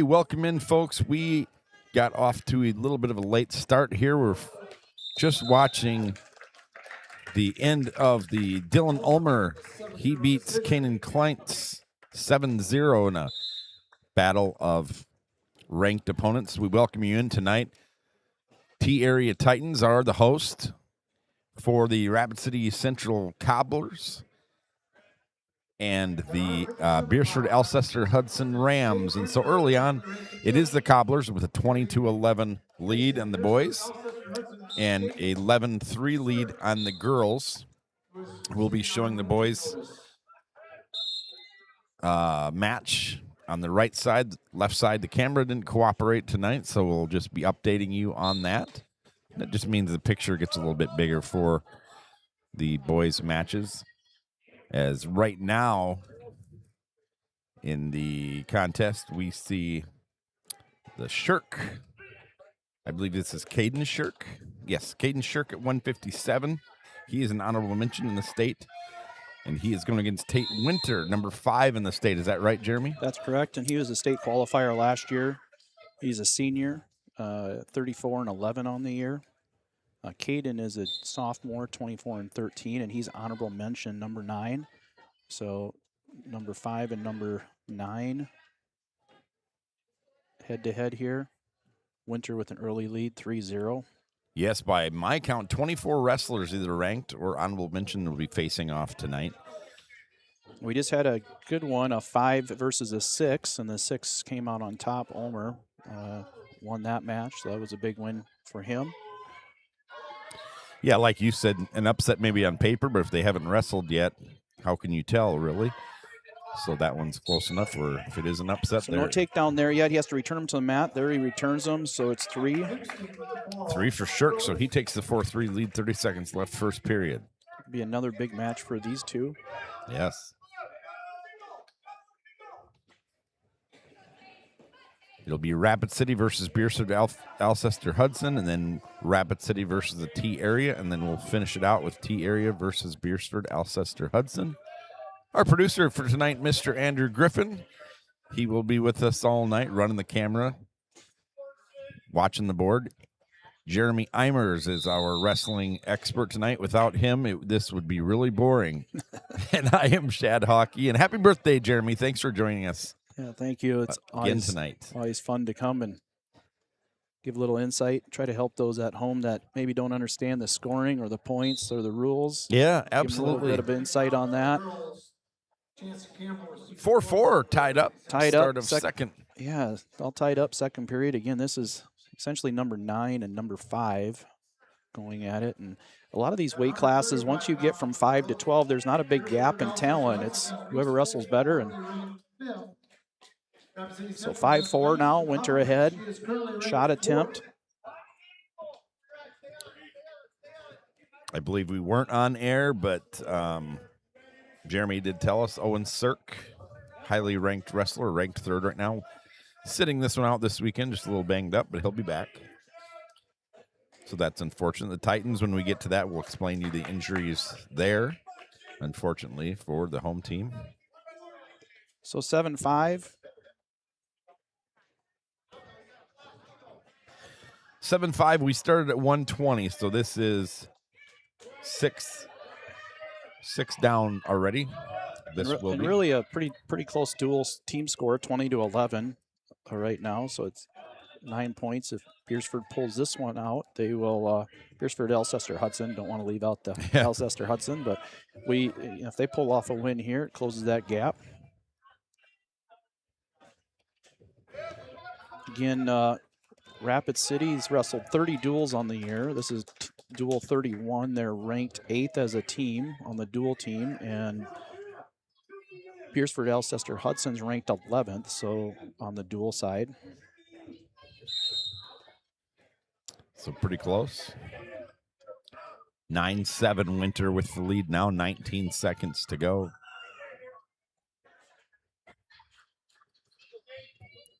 Welcome in, folks. We got off to a little bit of a late start here. We're just watching the end of the Dylan Ulmer. He beats Kanan Kleintz 7-0 in a battle of ranked opponents. We welcome you in tonight. T-Area Titans are the host for the Rapid City Central Cobblers and the Beresford Alcester-Hudson Rams. And so early on, it is the Cobblers with a 22-11 lead on the boys and a 11-3 lead on the girls. We'll be showing the boys match on the right side, left side. The camera didn't cooperate tonight, so we'll just be updating you on that. That just means the picture gets a little bit bigger for the boys' matches. As right now, in the contest, we see the Shirk. I believe this is Caden Shirk. Yes, Caden Shirk at 157. He is an honorable mention in the state, and he is going against Tate Winter, number 5 in the state. Is that right, Jeremy? That's correct, and he was a state qualifier last year. He's a senior, 34-11 on the year. Caden is a sophomore, 24-13, and he's honorable mention number 9. So number 5 and number 9 head-to-head here. Winter with an early lead, 3-0. Yes, by my count, 24 wrestlers either ranked or honorable mention will be facing off tonight. We just had a good one, a 5 versus a 6, and the 6 came out on top. Ulmer won that match, so that was a big win for him. Yeah, like you said, an upset maybe on paper, but if they haven't wrestled yet, how can you tell, really? So that one's close enough where if it is an upset so there. No takedown there yet. He has to return them to the mat. There he returns them, so it's 3. 3 for Shirk, so he takes the 4-3 lead, 30 seconds left first period. Be another big match for these two. Yes. It'll be Rapid City versus Beresford Alcester-Hudson, and then Rapid City versus the T-Area, and then we'll finish it out with T-Area versus Beresford Alcester-Hudson. Our producer for tonight, Mr. Andrew Griffin, he will be with us all night, running the camera, watching the board. Jeremy Eimers is our wrestling expert tonight. Without him, this would be really boring. And I am Shad Hockey, and happy birthday, Jeremy. Thanks for joining us. Yeah, thank you. It's again tonight. Always fun to come and give a little insight, try to help those at home that maybe don't understand the scoring or the points or the rules. Yeah, absolutely. Give a little bit of insight on that. 4-4 tied up. Tied Start up. of second. Yeah, all tied up second period. Again, this is essentially number 9 and number 5 going at it. And a lot of these weight classes, once you get from 5 to 12, there's not a big gap in talent. It's whoever wrestles better. And so 5-4 now, Winter ahead. Shot attempt. I believe we weren't on air, but Jeremy did tell us Owen Sirk, highly ranked wrestler, ranked 3rd right now, sitting this one out this weekend, just a little banged up, but he'll be back. So that's unfortunate. The Titans, when we get to that, we'll explain you the injuries there, unfortunately, for the home team. So 7-5. 7-5, we started at 120, so this is six down already. This will be really a pretty close dual team score, 20-11 right now. So it's 9 points. If Beresford pulls this one out, they will. Beresford Alcester-Hudson, don't want to leave out the Alcester-Hudson, but if they pull off a win here, it closes that gap. Again, Rapid City's wrestled 30 duels on the year. This is duel 31. They're ranked 8th as a team on the dual team, and Beresford Alcester-Hudson's ranked 11th, so on the dual side. So pretty close. 9-7 Winter with the lead now, 19 seconds to go.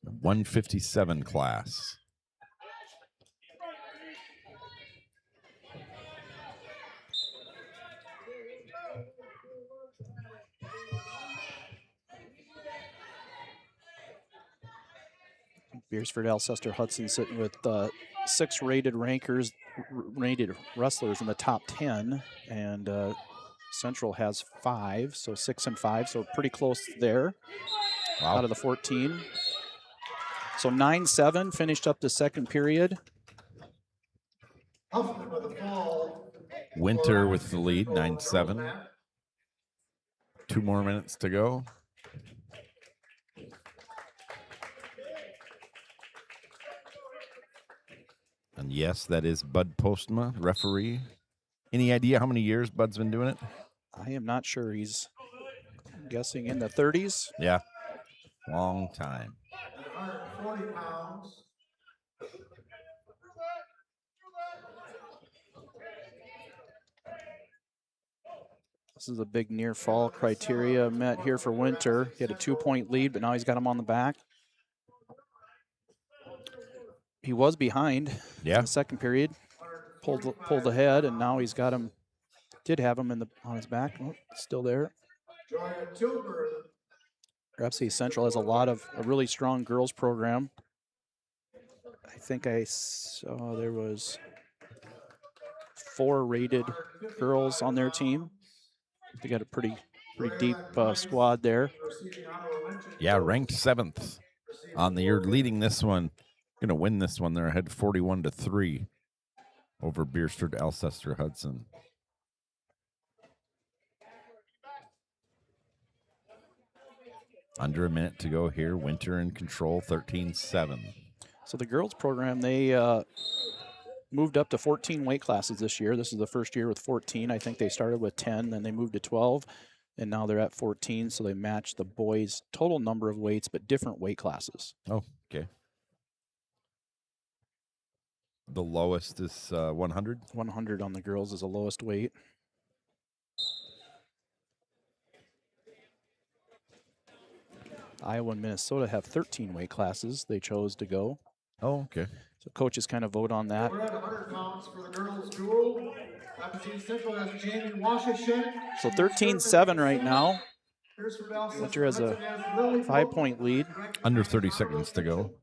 157 class. Beresford, Alcester-Hudson sitting with 6 rated rated wrestlers in the top 10, and Central has 5, so 6 and 5, so pretty close there. Wow. Out of the 14. So 9-7 finished up the second period. Winter with the lead, 9-7. 2 more minutes to go. And yes, that is Bud Postma, referee. Any idea how many years Bud's been doing it? I am not sure. He's guessing in the 30s. Yeah, long time. 140 pounds. This is a big near fall criteria met here for Winter. He had a 2-point lead, but now he's got him on the back. He was behind in the second period, pulled ahead, and now he's got him. Did have him on his back. Oh, still there. Varsity Central has a really strong girls program. I think I saw there was 4 rated girls on their team. They got a pretty deep squad there. Yeah, ranked 7th on the year, leading this one. Going to win this one. They're ahead 41-3 over Beresford, Alcester-Hudson. Under a minute to go here. Winter in control, 13-7. So the girls program, they moved up to 14 weight classes this year. This is the first year with 14. I think they started with 10, then they moved to 12, and now they're at 14. So they match the boys' total number of weights, but different weight classes. Oh, okay. The lowest is 100? 100 on the girls is the lowest weight. Iowa and Minnesota have 13 weight classes they chose to go. Oh, okay. So coaches kind of vote on that. We're at 100 pounds for the girls' duel. Varsity Central has Jamie Washington. So 13-7 right now. Winter has a 5-point lead. Under 30 seconds to go.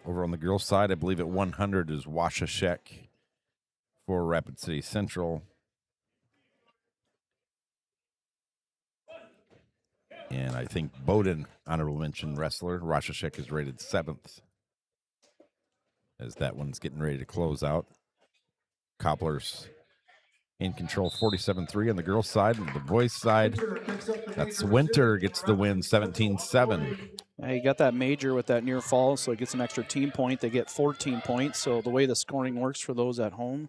Over on the girls' side, I believe at 100 is Washashek for Rapid City Central. And I think Bowdoin, honorable mention wrestler, Washashek is rated 7th. As that one's getting ready to close out. Cobblers in control, 47-3 on the girls' side. And the boys' side, that's Winter gets the win, 17-7. He got that major with that near fall, so he gets an extra team point. They get 14 points. So the way the scoring works for those at home,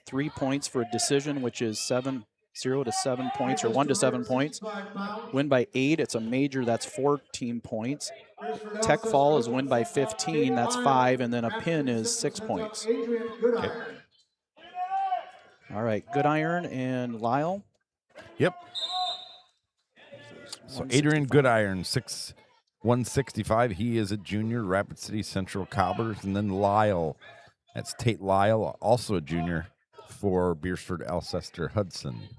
3 points for a decision, which is 0 to 7 points or 1 to 7 points. Win by 8, it's a major, that's 14 points. Tech fall is win by 15, that's 5, and then a pin is 6 points. Okay. All right, Good Iron and Lyle. Yep. So Adrian Goodiron, 165. He is a junior, Rapid City Central Cobblers. And then Lyle, that's Tate Lyle, also a junior for Beresford, Alcester-Hudson.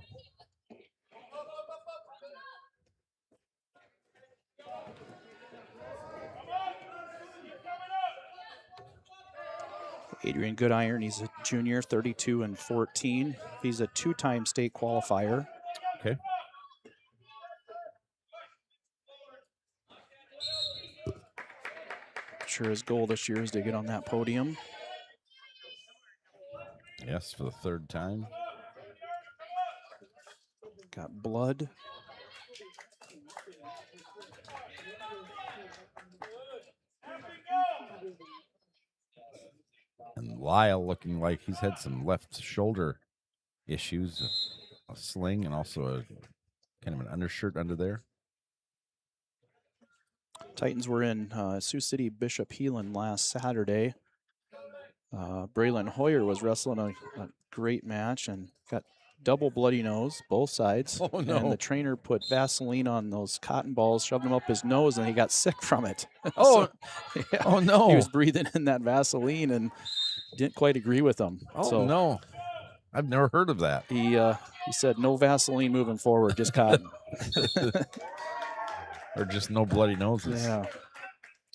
Adrian Goodiron, he's a junior, 32-14. He's a 2-time state qualifier. Okay. Sure his goal this year is to get on that podium. Yes, for the 3rd time. Got blood. And Lyle looking like he's had some left shoulder issues, a sling, and also a kind of an undershirt under there. Titans were in Sioux City Bishop Heelan last Saturday. Braylon Hoyer was wrestling a great match and got double bloody nose, both sides. Oh, no. And the trainer put Vaseline on those cotton balls, shoved them up his nose, and he got sick from it. Oh, So, yeah, oh no. He was breathing in that Vaseline and didn't quite agree with them. Oh, so no. I've never heard of that. He said no Vaseline moving forward, just cotton. or just no bloody noses. Yeah.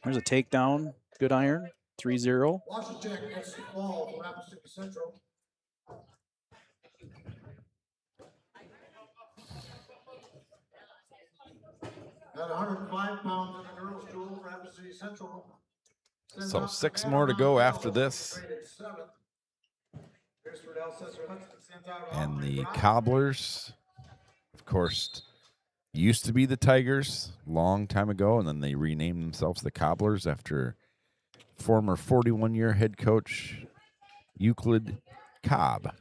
There's a takedown. Good iron. 3-0. Washington gets the fall for Rapid City Central. At 105 pounds in the girls' duel, Rapid City Central. So 6 more to go after this. Beresford, Alcester-Hudson sends out And the Cobblers, of course, used to be the Tigers long time ago, and then they renamed themselves the Cobblers after former 41-year head coach Euclid Cobb,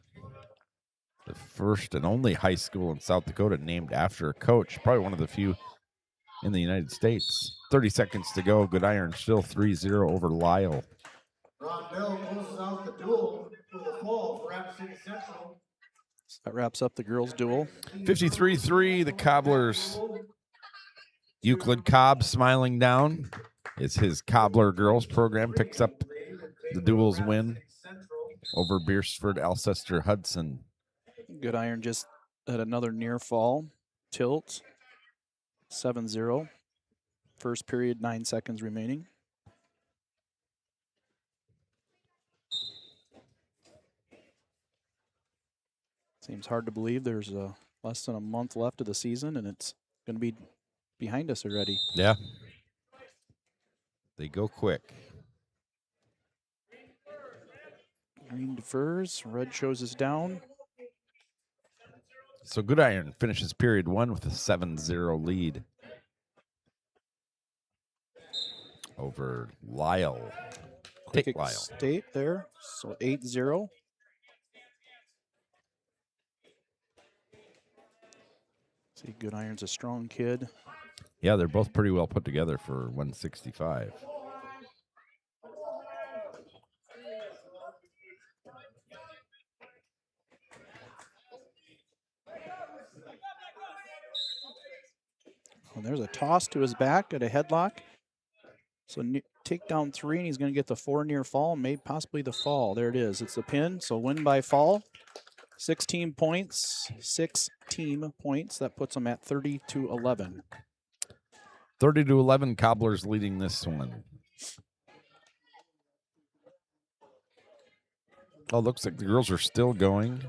the first and only high school in South Dakota named after a coach, probably one of the few in the United States. 30 seconds to go. Good iron still 3-0 over Lyle. Rondell closes out the duel with a fall for Rapid City Central. That wraps up the girls' duel. 53-3, the Cobblers. Euclid Cobb smiling down as his Cobbler girls program picks up the duels win over Beresford Alcester-Hudson. Good iron just had another near fall. Tilt. 7-0. First period, 9 seconds remaining. Seems hard to believe there's less than a month left of the season, and it's going to be behind us already. Yeah. They go quick. Green defers. Red shows us down. So Good Iron finishes period 1 with a 7-0 lead over Lyle. Quick Take Lyle. State there. So 8-0. See, Good Iron's a strong kid. Yeah, they're both pretty well put together for 165. And there's a toss to his back at a headlock. So take down 3, and he's going to get the 4 near fall, maybe possibly the fall. There it is. It's the pin. So win by fall. 16 points. 6 team points. That puts them at 30-11. 30-11, Cobblers leading this one. Oh, looks like the girls are still going.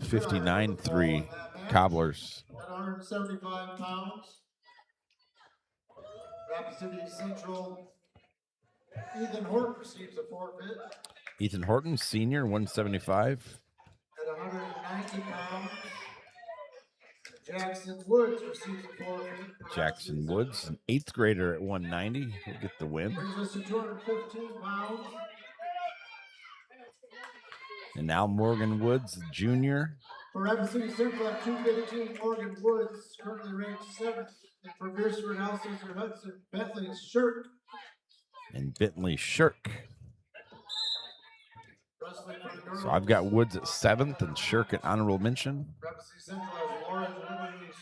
59-3, Cobblers. At 175 pounds. Rapid City Central. Ethan Horton receives a forfeit. Ethan Horton, senior, 175. At 190 pounds. Jackson Woods receives a forfeit. Jackson Woods, an 8th grader at 190. He'll get the win. Brings us to 215 pounds. And now Morgan Woods, junior. For Rapid City Central at 215, Morgan Woods, currently ranked 7th. And for Beresford, Alcester-Hudson, Bentley Shirk. And Bentley Shirk. So I've got Woods at 7th and Shirk at honorable mention. Rapid City Central has Lauren Liberty,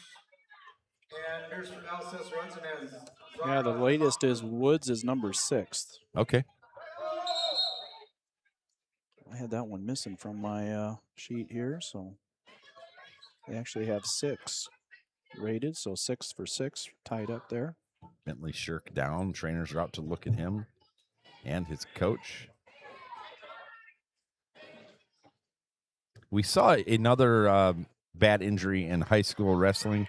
and Beresford, Alcester-Hudson has. Yeah, the latest is Woods is number 6th. Okay. I had that one missing from my sheet here, so they actually have 6 rated, so 6 for 6 tied up there. Bentley Shirk down. Trainers are out to look at him and his coach. We saw another bad injury in high school wrestling.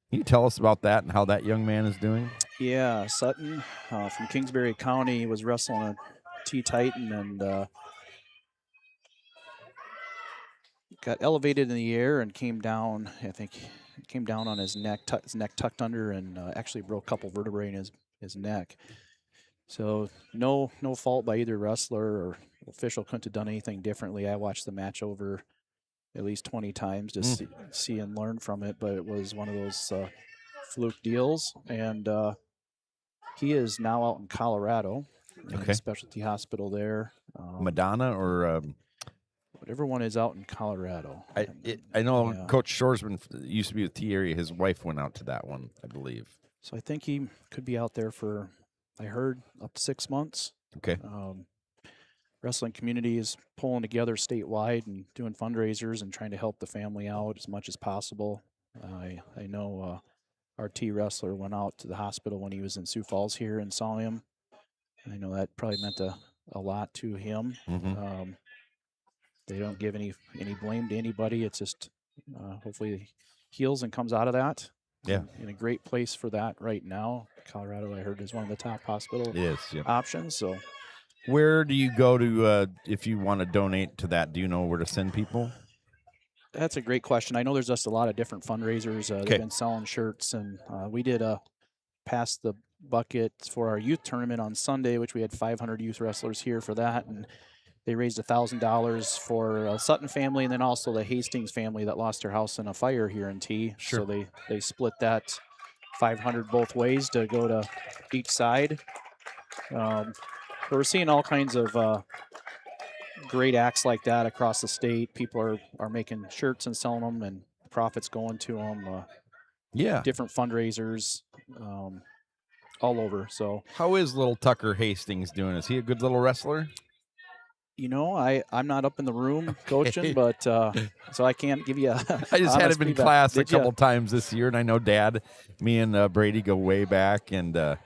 Can you tell us about that and how that young man is doing? Yeah, Sutton from Kingsbury County was wrestling a T-Titan and got elevated in the air and came down. I think it came down on his neck tucked under, and actually broke a couple vertebrae in his neck. So no fault by either wrestler or official. Couldn't have done anything differently. I watched the match over at least 20 times to see and learn from it, but it was one of those fluke deals. And he is now out in Colorado, in a specialty hospital there. Madonna or whatever one is out in Colorado. I know Coach Shoresman used to be with T-Area. His wife went out to that one, I believe. So I think he could be out there for, I heard, up to 6 months. Okay. Wrestling community is pulling together statewide and doing fundraisers and trying to help the family out as much as possible. I know our T wrestler went out to the hospital when he was in Sioux Falls here and saw him. I know that probably meant a lot to him. Mm-hmm. They don't give any blame to anybody. It's just hopefully he heals and comes out of that. Yeah. In a great place for that right now. Colorado, I heard, is one of the top hospital options. So, where do you go to if you want to donate to that? Do you know where to send people? that's a great question. I know there's just a lot of different fundraisers. They've been selling shirts, and we did a pass the bucket for our youth tournament on Sunday, which we had 500 youth wrestlers here for that, and they raised $1,000 for a Sutton family, and then also the Hastings family that lost their house in a fire here in T. Sure. So they split that 500 both ways to go to each side. We're seeing all kinds of great acts like that across the state. People are making shirts and selling them, and profits going to them. Different fundraisers all over. So how is little Tucker Hastings doing? Is he a good little wrestler? You know, I'm not up in the room coaching, but so I can't give you I just had him in class a couple times this year, and I know me and Brady go way back, and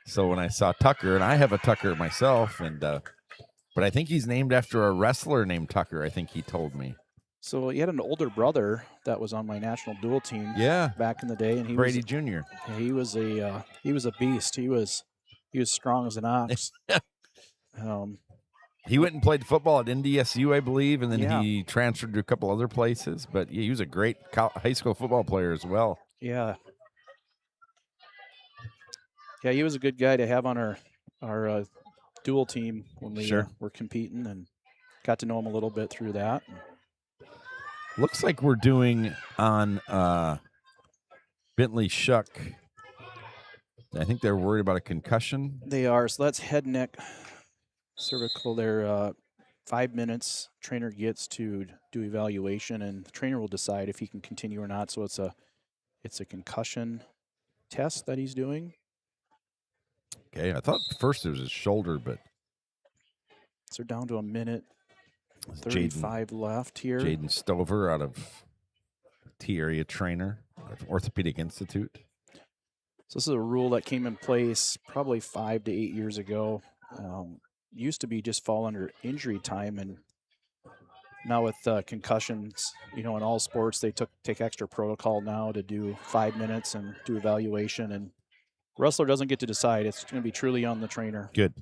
so when I saw Tucker, and I have a Tucker myself, and but I think he's named after a wrestler named Tucker, I think he told me. So he had an older brother that was on my national dual team back in the day, and he Brady Jr. He was a beast. He was strong as an ox. He went and played football at NDSU, I believe, and then he transferred to a couple other places. But he was a great high school football player as well. Yeah. Yeah, he was a good guy to have on our dual team when we were competing, and got to know him a little bit through that. Looks like we're doing on Bentley Shuck. I think they're worried about a concussion. They are. So that's head, neck, cervical. They're 5 minutes. Trainer gets to do evaluation, and the trainer will decide if he can continue or not. So it's a concussion test that he's doing. Okay, I thought first it was his shoulder, but so they're down to a minute 35 left here. Jaden Stover out of T area trainer of Orthopedic Institute. So this is a rule that came in place probably 5 to 8 years ago. Used to be just fall under injury time, and now with concussions, in all sports, they take extra protocol now to do 5 minutes and do evaluation, and wrestler doesn't get to decide. It's going to be truly on the trainer. Good.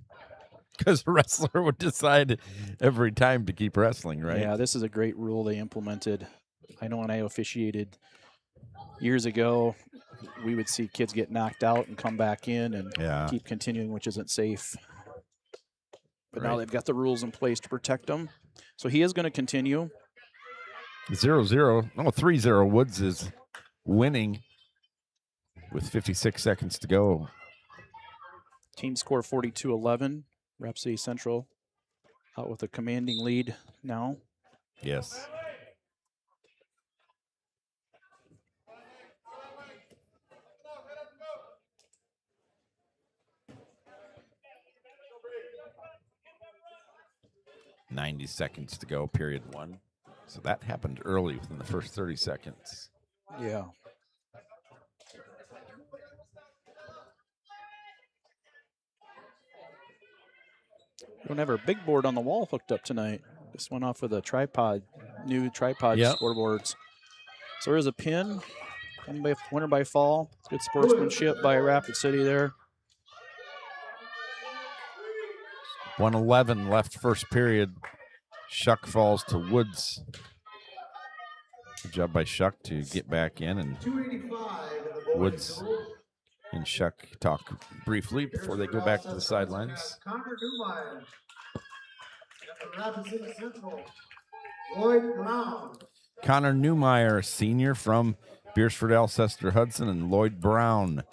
Because the wrestler would decide every time to keep wrestling, right? Yeah, this is a great rule they implemented. I know when I officiated years ago, we would see kids get knocked out and come back in and keep continuing, which isn't safe. But now they've got the rules in place to protect them. So he is going to continue. 0-0. No, 3-0. Woods is winning with 56 seconds to go. Team score 42-11. Rhapsody Central out with a commanding lead now. Yes. $90 seconds to go, period one. So that happened early within the first 30 seconds. Yeah. We don't have our big board on the wall hooked up tonight. Just went off with a tripod, new tripod scoreboards. So there's a pin. Winner by fall. Good sportsmanship by Rapid City there. 1:11 left first period. Shuck falls to Woods. Good job by Shuck to get back in, and Woods and Shuck talk briefly before they go back to the sidelines. Connor Newmeyer. Rapid City Central. Lloyd Brown. Connor Newmeyer, senior from Beresford, Alcester-Hudson, and Lloyd Brown,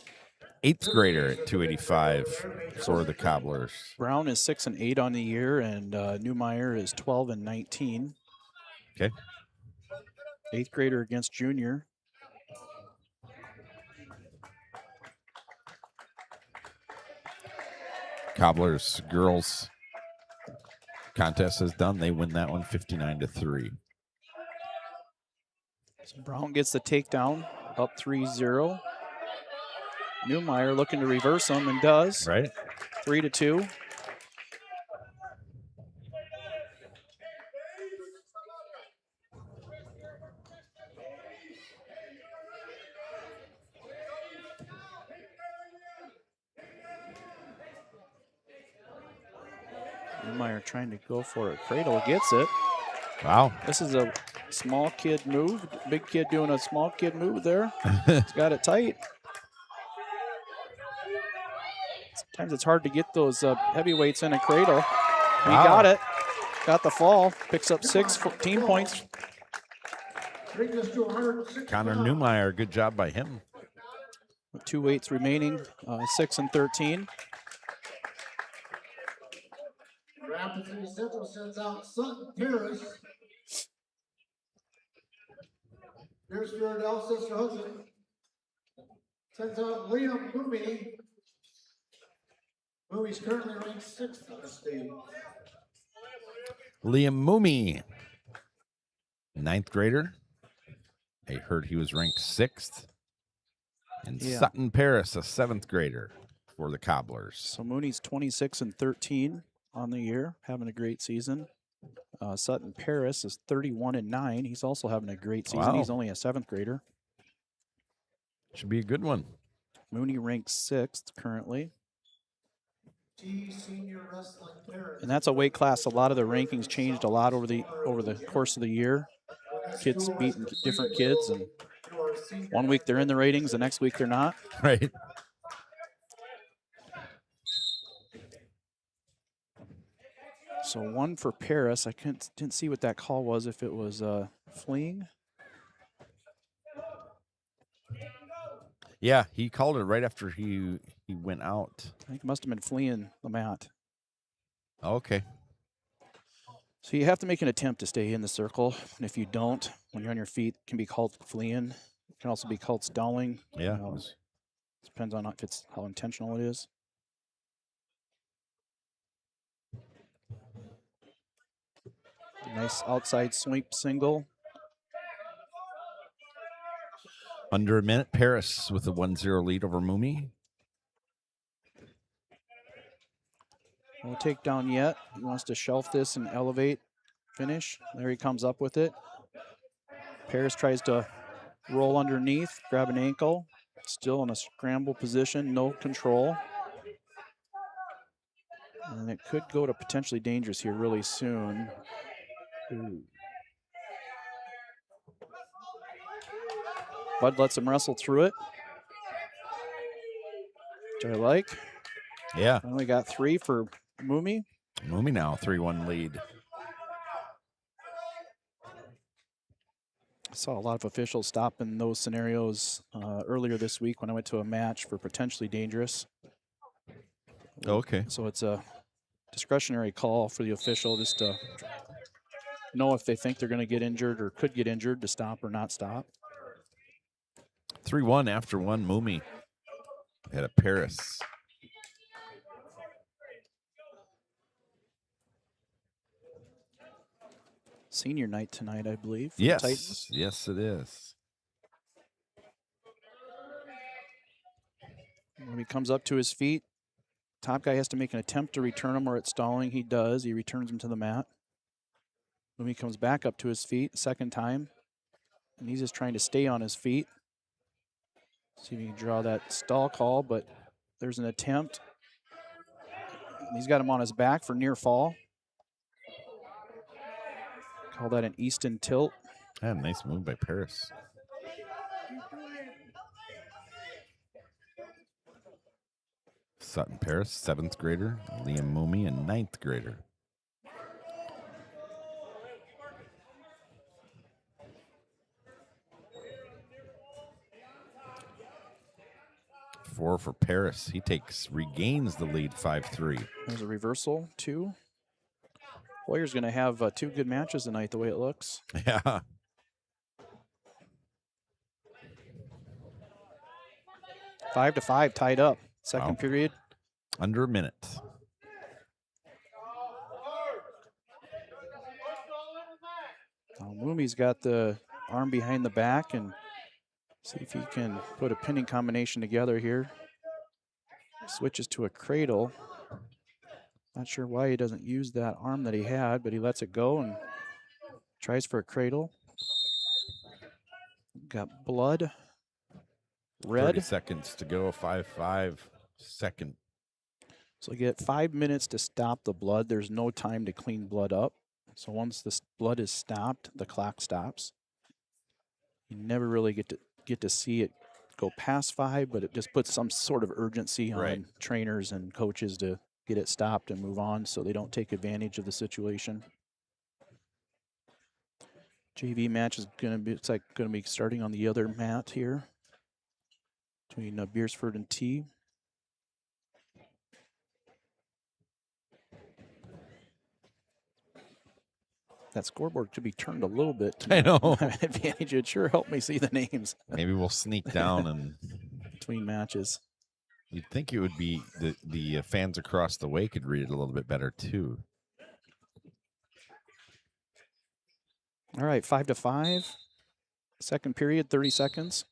8th grader at 285 for the Cobblers. Brown is 6-8 on the year, and Newmeyer is 12-19. Okay. 8th grader against junior. Cobblers girls contest is done. They win that one 59-3. So Brown gets the takedown, up 3-0. Newmeyer looking to reverse him and does. Right. 3-2. Newmeyer trying to go for it. Cradle gets it. Wow. This is a small kid move. Big kid doing a small kid move there. He's got it tight. Sometimes it's hard to get those heavyweights in a cradle. He got it. Got the fall. Picks up 14 points. Connor Newmeyer, good job by him. With 2 weights remaining, 6 and 13. Rapid City Central sends out Sutton Paris. Beresford, Alcester-Hudson sends out Liam Moomey. Moomey's currently ranked 6th on the state. Liam Moomey, 9th grader. I heard he was ranked 6th. And Sutton Paris, a 7th grader for the Cobblers. So Mooney's 26 and 13 on the year, having a great season. Sutton Paris is 31 and 9. He's also having a great season. Wow. He's only a 7th grader. Should be a good one. Mooney ranks 6th currently. Senior Wrestling Paris. And that's a weight class. A lot of the rankings changed a lot over the course of the year. Kids beating different kids, and one week they're in the ratings, the next week they're not. Right. So 1 for Paris. I didn't see what that call was, if it was fleeing. Yeah, he called it right after he went out. I think it must have been fleeing the mat. Okay. So you have to make an attempt to stay in the circle. And if you don't, when you're on your feet, it can be called fleeing. It can also be called stalling. Yeah. Depends on if it's how intentional it is. Nice outside sweep single. Under a minute, Paris with a 1-0 lead over Moomey. No takedown yet. He wants to shelf this and elevate, finish. There he comes up with it. Paris tries to roll underneath, grab an ankle. Still in a scramble position, no control. And it could go to potentially dangerous here really soon. Ooh. Bud lets him wrestle through it, which I like. Yeah. Only got 3 for Moomey. Moomey now, 3-1 lead. I saw a lot of officials stop in those scenarios earlier this week when I went to a match for potentially dangerous. Okay. So it's a discretionary call for the official just to know if they think they're going to get injured or could get injured to stop or not stop. 3-1 after 1, Moomey at a Paris. Senior night tonight, I believe. for the Yes. Titans. Yes, it is. When he comes up to his feet, top guy has to make an attempt to return him, or it's stalling. He does. He returns him to the mat. When he comes back up to his feet, second time, and he's just trying to stay on his feet. See if he can draw that stall call, but there's an attempt. And he's got him on his back for near fall. Call that an Easton tilt. Yeah, nice move by Paris. Sutton Paris, 7th grader. Liam Moomey, a 9th grader. Four for Paris. He regains the lead 5-3. There's a reversal, 2. Boyer's going to have 2 good matches tonight, the way it looks. Yeah. Five to 5, tied up. Second period. Under a minute. Moomey's got the arm behind the back, and see if he can put a pinning combination together here. Switches to a cradle. Not sure why he doesn't use that arm that he had, but he lets it go and tries for a cradle. Got blood. 30 Red. seconds to go, 5-5 second. So you get 5 minutes to stop the blood. There's no time to clean blood up. So once this blood is stopped, the clock stops. You never really get to see it go past 5, but it just puts some sort of urgency on Right. trainers and coaches to get it stopped and move on so they don't take advantage of the situation. JV match is going to be starting on the other mat here between Beresford and T. That scoreboard could be turned a little bit to I know. my advantage. It sure helped me see the names Maybe we'll sneak down and between matches. you'd think it would be the fans across the way could read it a little bit better too. All right, 5-5. Second period, 30 seconds.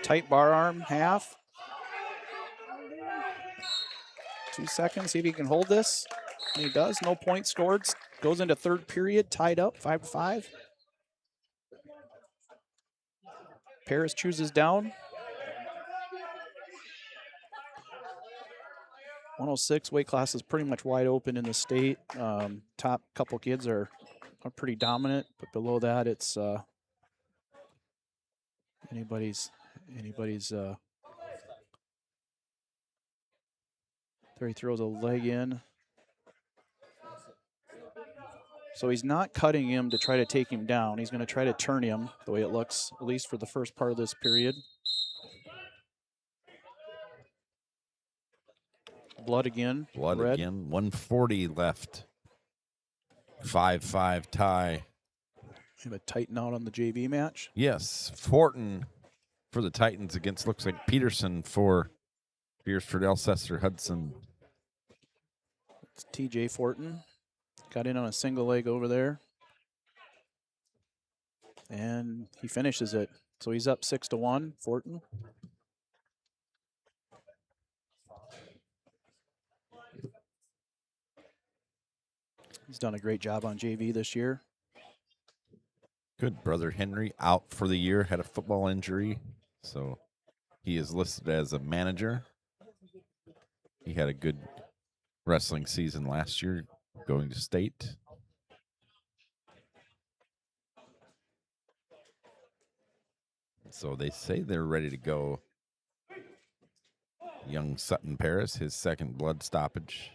Tight bar arm, half. 2 seconds, see if he can hold this. And he does, no point scored. Goes into third period, tied up, 5-5. Paris chooses down. 106 weight class is pretty much wide open in the state. Top couple kids are pretty dominant, but below that it's anybody's there he throws a leg in. So he's not cutting him to try to take him down. He's going to try to turn him the way it looks, at least for the first part of this period. Blood again. Blood red. again. 140 left. 5-5 tie. We have a Titan out on the JV match. Yes, Fortin for the Titans against, looks like Peterson for Beresford, Alcester-Hudson. It's TJ Fortin. Got in on a single leg over there. And he finishes it. So he's up 6-1, Fortin. He's done a great job on JV this year. Good. Brother Henry out for the year, had a football injury, so he is listed as a manager. He had a good wrestling season last year, going to state. So they say they're ready to go. Young Sutton Paris, his second blood stoppage.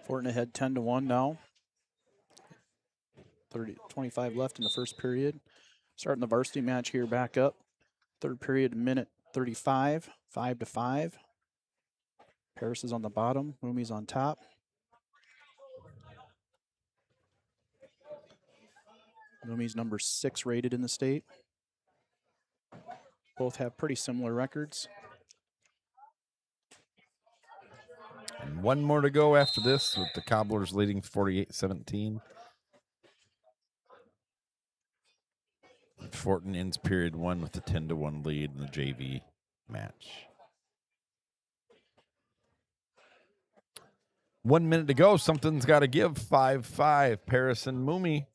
Fortin ahead 10-1 now. 25 left in the first period. Starting the varsity match here back up. Third period, minute 35, 5-5. Paris is on the bottom, Mumi's on top. Mumi's number 6 rated in the state. Both have pretty similar records. And one more to go after this, with the Cobblers leading 48-17. Fortin ends period 1 with a 10-1 lead in the JV match. 1 minute to go. Something's got to give. 5-5. Paris and Mumi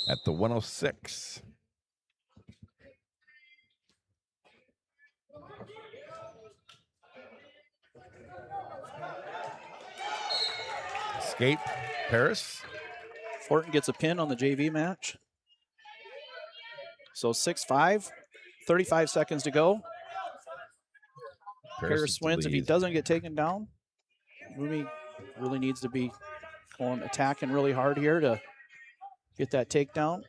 at the 106. Escape. Paris. Fortin gets a pin on the JV match. So 6-5, 35 seconds to go. Paris wins. If he doesn't get taken down, Mumi really needs to be attacking really hard here to get that takedown.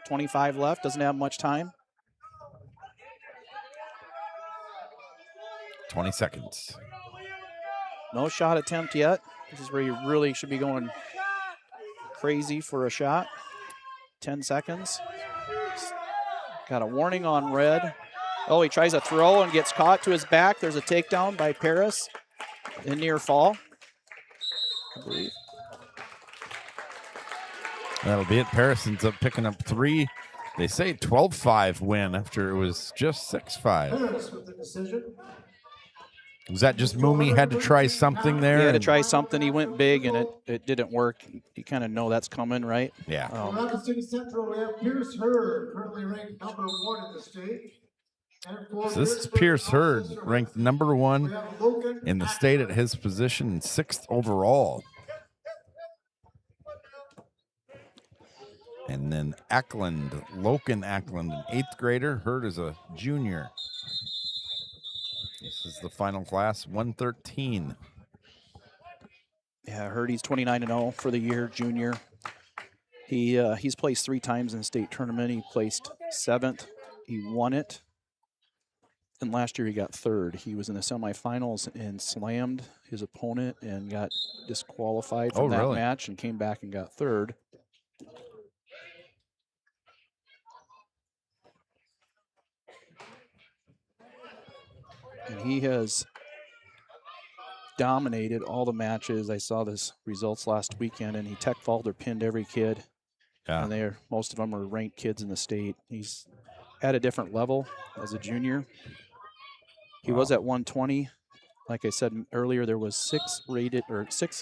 25 left, doesn't have much time. 20 seconds. No shot attempt yet. This is where you really should be going crazy for a shot. 10 seconds. Got a warning on red. Oh, he tries a throw and gets caught to his back. There's a takedown by Paris. A near fall, I believe. That'll be it. Paris ends up picking up 3. They say 12-5 win after it was just 6-5. Paris with the decision. Was that just Moomy had to try something there? He had to try something. He went big, and it didn't work. You kind of know that's coming, right? Yeah. Rapid City Central, we have Pierce Hurd, currently ranked number 1 in the state. So this is Pierce Hurd, ranked number 1 in the state at his position, 6th overall. And then Loken Ackland, an 8th grader. Hurd is a junior. This is the final class, 113. Yeah, Hurd, he's 29-0 for the year, junior. He's placed 3 times in the state tournament. He placed 7th. He won it. And last year he got 3rd. He was in the semifinals and slammed his opponent and got disqualified from that match and came back and got 3rd. And he has dominated all the matches. I saw this results last weekend, and he tech faulted or pinned every kid. Yeah. And most of them are ranked kids in the state. He's at a different level as a junior. He was at 120. Like I said earlier, there was 6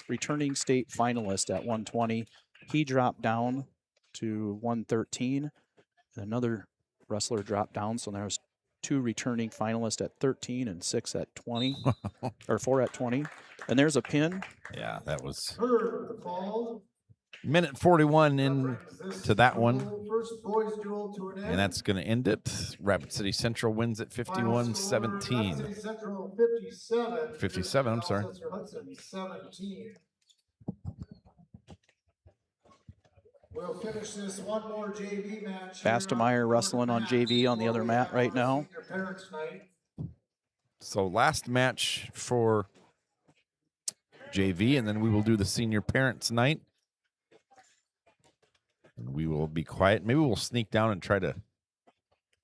returning state finalists at 120. He dropped down to 113. And another wrestler dropped down, so there was 2 returning finalists at 13 and 6 at 20, or 4 at 20. And there's a pin. Yeah, that was Hurd, the fall. minute 41 into that one. First boys duel to an end. And that's going to end it. Rapid City Central wins at 51-17. Rapid City Central 57. 57, I'm sorry. Alcester-Hudson 17. We'll finish this one more JV match. Bastemeyer wrestling on JV on the other mat right now. So last match for JV, and then we will do the senior parents night. And we will be quiet. Maybe we'll sneak down and try to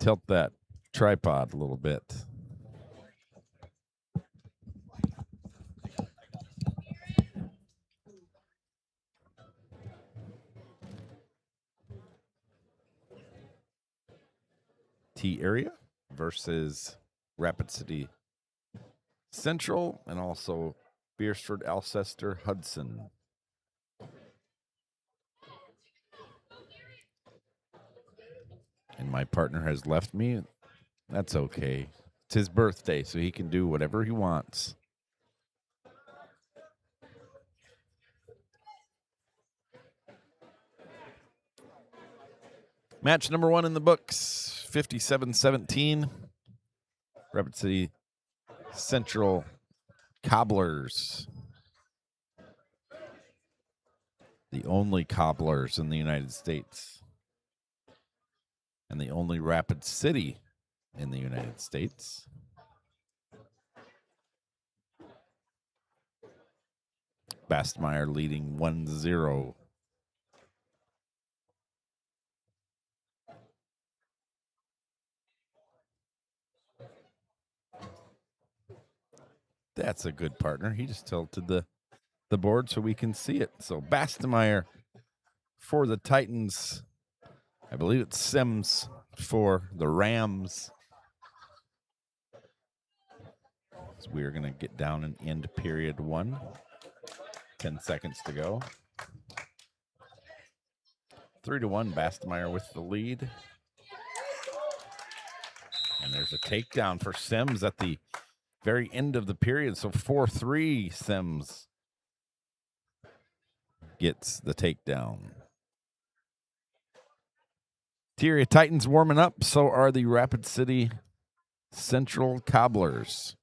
tilt that tripod a little bit. T area versus Rapid City Central, and also Beresford, Alcester-Hudson. And my partner has left me. That's okay. It's his birthday, so he can do whatever he wants. Match number 1 in the books, 57-17. Rapid City Central Cobblers. The only cobblers in the United States. And the only Rapid City in the United States. Bastemeyer leading 1-0. That's a good partner. He just tilted the board so we can see it. So Bastemeyer for the Titans. I believe it's Sims for the Rams. So we are going to get down and end period 1. 10 seconds to go. 3-1, Bastemeyer with the lead. And there's a takedown for Sims at the very end of the period. So 4-3, Sims gets the takedown. Area Titans warming up. So are the Rapid City Central Cobblers.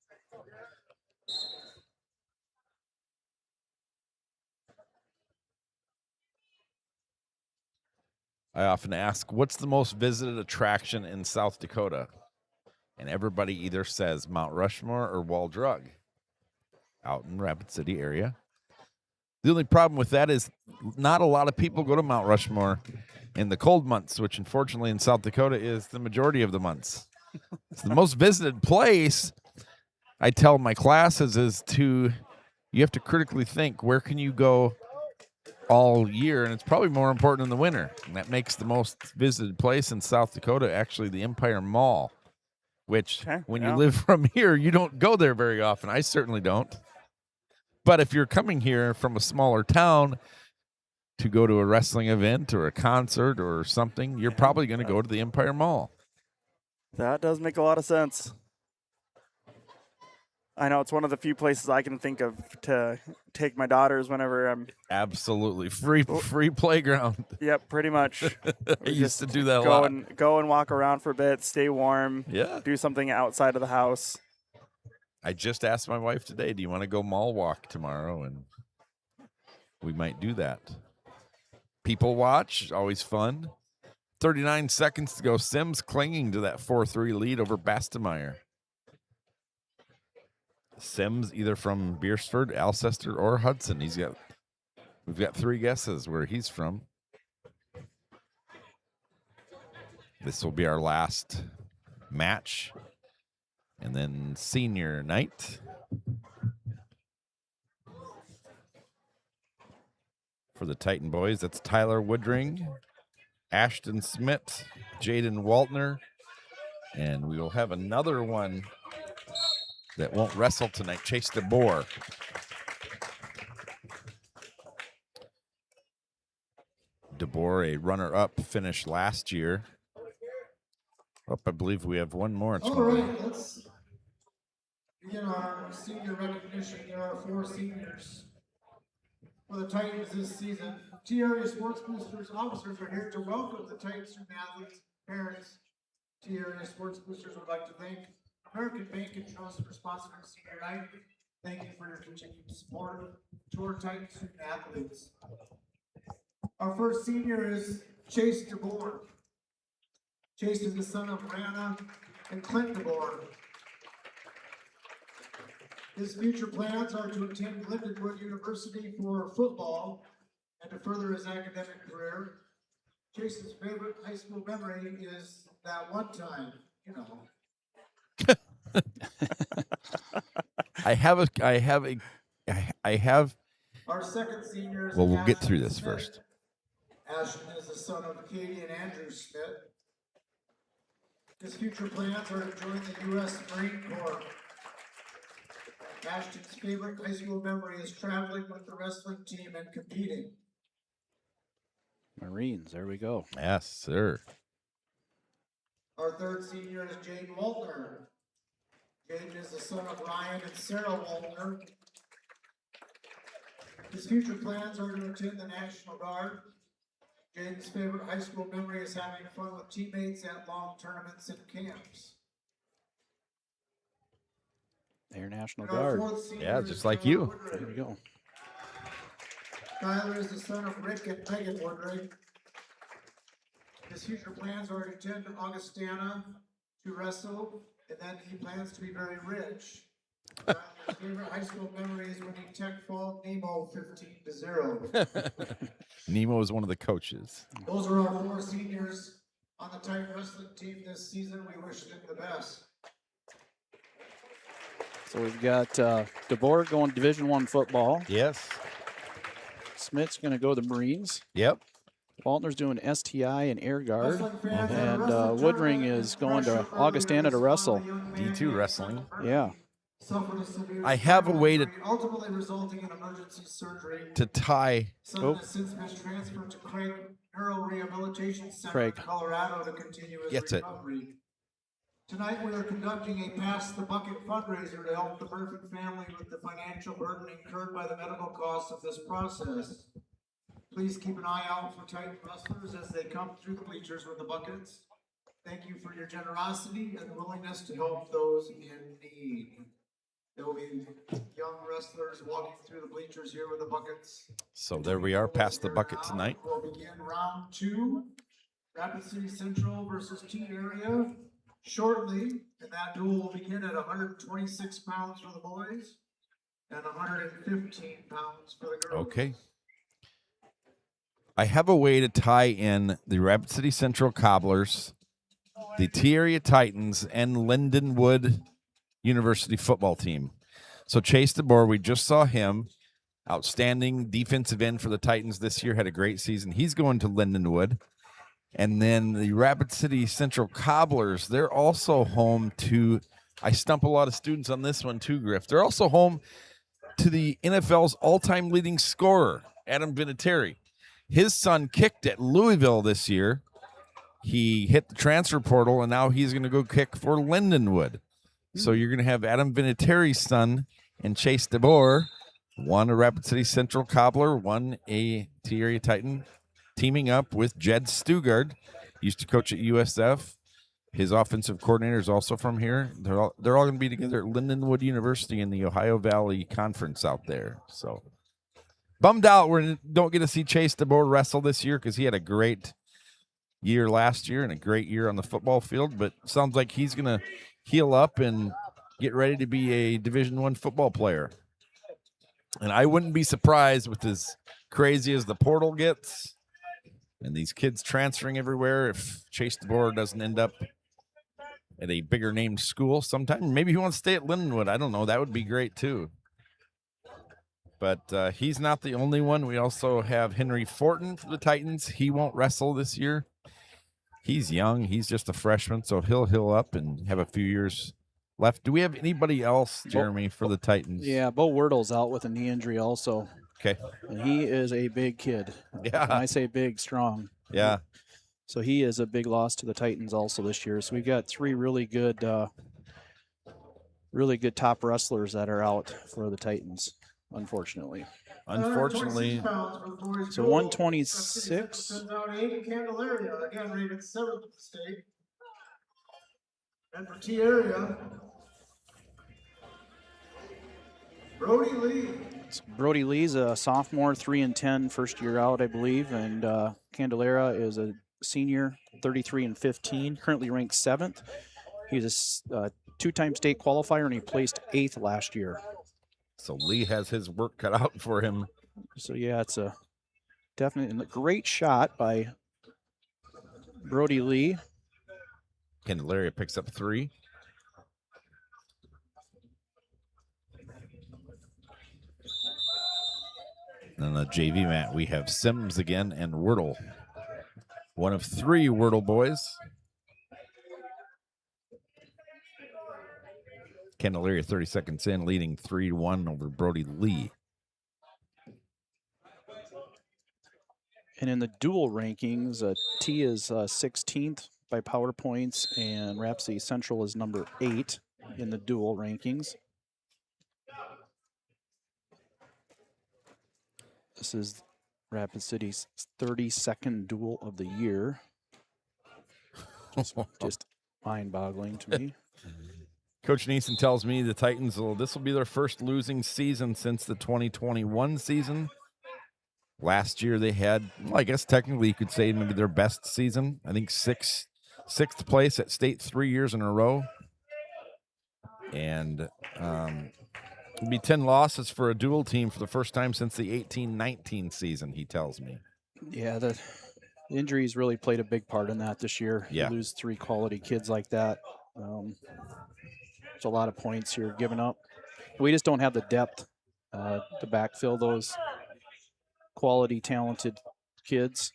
I often ask, what's the most visited attraction in South Dakota? And everybody either says Mount Rushmore or Wall Drug out in Rapid City area. The only problem with that is not a lot of people go to Mount Rushmore in the cold months, which unfortunately in South Dakota is the majority of the months. It's the most visited place. I tell my classes you have to critically think, where can you go all year? And it's probably more important in the winter. And that makes the most visited place in South Dakota actually the Empire Mall, which when you live from here, you don't go there very often. I certainly don't. But if you're coming here from a smaller town to go to a wrestling event or a concert or something, you're probably going to go to the Empire Mall. That does make a lot of sense. I know it's one of the few places I can think of to take my daughters whenever I'm. Absolutely. Free playground. Yep, pretty much. I used to do that a lot. Go and walk around for a bit, stay warm. Yeah. Do something outside of the house. I just asked my wife today, do you want to go mall walk tomorrow? And we might do that. People watch, always fun. 39 seconds to go. Sims clinging to that 4-3 lead over Bastemeyer. Sims either from Beresford, Alcester, or Hudson. We've got 3 guesses where he's from. This will be our last match. And then senior night. For the Titan boys, that's Tyler Woodring, Ashton Smith, Jaden Waltner, and we will have another one that won't wrestle tonight, Chase DeBoer. DeBoer, a runner-up finish last year. I believe we have one more. All right, let's begin our senior recognition. There are 4 seniors for the Titans this season. TAHS Sports Boosters officers are here to welcome the Titans student athletes, parents. TAHS Sports Boosters would like to thank American Bank and Trust for sponsoring senior night. Thank you for your continued support to our Titans student athletes. Our first senior is Chase DeBoer. Chase is the son of Rana and Clint DeBoer. His future plans are to attend Lindenwood University for football and to further his academic career. Chase's favorite high school memory is that one time, I have. Our second senior is. Well, we'll get through this first. Ashton is the son of Katie and Andrew Smith. His future plans are to join the U.S. Marine Corps. Ashton's favorite high school memory is traveling with the wrestling team and competing. Marines, there we go. Yes, sir. Our third senior is Jaden Waltner. Jaden is the son of Ryan and Sarah Waltner. His future plans are to attend the National Guard. Jaden's favorite high school memory is having fun with teammates at long tournaments and camps. Air National And our Guard. fourth senior Yeah, is just like Tyler you. Woodring. There we go. Tyler is the son of Rick and Megan Woodring. His future plans are to attend Augustana to wrestle, and then he plans to be very rich. His favorite high school memory is when he tech fault Nemo 15-0. Nemo is one of the coaches. Those are our 4 seniors on the Titan wrestling team this season. We wish them the best. So we've got DeBoer going Division I football. Yes. Smith's going to go the Marines. Yep. Waltner's doing STI and Air Guard. Wrestling fans at And wrestling Woodring tournament is going to pressure Augustana earlier to this wrestle. fall, a young man D2 named wrestling. Summer Yeah. suffered a severe I have a way to- injury, ultimately resulting in emergency surgery. To tie. Summer has since been transferred to Craig Neuro Rehabilitation Center Craig. in Colorado to continue his Gets it. recovery. Tonight we are conducting a Pass the Bucket fundraiser to help the Murphy family with the financial burden incurred by the medical costs of this process. Please keep an eye out for Titan wrestlers as they come through the bleachers with the buckets. Thank you for your generosity and willingness to help those in need. There will be young wrestlers walking through the bleachers here with the buckets. So there we are, past the bucket tonight. We'll begin round 2. Rapid City Central versus T area shortly, and that duel will begin at 126 pounds for the boys and 115 pounds for the girls. Okay. I have a way to tie in the Rapid City Central Cobblers, the T Area Titans, and Lindenwood University football team. So Chase DeBoer, we just saw him. Outstanding defensive end for the Titans this year, had a great season. He's going to Lindenwood. And then the Rapid City Central Cobblers, they're also home to, I stump a lot of students on this one too, Griff. They're also home to the NFL's all-time leading scorer, Adam Vinatieri. His son kicked at Louisville this year. He hit the transfer portal, and now he's going to go kick for Lindenwood. So you're going to have Adam Vinatieri's son and Chase DeBoer, one a Rapid City Central Cobbler, one a T Area Titan, teaming up with Jed Stugard, used to coach at USF. His offensive coordinator is also from here. They're all going to be together at Lindenwood University in the Ohio Valley Conference out there. So bummed out we don't get to see Chase DeBoer wrestle this year because he had a great year last year and a great year on the football field. But sounds like he's going to heal up and get ready to be a Division I football player. And I wouldn't be surprised with as crazy as the portal gets and these kids transferring everywhere if Chase DeBoer doesn't end up at a bigger named school sometime. Maybe he wants to stay at Lindenwood. I don't know. That would be great too. But he's not the only one. We also have Henry Fortin for the Titans. He won't wrestle this year. He's young. He's just a freshman, so he'll heal up and have a few years left. Do we have anybody else, Jeremy, for the Titans? Yeah, Bo Wordle's out with a knee injury also. Okay. And he is a big kid. Yeah. When I say big, strong. Yeah. So he is a big loss to the Titans also this year. So we've got three really good top wrestlers that are out for the Titans, unfortunately. Unfortunately. So 126. Sends out Aiden Candelaria, again rated 7th in the state. And for T area, Brody Lee. Brody Lee's a sophomore, 3-10, first year out, I believe, and Candelaria is a senior, 33-15, currently ranked 7th. He's a two-time state qualifier, and he placed 8th last year. So Lee has his work cut out for him. So yeah, it's a definitely a great shot by Brody Lee. Candelaria picks up 3. And on the JV mat, we have Sims again and Wordle. One of 3 Wordle boys. Candelaria 30 seconds in, leading 3-1 over Brody Lee. And in the dual rankings, T is 16th by power points, and Rapid Central is number 8 in the dual rankings. This is Rapid City's 32nd duel of the year. Just mind-boggling to me. Coach Neeson tells me the Titans this will be their first losing season since the 2021 season. Last year they had, well, I guess technically you could say maybe their best season. I think sixth place at state 3 years in a row. And it'll be 10 losses for a dual team for the first time since the 18-19 season, he tells me. Yeah, the injuries really played a big part in that this year. Yeah. You lose 3 quality kids like that. There's a lot of points you're giving up. We just don't have the depth to backfill those quality, talented kids.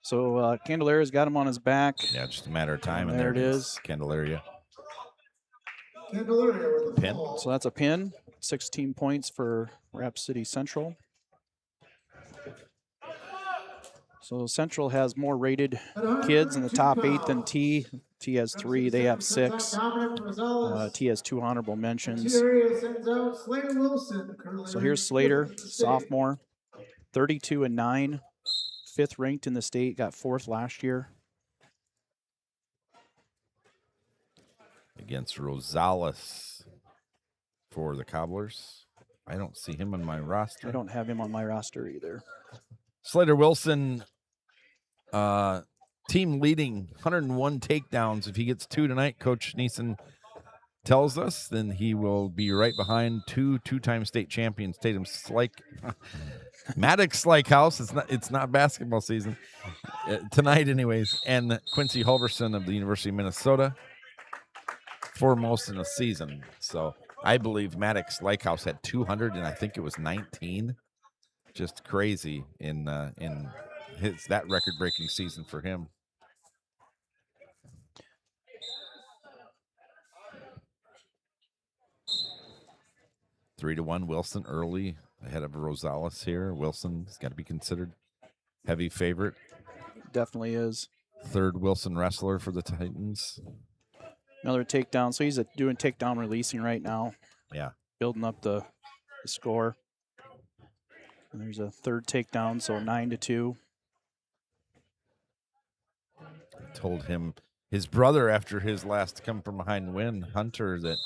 So Candelaria's got him on his back. Yeah, just a matter of time. And there it is. Candelaria. Candelaria with the Pin. ball. So that's a pin. 16 points for Rapid City Central. So Central has more rated kids in the top 8 than T. T has 3. They have 6. T has 2 honorable mentions. So here's Slater, sophomore, 32-9, 5th ranked in the state. Got 4th last year. Against Rosales for the Cobblers. I don't see him on my roster. I don't have him on my roster either. Slater Wilson team leading 101 takedowns. If he gets 2 tonight, Coach Neeson tells us, then he will be right behind two-time state champions, Tatum Maddox House. It's not basketball season tonight, anyways. And Quincy Hulverson of the University of Minnesota, foremost in the season. So I believe Maddox House had 200, and I think it was 19. Just crazy in that record-breaking season for him. Three to 1 Wilson early ahead of Rosales here. Wilson's got to be considered heavy favorite. Definitely is. Third Wilson wrestler for the Titans. Another takedown. So he's doing takedown releasing right now. Yeah. Building up the score. And there's a third takedown, so 9-2. I told him, his brother, after his last come from behind win, Hunter, that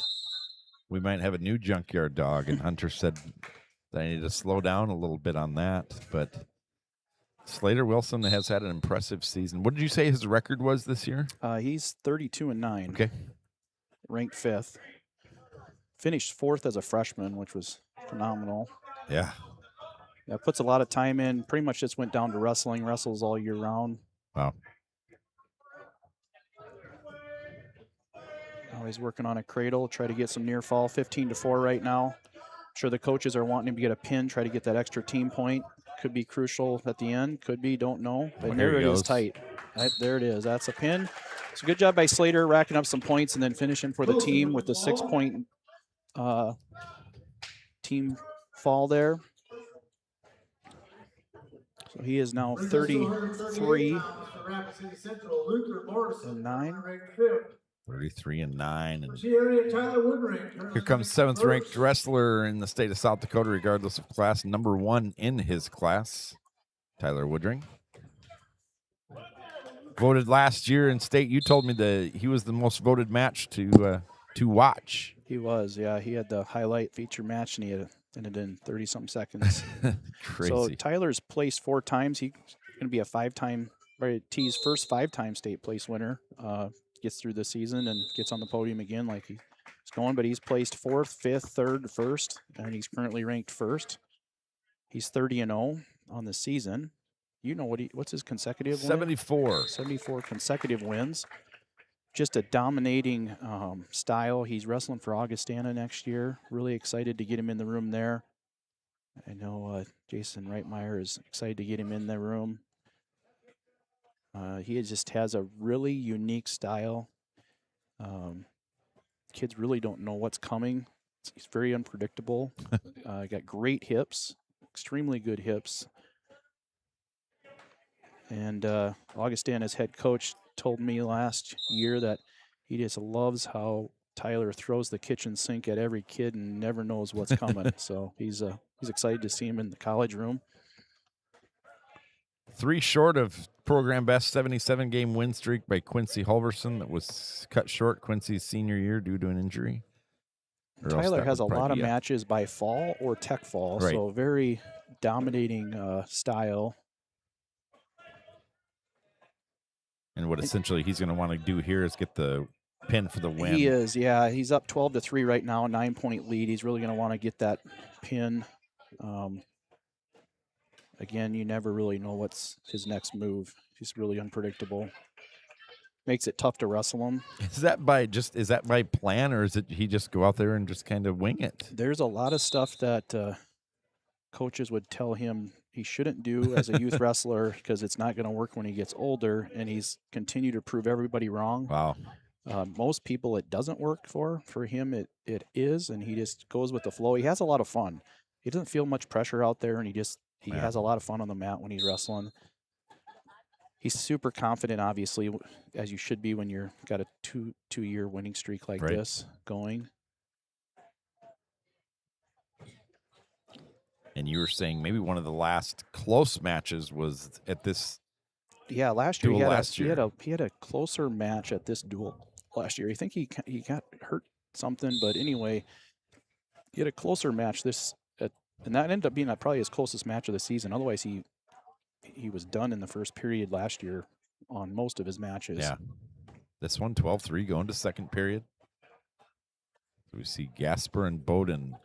we might have a new junkyard dog. And Hunter said that I need to slow down a little bit on that. But Slater Wilson has had an impressive season. What did you say his record was this year? He's 32-9. Okay. Ranked 5th. Finished 4th as a freshman, which was phenomenal. Yeah. Yeah, puts a lot of time in. Pretty much just went down to wrestling. Wrestles all year round. Wow. Always working on a cradle. Try to get some near fall. 15-4 right now. I'm sure the coaches are wanting him to get a pin. Try to get that extra team point. Could be crucial at the end. Could be. Don't know. But there it is, tight. There it is. That's a pin. So good job by Slater racking up some points and then finishing for the team with the 6-point team fall there. So he is now 33 and 9. 33 and 9. And here comes 7th ranked wrestler in the state of South Dakota, regardless of class, number 1 in his class, Tyler Woodring. Voted last year in state. You told me that he was the most voted match to watch. He was, yeah. He had the highlight feature match, and he had ended in 30-something seconds. Crazy. So Tyler's placed 4 times. He's going to be a 5-time, T's first 5-time state place winner. Gets through the season and gets on the podium again like he's going. But he's placed 4th, 5th, 3rd, 1st, and he's currently ranked 1st. He's 30-0 on the season. You know what's his consecutive 74. Win? 74 consecutive wins. Just a dominating style. He's wrestling for Augustana next year. Really excited to get him in the room there. I know Jason Reitmeyer is excited to get him in the room. He just has a really unique style. Kids really don't know what's coming. He's very unpredictable. Got great hips, extremely good hips. And Augustana's head coach told me last year that he just loves how Tyler throws the kitchen sink at every kid and never knows what's coming. So he's excited to see him in the college room. 3 short of program best 77-game win streak by Quincy Hulverson that was cut short Quincy's senior year due to an injury. Tyler has a lot of matches by fall or tech fall, right. So very dominating style. And what essentially he's going to want to do here is get the pin for the win. He is, yeah. He's up 12-3 right now, 9-point lead. He's really going to want to get that pin. Again, you never really know what's his next move. He's really unpredictable. Makes it tough to wrestle him. Is that by plan, or is it he just go out there and just kind of wing it? There's a lot of stuff that coaches would tell him he shouldn't do as a youth wrestler because it's not going to work when he gets older, and he's continued to prove everybody wrong. Wow. Most people it doesn't work for. For him, it is, and he just goes with the flow. He has a lot of fun. He doesn't feel much pressure out there, and he has a lot of fun on the mat when he's wrestling. He's super confident, obviously, as you should be when you're got a two-year winning streak like this going. And you were saying maybe one of the last close matches was at this. Yeah, last year he had a closer match at this duel last year. I think he got hurt something, but anyway, he had a closer match and that ended up being probably his closest match of the season. Otherwise, he was done in the first period last year on most of his matches. Yeah. This one, 12-3, going to second period. So we see Gasper and Bowden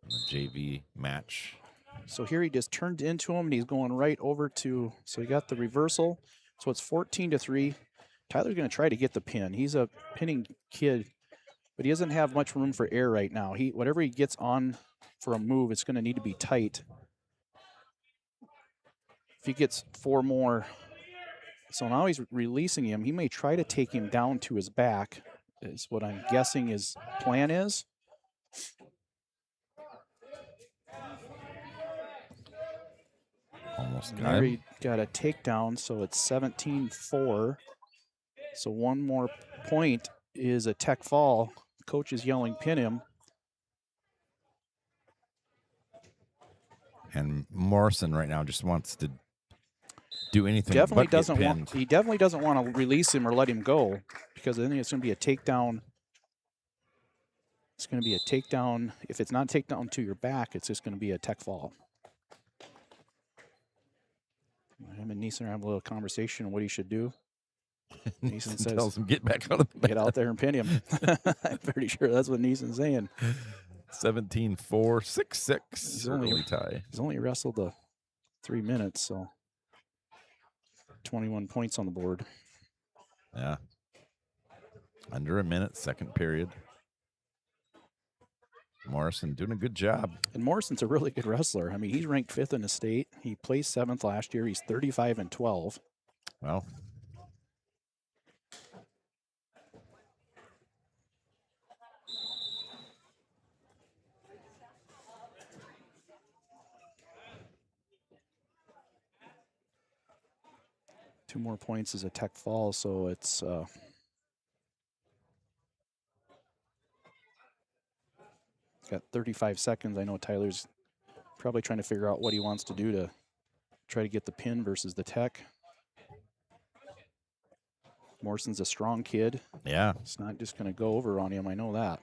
in the JV match. So here he just turned into him, and he's going right over to, so he got the reversal. So it's 14-3. Tyler's going to try to get the pin. He's a pinning kid, but he doesn't have much room for error right now. Whatever he gets on for a move, it's going to need to be tight. If he gets 4 more, so now he's releasing him. He may try to take him down to his back, is what I'm guessing his plan is. Almost got Mary him. got a takedown, so it's 17-4. So 1 more point is a tech fall. Coach is yelling, pin him. And Morrison right now just wants to do anything Definitely but get doesn't pinned. want. He definitely doesn't want to release him or let him go, because I think it's going to be a takedown. It's going to be a takedown. If it's not a takedown to your back, it's just going to be a tech fall. Him and Neeson are having a little conversation on what he should do. Neeson says, tells him, get back out of the bed. get out there and pin him. I'm pretty sure that's what Neeson's saying. 17-4, 6-6, early tie. He's only wrestled 3 minutes, so 21 points on the board. Yeah. Under a minute, second period. Morrison doing a good job. And Morrison's a really good wrestler. I mean, he's ranked 5th in the state. He placed 7th last year. He's 35-12. Well, Two more points is a tech fall, so it's got 35 seconds. I know Tyler's probably trying to figure out what he wants to do to try to get the pin versus the tech. Morrison's a strong kid. yeah. It's not just going to go over on him. I know that.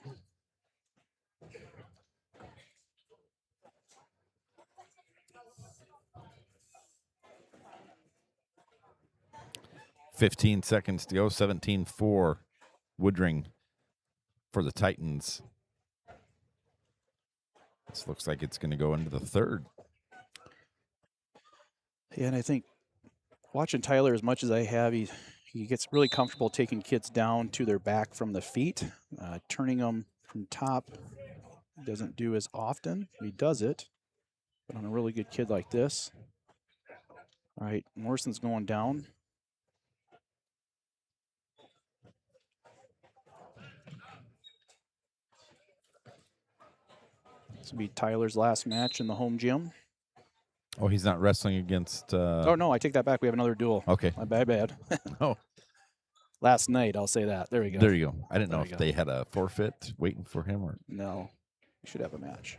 $15 seconds to go. 17-4. Woodring for the Titans. This looks like it's going to go into the third. Yeah, and I think watching Tyler as much as I have, he gets really comfortable taking kids down to their back from the feet, turning them from top. He doesn't do as often. He does it, but on a really good kid like this. All right, Morrison's going down. This will be Tyler's last match in the home gym. Oh, he's not wrestling against... Oh, no, I take that back. We have another duel. Okay. My bad. Oh, Last night, I'll say that. There we go. there you go. I didn't know There if you go. they had a forfeit waiting for him. No, we should have a match.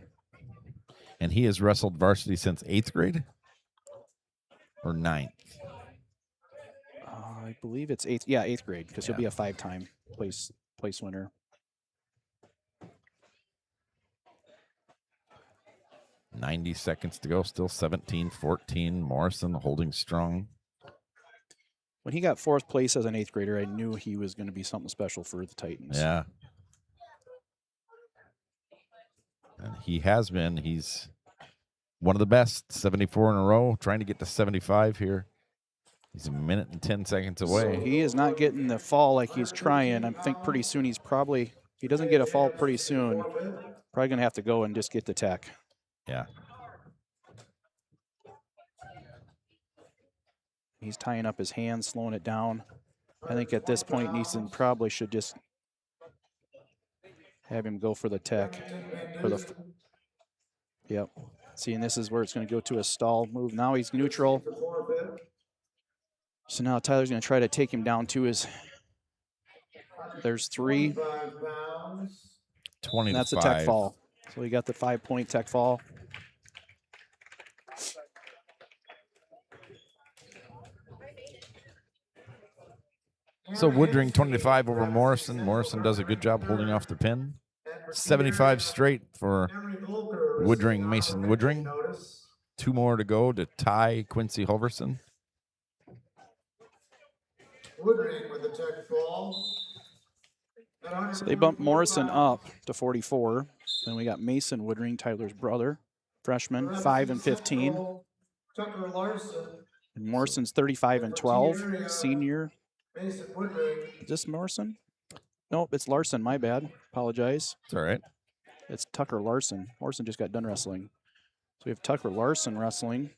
And he has wrestled varsity since 8th grade? Or 9th? I believe it's 8th. Yeah, 8th grade, because he'll Yeah. be a 5-time place winner. $90 seconds to go. Still 17-14. Morrison holding strong. When he got 4th place as an 8th grader, I knew he was going to be something special for the Titans. Yeah. And he has been. He's one of the best. 74 in a row. Trying to get to 75 here. He's a minute and 10 seconds away. So he is not getting the fall like he's trying. I think pretty soon he's probably, if he doesn't get a fall pretty soon, probably going to have to go and just get the tech. Yeah. He's tying up his hands, slowing it down. I think at this point, Neeson probably should just have him go for the tech. Yep. See, and this is where it's going to go to a stall move. Now he's neutral. So now Tyler's going to try to take him down to his. There's 3. 20 And that's to a 5. tech fall. So he got the 5-point tech fall. So Woodring 25 over Morrison. Morrison does a good job holding off the pin. 75 straight for Woodring, Mason Woodring. 2 more to go to tie Quincy Hulverson. Woodring with a tech fall. So they bumped Morrison up to 44. Then we got Mason Woodring, Tyler's brother, freshman, 5 and 15. Tucker Larson. And Morrison's 35 and 12, senior. Mason Woodring. Is this Morrison? Nope, it's Larson. My bad. Apologize. It's all right. It's Tucker Larson. Morrison just got done wrestling. So we have Tucker Larson wrestling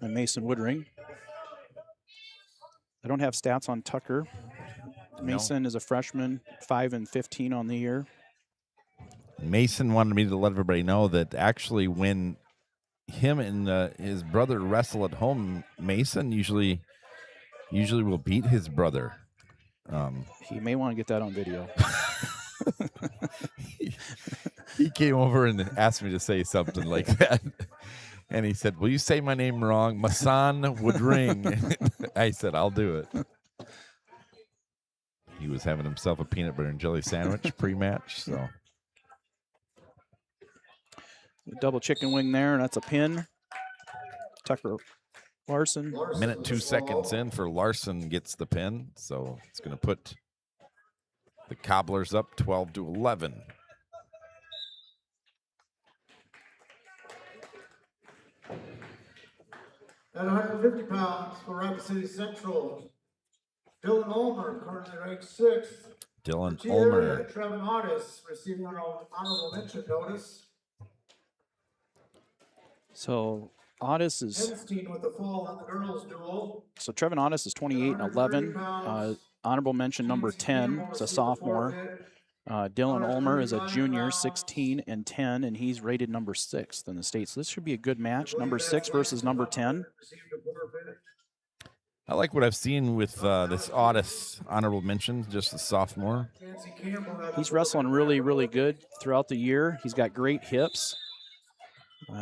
and Mason Woodring. I don't have stats on Tucker. Mason is a freshman, 5 and 15 on the year. Mason wanted me to let everybody know that actually when him and his brother wrestle at home, Mason usually will beat his brother. He may want to get that on video. He came over and asked me to say something like that. And he said, "Will you say my name wrong? Masan Woodring." I said, "I'll do it." He was having himself a peanut butter and jelly sandwich pre-match, so. Double chicken wing there, and that's a pin. Tucker Larson. Minute 2 seconds in for Larson gets the pin, so it's going to put the Cobblers up 12-11. At 150 pounds for Rapid City Central, Dylan Ulmer, currently ranked 6th. Dylan Tier Ulmer. Trevin Otis receiving an honorable mention notice. So Otis is. Henstein with the fall in the girls' duel. So Trevin Otis is 28 and 11. Honorable mention number 10 is a sophomore. Dylan Ulmer is a junior, 16 and 10, and he's rated number 6th in the state. So this should be a good match. Number 6 versus number 10. I like what I've seen with this Otis honorable mention, just a sophomore. He's wrestling really, really good throughout the year. He's got great hips.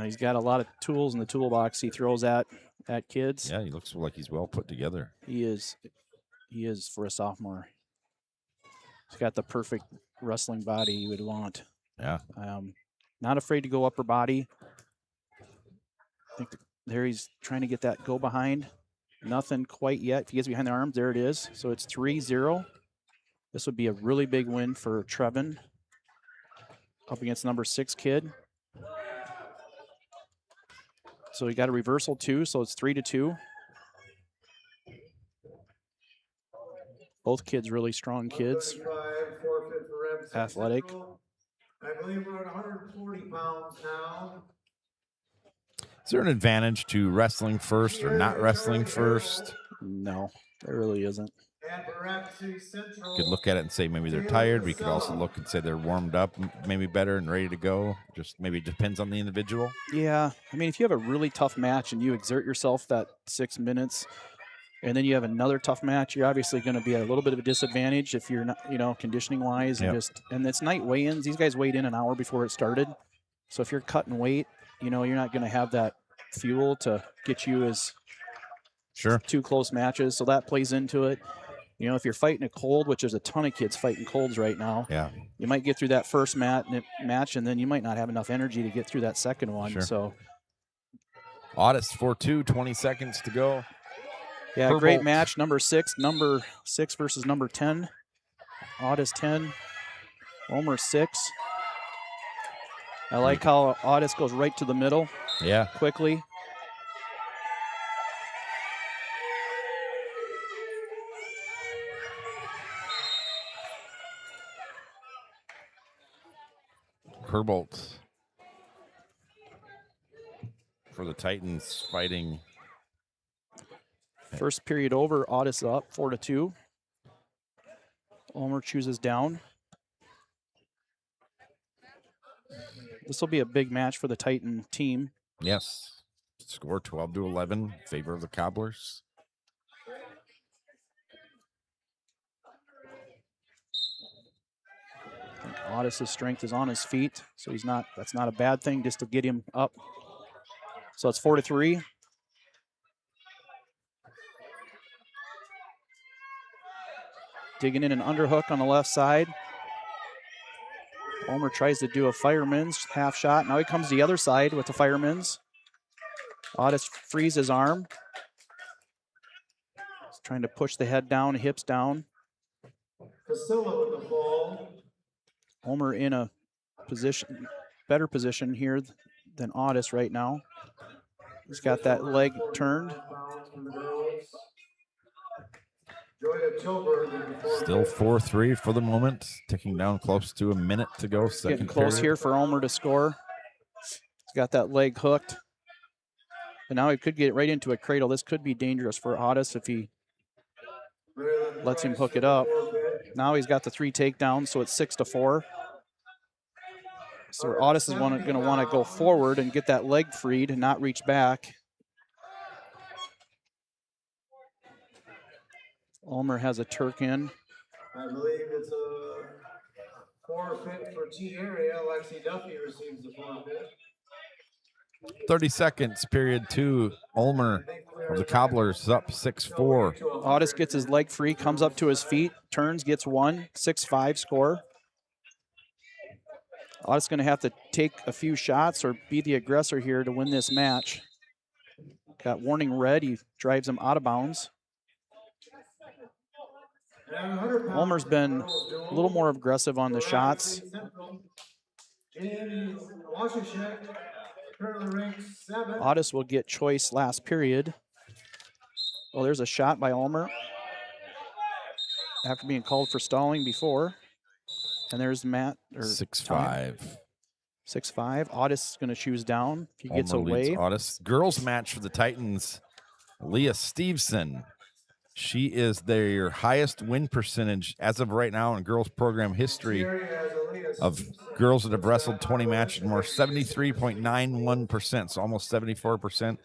He's got a lot of tools in the toolbox he throws at kids. Yeah, he looks like he's well put together. He is for a sophomore. He's got the perfect wrestling body you would want. Yeah. Not afraid to go upper body. I think there he's trying to get that go behind. Nothing quite yet. If he gets behind the arms, there it is. So it's 3-0. This would be a really big win for Trevin. Up against number 6 kid. So he got a reversal too, so it's 3-2. Both kids really strong kids. Athletic. I believe we're at 140 pounds now. Is there an advantage to wrestling first or not wrestling first? No, there really isn't. You could look at it and say maybe they're tired. We could also look and say they're warmed up, maybe better and ready to go. Just maybe it depends on the individual. Yeah, I mean, if you have a really tough match and you exert yourself that 6 minutes, and then you have another tough match, you're obviously going to be at a little bit of a disadvantage if you're not, conditioning wise, and and it's night weigh-ins. These guys weighed in an hour before it started, so if you're cutting weight, you're not going to have that fuel to get you as two close matches. So that plays into it. If you're fighting a cold, which there's a ton of kids fighting colds right now, you might get through that first match, and then you might not have enough energy to get through that second one. Sure. So Otis 4-2, 20 seconds to go. Yeah, great match. Number 6 versus number 10. Otis 10, Ulmer 6. I like how Otis goes right to the middle. Yeah. Quickly. Herbolt for the Titans fighting. First period over, Otis up 4-2. Ulmer chooses down. This will be a big match for the Titan team. Yes. Score 12-11 in favor of the Cobblers. I think Otis' strength is on his feet, so that's not a bad thing just to get him up. So it's 4-3. Digging in an underhook on the left side. Ulmer tries to do a fireman's half shot. Now he comes the other side with the fireman's. Otis frees his arm. Trying to push the head down, hips down. Casilla with the fall. Ulmer in a better position here than Audis right now. He's got that leg turned. Still 4-3 for the moment. Ticking down close to a minute to go. Getting close here for Ulmer to score. He's got that leg hooked. And now he could get right into a cradle. This could be dangerous for Audis if he lets him hook it up. Now he's got the 3 takedowns, so it's 6-4. So Audis is going to want to go forward and get that leg freed and not reach back. Ulmer has a Turk in. I believe it's a forfeit for T area. Lexi Duffy receives the forfeit. 30 seconds, period 2. Ulmer of the Cobblers up 6-4. Audis gets his leg free, comes up to his feet, turns, gets 1, 6-5 score. Audis going to have to take a few shots or be the aggressor here to win this match. Got warning red. He drives him out of bounds. Ulmer's been a little more aggressive on the shots. Audis will get choice last period. Well, there's a shot by Ulmer after being called for stalling before. And there's Matt. 6-5. 6-5. Audis is going to choose down. If he gets Ulmer away. leads Audis. Girls match for the Titans. Leah Stevenson. She is their highest win percentage as of right now in girls program history of girls that have wrestled 20 matches or more. 73.91%, so almost 74%.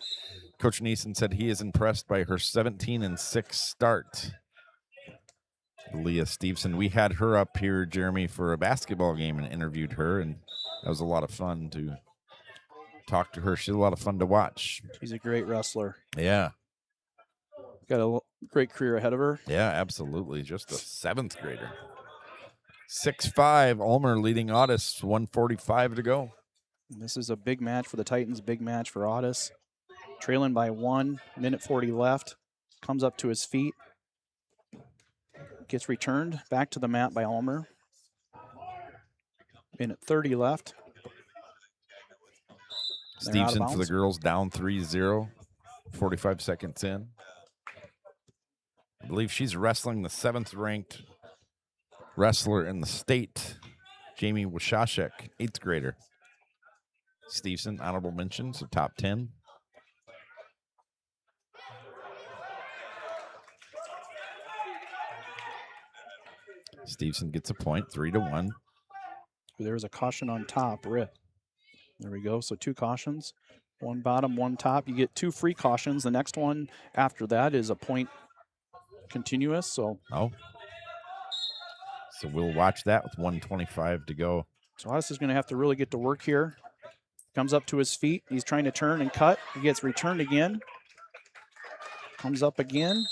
Coach Neeson said he is impressed by her 17-6 start. Leah Stevenson. We had her up here, Jeremy, for a basketball game and interviewed her, and that was a lot of fun to talk to her. She's a lot of fun to watch. She's a great wrestler. Yeah. Got a great career ahead of her. Yeah, absolutely. Just a 7th grader. 6-5. Ulmer leading Audis. 1:45 to go. And this is a big match for the Titans, big match for Audis. Trailing by 1, minute 40 left. Comes up to his feet. Gets returned back to the mat by Ulmer. Minute 30 left. Stevenson for the girls down 3-0. 45 seconds in. I believe she's wrestling the 7th ranked wrestler in the state, Jamie Washashek, 8th grader. Stevenson, honorable mention, so top 10. Stevenson gets a point, 3-1. There was a caution on top, rip. There we go, so 2 cautions. 1 bottom, 1 top. You get 2 free cautions. The next one after that is a point continuous, so. Oh. So we'll watch that with 1:25 to go. So Audis is going to have to really get to work here. Comes up to his feet. He's trying to turn and cut. He gets returned again. Comes up again.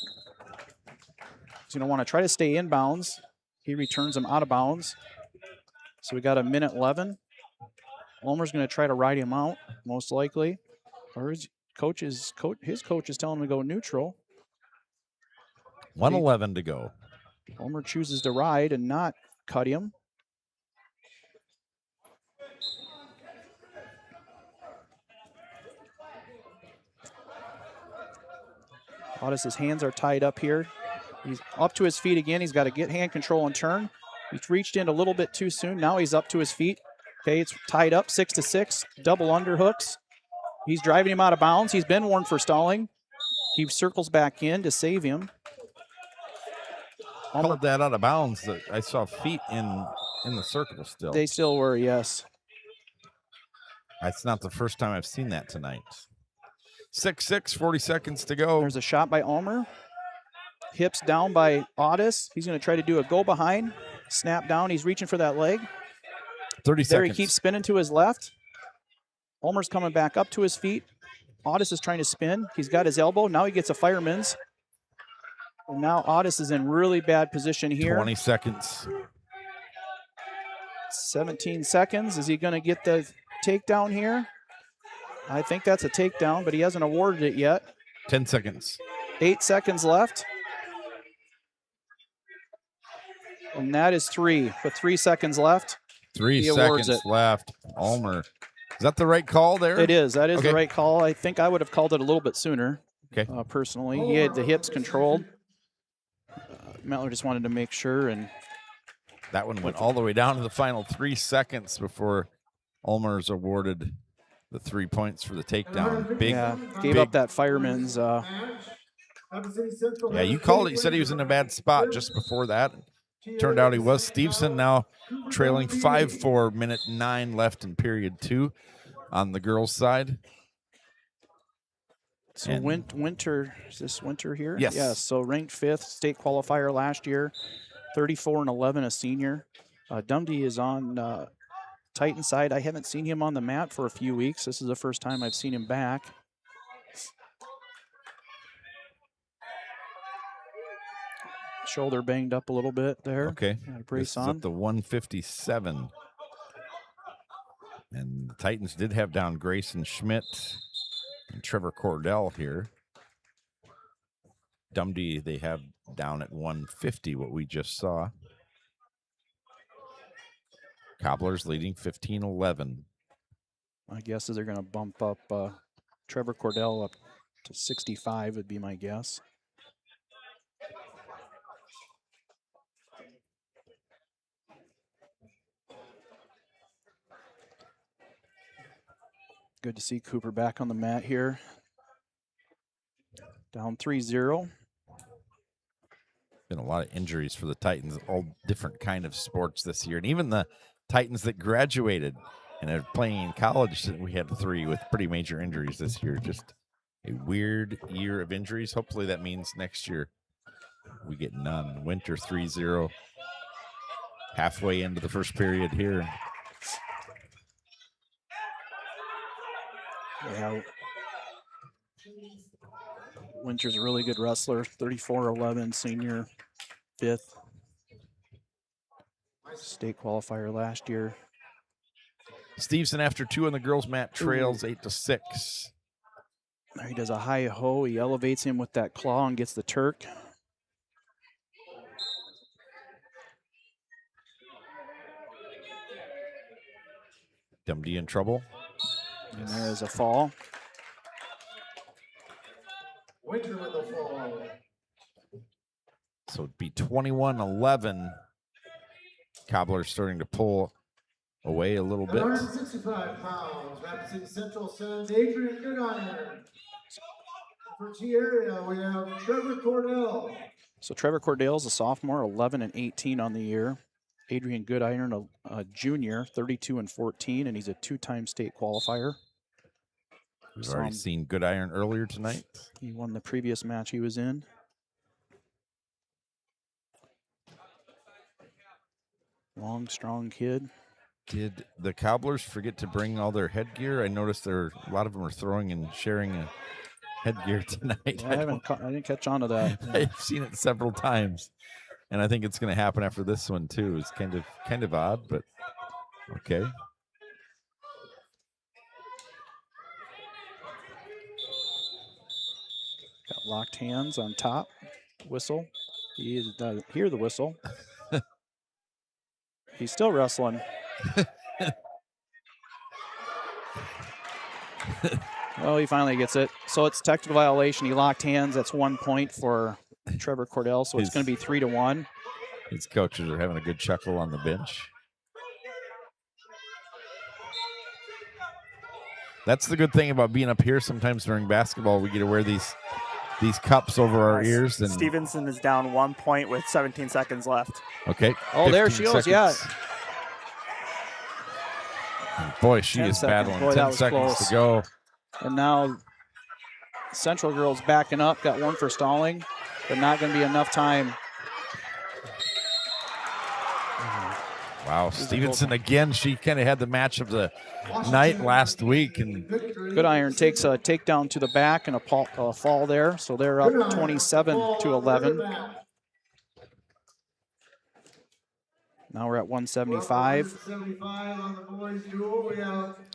He's going to want to try to stay inbounds. He returns him out of bounds. So we got a minute 11. Ulmer's going to try to ride him out, most likely. Or his coach is telling him to go neutral. 1:11 to go. Ulmer chooses to ride and not cut him. Audis' hands are tied up here. He's up to his feet again. He's got to get hand control and turn. He's reached in a little bit too soon. Now he's up to his feet. Okay, it's tied up 6-6. Double underhooks. He's driving him out of bounds. He's been warned for stalling. He circles back in to save him. Called that out of bounds. I saw feet in the circle still. They still were, yes. That's not the first time I've seen that tonight. 6-6, 40 seconds to go. There's a shot by Ulmer. Hips down by Audis. He's going to try to do a go behind. Snap down. He's reaching for that leg. 30 seconds. There he keeps spinning to his left. Ulmer's coming back up to his feet. Audis is trying to spin. He's got his elbow. Now he gets a fireman's. And now Audis is in really bad position here. 20 seconds. 17 seconds. Is he going to get the takedown here? I think that's a takedown, but he hasn't awarded it yet. 10 seconds. 8 seconds left. And that is 3 with 3 seconds left. 3 He awards seconds it. left. Ulmer. Is that the right call there? It is. That is Okay. the right call. I think I would have called it a little bit sooner, Okay. personally. He had the hips controlled. Mettler just wanted to make sure. And that one went all the way down to the final 3 seconds before Ulmer's awarded the 3 points for the takedown. Big, gave up that fireman's. Yeah, you called it. You said he was in a bad spot just before that. Turned out he was. Stevenson now trailing 5-4, minute 9 left in period 2 on the girls' side. So Winter, is this Winter here? Yes. Yes. So ranked 5th, state qualifier last year, 34-11, a senior. Dundee is on Titan side. I haven't seen him on the mat for a few weeks. This is the first time I've seen him back. Shoulder banged up a little bit there. Okay. Got a brace this is on. at the 157. And the Titans did have down Grayson Schmidt and Trevor Cordell here. Dundee they have down at 150, what we just saw. Cobblers leading 15-11. My guess is they're going to bump up Trevor Cordell up to 65 would be my guess. Good to see Cooper back on the mat here. Down 3-0. Been a lot of injuries for the Titans, all different kind of sports this year. And even the Titans that graduated and are playing in college, we had 3 with pretty major injuries this year. Just a weird year of injuries. Hopefully that means next year we get none. Winter 3-0. Halfway into the first period here. Yeah. Winter's a really good wrestler, 34-11, senior, 5th. State qualifier last year. Stevenson, after 2 on the girls' mat, trails 8-6. He does a high ho. He elevates him with that claw and gets the Turk. Dundee in trouble. And there is a fall. Winter with the fall. So it'd be 21-11. Cobbler's starting to pull away a little bit. 165 pounds, Rapid City Central sends Adrian Goodiron. For T-Area, we have Trevor Cordell. So Trevor Cordell's a sophomore, 11-18 on the year. Adrian Goodiron, a junior, 32-14, and he's a 2-time state qualifier. We've already seen Goodiron earlier tonight. He won the previous match he was in. Long, strong kid. Did the Cobblers forget to bring all their headgear? I noticed a lot of them are throwing and sharing a headgear tonight. Yeah, I didn't catch on to that. Yeah. I've seen it several times, and I think it's going to happen after this one too. It's kind of odd, but okay. Got locked hands on top. Whistle. He doesn't hear the whistle. He's still wrestling. Oh, he finally gets it. So it's technical violation. He locked hands. That's 1 point for Trevor Cordell. So it's going to be 3-1. His coaches are having a good chuckle on the bench. That's the good thing about being up here. Sometimes during basketball, we get to wear these cups over our ears. And Stevenson is down 1 point with 17 seconds left. Okay. Oh, there she goes. Yeah. And boy, she is battling. Boy, 10 seconds close. to go. And now Central girls backing up. Got 1 for stalling, but not going to be enough time. Wow, Stevenson again. She kind of had the match of the night last week. And Goodiron takes a takedown to the back and a fall there. So they're up 27-11. Now we're at 175.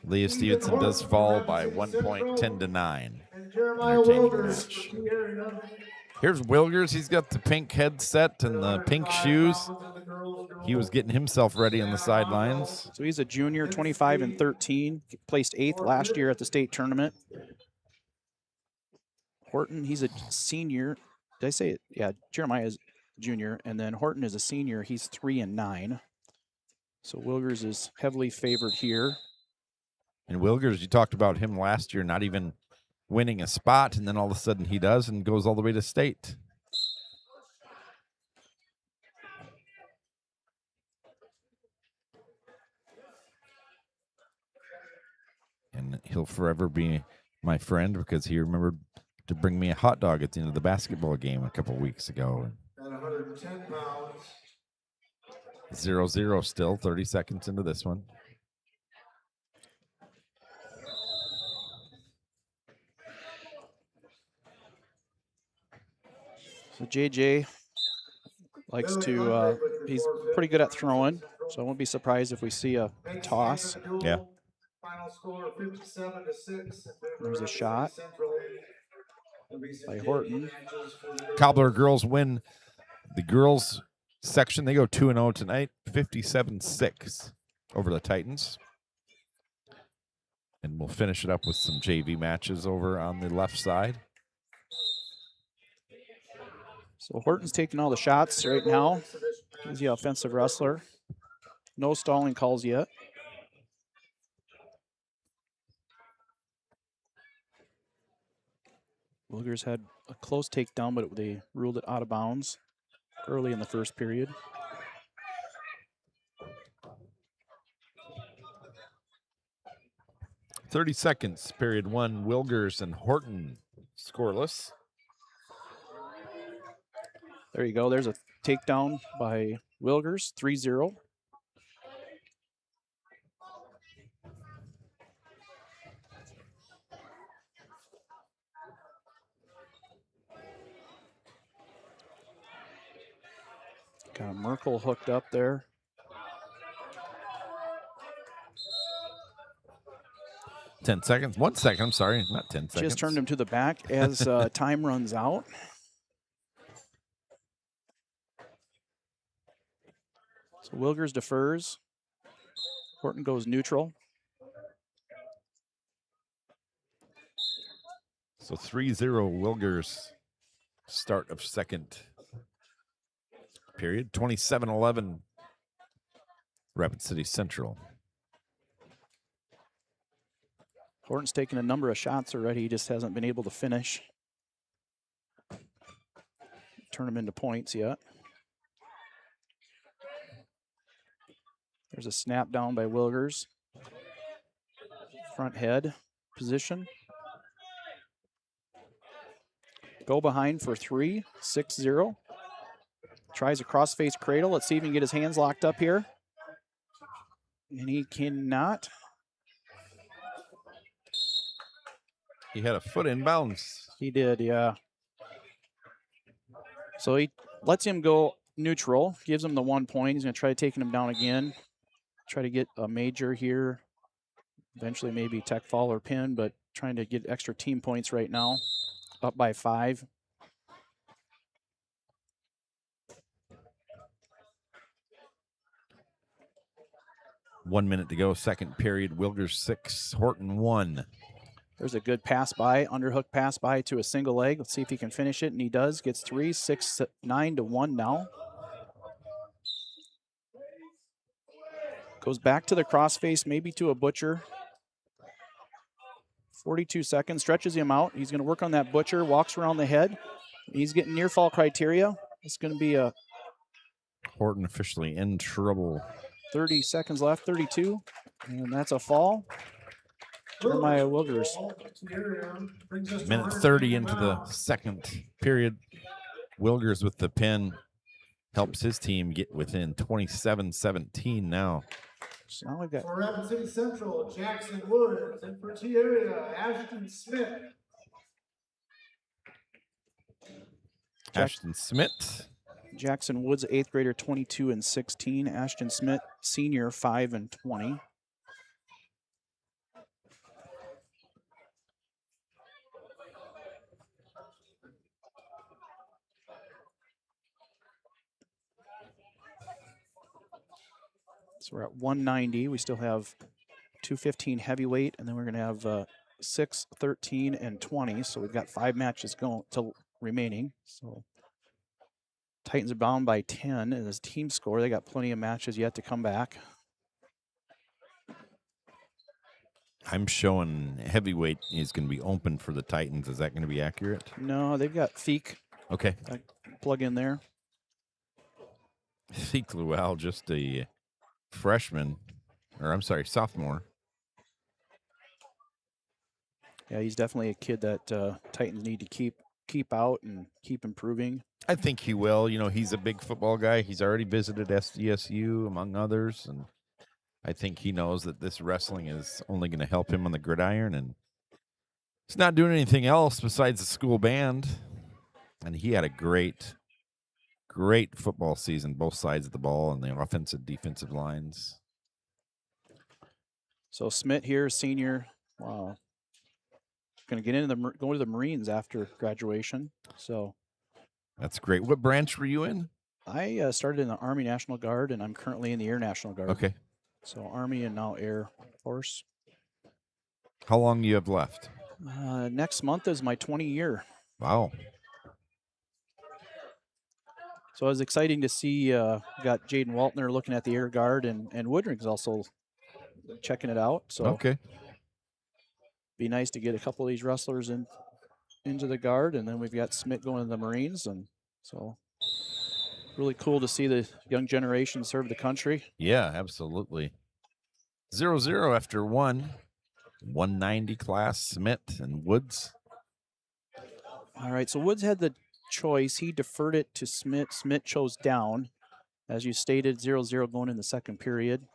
Leah Stevenson does fall by 1 point, 10-9. Entertaining match. Here's Wilgers. He's got the pink headset and the pink shoes. He was getting himself ready on the sidelines. So he's a junior, 25 and 13, placed 8th last year at the state tournament. Horton, he's a senior. Did I say it? Yeah, Jeremiah is junior, and then Horton is a senior. He's 3 and 9. So Wilgers is heavily favored here. And Wilgers, you talked about him last year, not even winning a spot, and then all of a sudden he does and goes all the way to state. And he'll forever be my friend because he remembered to bring me a hot dog at the end of the basketball game a couple weeks ago. At 110 pounds. 0-0 still, 30 seconds into this one. So JJ likes to, he's pretty good at throwing, so I won't be surprised if we see a toss. Yeah. Final score 57-6. There's a shot by Horton. Cobbler girls win the girls section. They go 2-0 tonight, 57-6 over the Titans. And we'll finish it up with some JV matches over on the left side. So Horton's taking all the shots right now. He's the offensive wrestler. No stalling calls yet. Wilgers had a close takedown, but they ruled it out of bounds early in the first period. $30 seconds, period one. Wilgers and Horton scoreless. There you go. There's a takedown by Wilgers, 3-0. Got Merkel hooked up there. $10 seconds. 1 second. I'm sorry. Not 10 seconds. Just turned him to the back as time runs out. So Wilgers defers. Horton goes neutral. So 3-0 Wilgers, start of second period. 27-11 Rapid City Central. Horton's taken a number of shots already. He just hasn't been able to finish. Turn them into points yet. There's a snap down by Wilgers. Front head position. Go behind for 3, 6-0. Tries a cross-face cradle. Let's see if he can get his hands locked up here. And he cannot. He had a foot in bounds. He did, yeah. So he lets him go neutral, gives him the 1 point. He's going to try taking him down again. Try to get a major here. Eventually maybe tech fall or pin, but trying to get extra team points right now. Up by 5. One minute to go, second period. Wilgers 6, Horton 1. There's a good pass by, underhook pass by to a single leg. Let's see if he can finish it, and he does. Gets 3, 6, 9-1 now. Goes back to the crossface, maybe to a butcher. 42 seconds, stretches him out. He's going to work on that butcher, walks around the head. He's getting near fall criteria. It's going to be a Horton officially in trouble. 30 seconds left, 32, and that's a fall. Jeremiah Wilgers. Minute 30 into the second period. Wilgers with the pin helps his team get within 27-17 now. So now we've got For Rapid City Central, Jackson Woods, and for T-Area, Ashton Smith. Ashton Smith. Jackson Woods, 8th grader, 22 and 16. Ashton Smith, senior, 5 and 20. So we're at 190. We still have 215 heavyweight, and then we're going to have 6, 13, and 20. So we've got 5 matches going to remaining. So Titans are bound by 10 in this team score. They got plenty of matches yet to come back. I'm showing heavyweight is going to be open for the Titans. Is that going to be accurate? No, they've got Feek. Okay. Plug in there. Feek Luau, just a freshman, or I'm sorry, sophomore. Yeah, he's definitely a kid that Titans need to keep out and keep improving. I think he will. You know, he's a big football guy. He's already visited SDSU, among others, and I think he knows that this wrestling is only going to help him on the gridiron, and he's not doing anything else besides the school band. And he had a great football season, both sides of the ball and the offensive, defensive lines. So Smith here, senior, going to get into go to the Marines after graduation. So that's great. What branch were you in? I started in the Army National Guard, and I'm currently in the Air National Guard. Okay. So Army and now Air Force. How long do you have left? Next month is my 20 year. Wow. So it was exciting to see, got Jaden Waltner looking at the Air Guard, and Woodring's also checking it out. So okay. Be nice to get a couple of these wrestlers into the Guard, and then we've got Smith going to the Marines, and so really cool to see the young generation serve the country. Yeah, absolutely. 0-0 after 190 class, Smith and Woods. All right, so Woods had the choice. He deferred it to Smith. Smith chose down. As you stated, 0-0 going in the second period.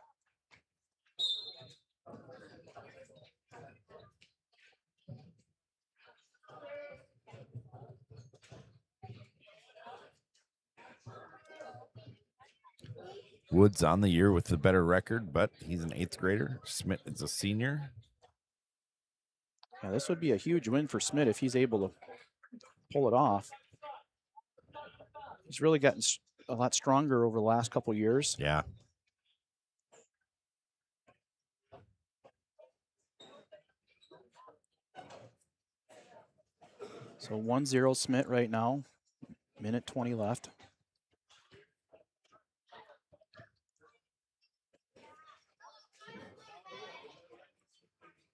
Woods on the year with the better record, but he's an 8th grader. Smith is a senior. Yeah, this would be a huge win for Smith if he's able to pull it off. He's really gotten a lot stronger over the last couple years. Yeah. So 1-0 Smith right now. Minute 20 left.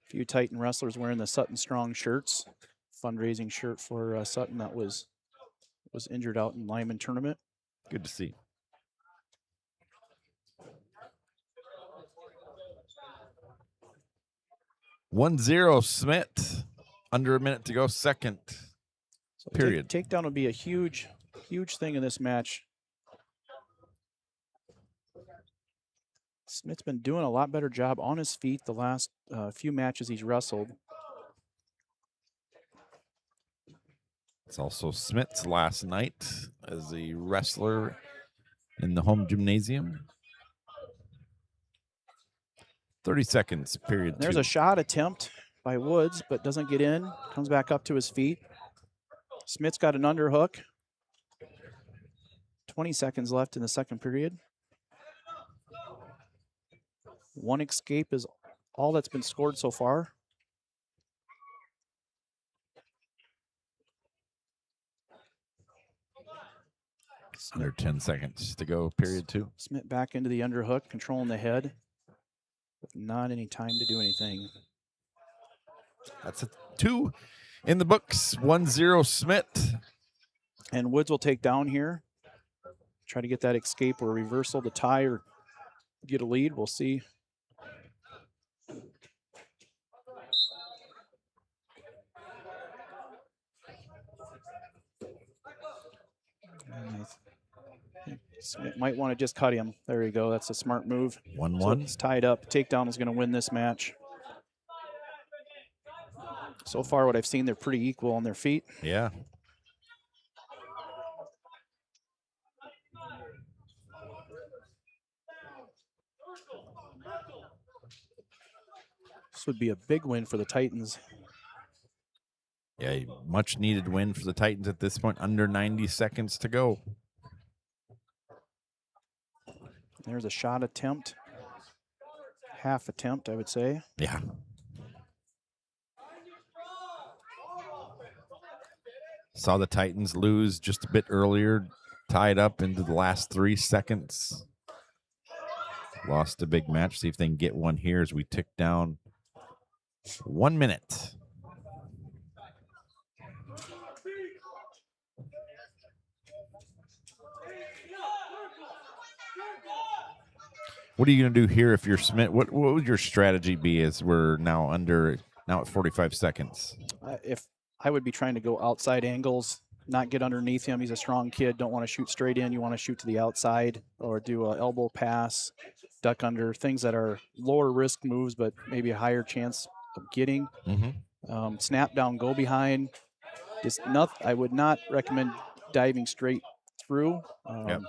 Few Titan wrestlers wearing the Sutton Strong shirts. Fundraising shirt for Sutton that was injured out in Lyman tournament. Good to see. (1-0) Smith. Under a minute to go, second So period. Takedown would be a huge thing in this match. Smith's been doing a lot better job on his feet the last few matches he's wrestled. It's also Smith's last night as a wrestler in the home gymnasium. 30 seconds, period. There's a shot attempt by Woods, but doesn't get in. Comes back up to his feet. Smith's got an underhook. 20 seconds left in the second period. One escape is all that's been scored so far. Under 10 seconds to go, period 2. Smith back into the underhook, controlling the head, with not any time to do anything. That's a 2 in the books. 1-0 Smith. And Woods will take down here. Try to get that escape or reversal to tie or get a lead. We'll see. Smith might want to just cut him. There you go. That's a smart move. 1-1. So it's tied up. Takedown is going to win this match. So far, what I've seen, they're pretty equal on their feet. Yeah. This would be a big win for the Titans. Yeah, a much needed win for the Titans at this point. Under 90 seconds to go. There's a shot attempt. half attempt, I would say. Yeah. Saw the Titans lose just a bit earlier, tied up into the last 3 seconds. Lost a big match. See if they can get one here as we tick down 1 minute. What are you going to do here if you're Smith? What would your strategy be as we're now at 45 seconds? If I would be trying to go outside angles, not get underneath him. He's a strong kid. Don't want to shoot straight in. You want to shoot to the outside or do an elbow pass, duck under, things that are lower risk moves, but maybe a higher chance of getting. Snap down, go behind. Just nothing. I would not recommend diving straight through. Yep.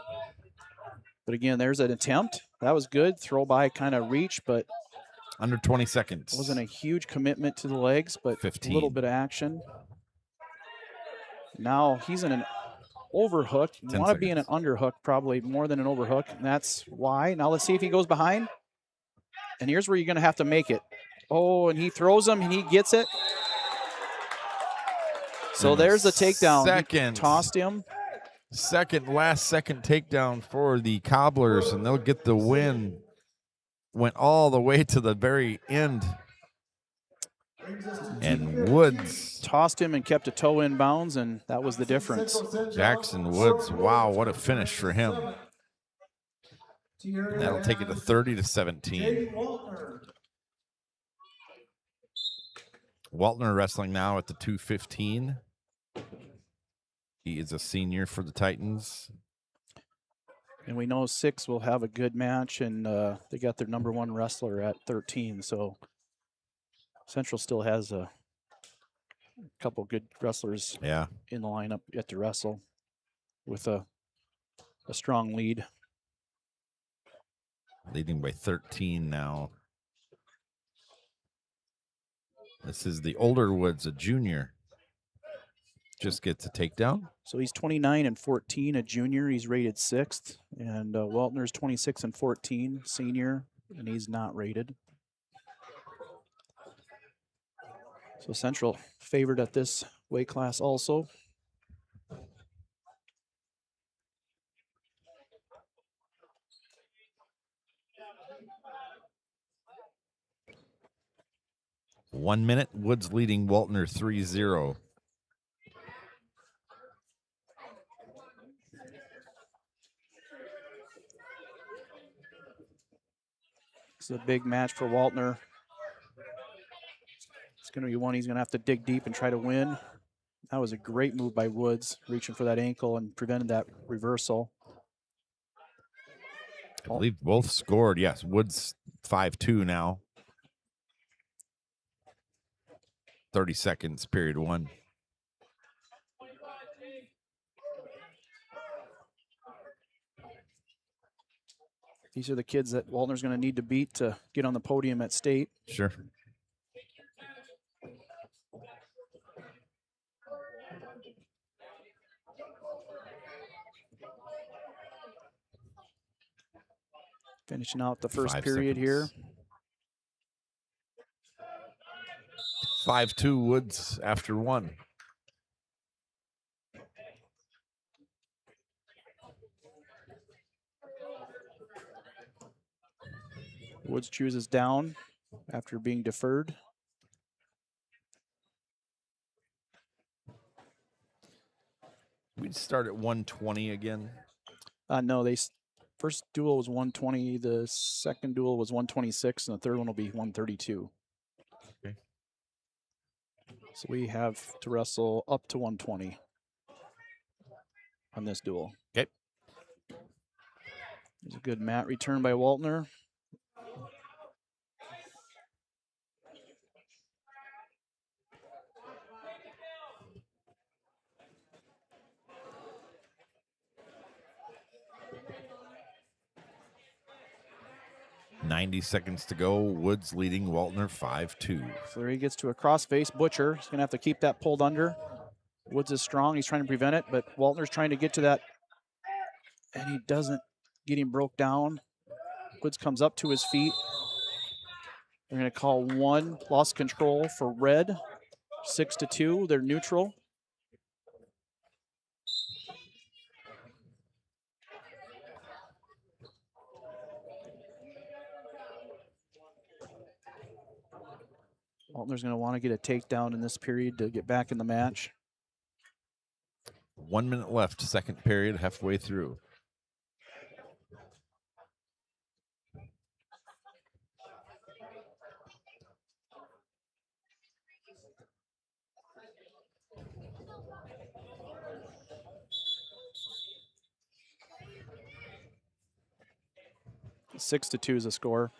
But again, there's an attempt. That was good. Throw by, kind of reach, but Under 20 seconds. wasn't a huge commitment to the legs, but 15. a little bit of action. Now he's in an overhook. You want to be in an underhook probably more than an overhook, and that's why. Now let's see if he goes behind. And here's where you're going to have to make it. Oh, and he throws him, and he gets it. So And there's the takedown. second. He tossed him. Last second takedown for the Cobblers, and they'll get the win. Went all the way to the very end. And Woods. Tossed him and kept a toe in bounds, and that was the difference. Jackson Woods. Wow, what a finish for him. And that'll take it to 30-17. Waltner wrestling now at the 215. He is a senior for the Titans. And we know 6 will have a good match, and they got their #1 wrestler at 13. So Central still has a couple good wrestlers in the lineup yet to wrestle with a strong lead. Leading by 13 now. This is the older Woods, a junior. Just gets a takedown. So he's 29-14, a junior. He's rated 6th. And Weltner's 26-14, senior, and he's not rated. So Central favored at this weight class also. One minute, Woods leading Waltner 3-0. It's a big match for Waltner. It's going to be one he's going to have to dig deep and try to win. That was a great move by Woods, reaching for that ankle and prevented that reversal. I believe both scored. Yes, Woods 5-2 now. 30 seconds, period 1. These are the kids that Waltner's going to need to beat to get on the podium at state. Sure. Finishing out the first 5 period seconds. here. 5-2 Woods after 1. Woods chooses down after being deferred. We'd start at 120 again. No, first duel was 120. The second duel was 126, and the third one will be 132. Okay. So we have to wrestle up to 120 on this duel. Okay. There's a good mat return by Waltner. .90 seconds to go. Woods leading Waltner 5-2. So there he gets to a crossface. Butcher. He's going to have to keep that pulled under. Woods is strong. He's trying to prevent it, but Waltner's trying to get to that, and he doesn't get him broke down. Woods comes up to his feet. They're going to call one, lost control for red. 6-2, they're neutral. Waltner's going to want to get a takedown in this period to get back in the match. 1 minute left, second period, halfway through. Six to 2 is a score.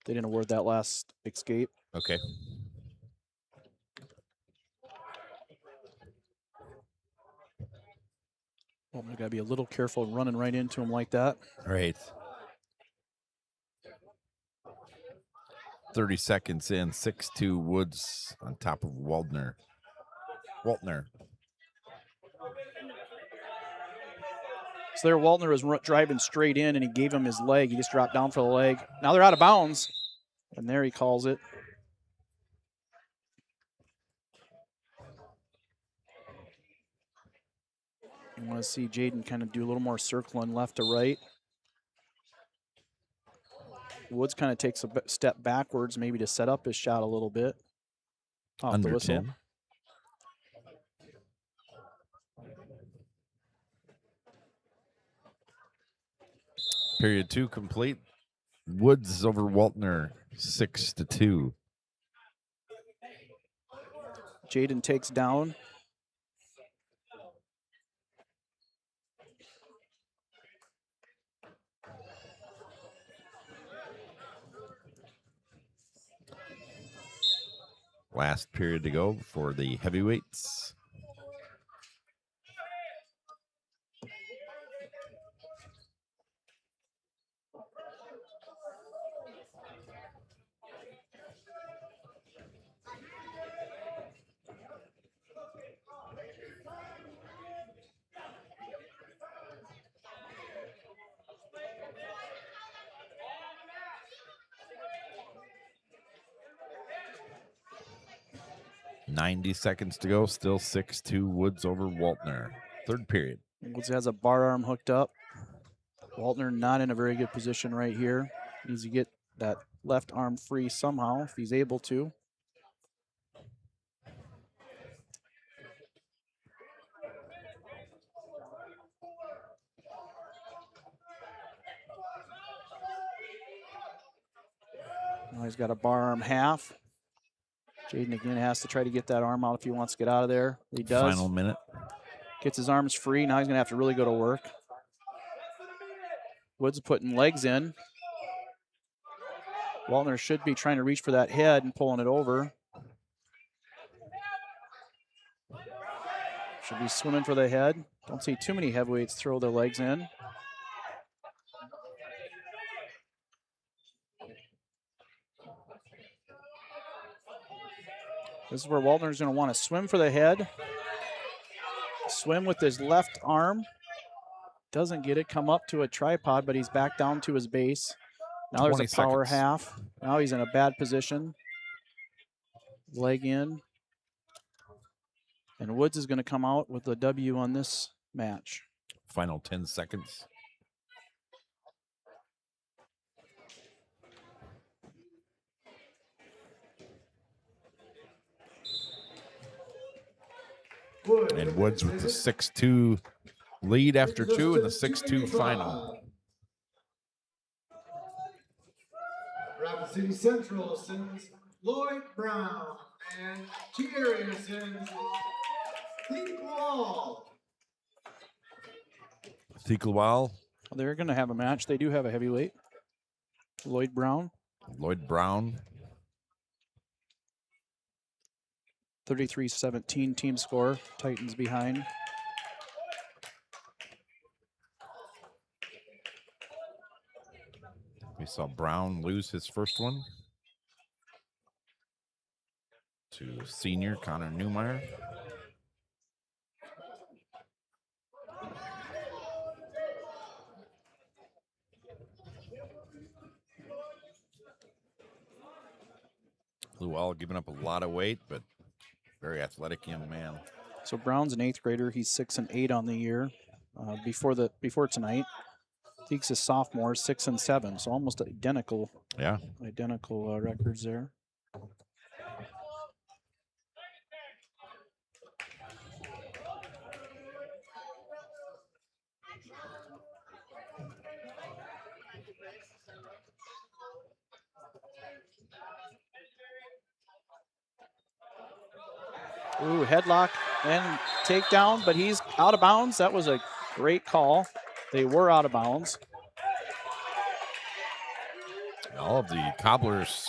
They didn't award that last escape. Okay. Well, we got to be a little careful running right into him like that. Right. 30 seconds in, 6-2 Woods on top of Waltner. So there, Waltner was driving straight in, and he gave him his leg. He just dropped down for the leg. Now they're out of bounds, and there he calls it. You want to see Jaden kind of do a little more circling left to right. Woods kind of takes a step backwards, maybe to set up his shot a little bit. Off Under the whistle. 10. Period 2 complete. Woods over Waltner, 6-2. Jaden takes down. Last period to go for the heavyweights. .90 seconds to go. Still 6-2 Woods over Waltner. Third period. Woods has a bar arm hooked up. Waltner not in a very good position right here. Needs to get that left arm free somehow if he's able to. Now he's got a bar arm half. Jaden again has to try to get that arm out if he wants to get out of there. He does. Final minute. Gets his arms free. Now he's going to have to really go to work. Woods putting legs in. Waltner should be trying to reach for that head and pulling it over. Should be swimming for the head. Don't see too many heavyweights throw their legs in. This is where Waltner's going to want to swim for the head. Swim with his left arm. Doesn't get it. Come up to a tripod, but he's back down to his base. Now there's a power half. Now he's in a bad position. Leg in. And Woods is going to come out with the W on this match. Final 10 seconds. And Woods with the 6-2 lead after 2 and the 6-2 final. Rapid City Central sends Lloyd Brown, and T area sends Thielwall. They're going to have a match. They do have a heavyweight. Lloyd Brown. 33-17 team score. Titans behind. We saw Brown lose his first one to senior Connor Newmeyer. Luell giving up a lot of weight, but very athletic young man. So Brown's an 8th grader. He's 6-8 on the year. Before tonight, Theek's a sophomore, 6-7. So almost identical. Yeah. Identical records there. Ooh, headlock and takedown, but he's out of bounds. That was a great call. They were out of bounds. All of the Cobblers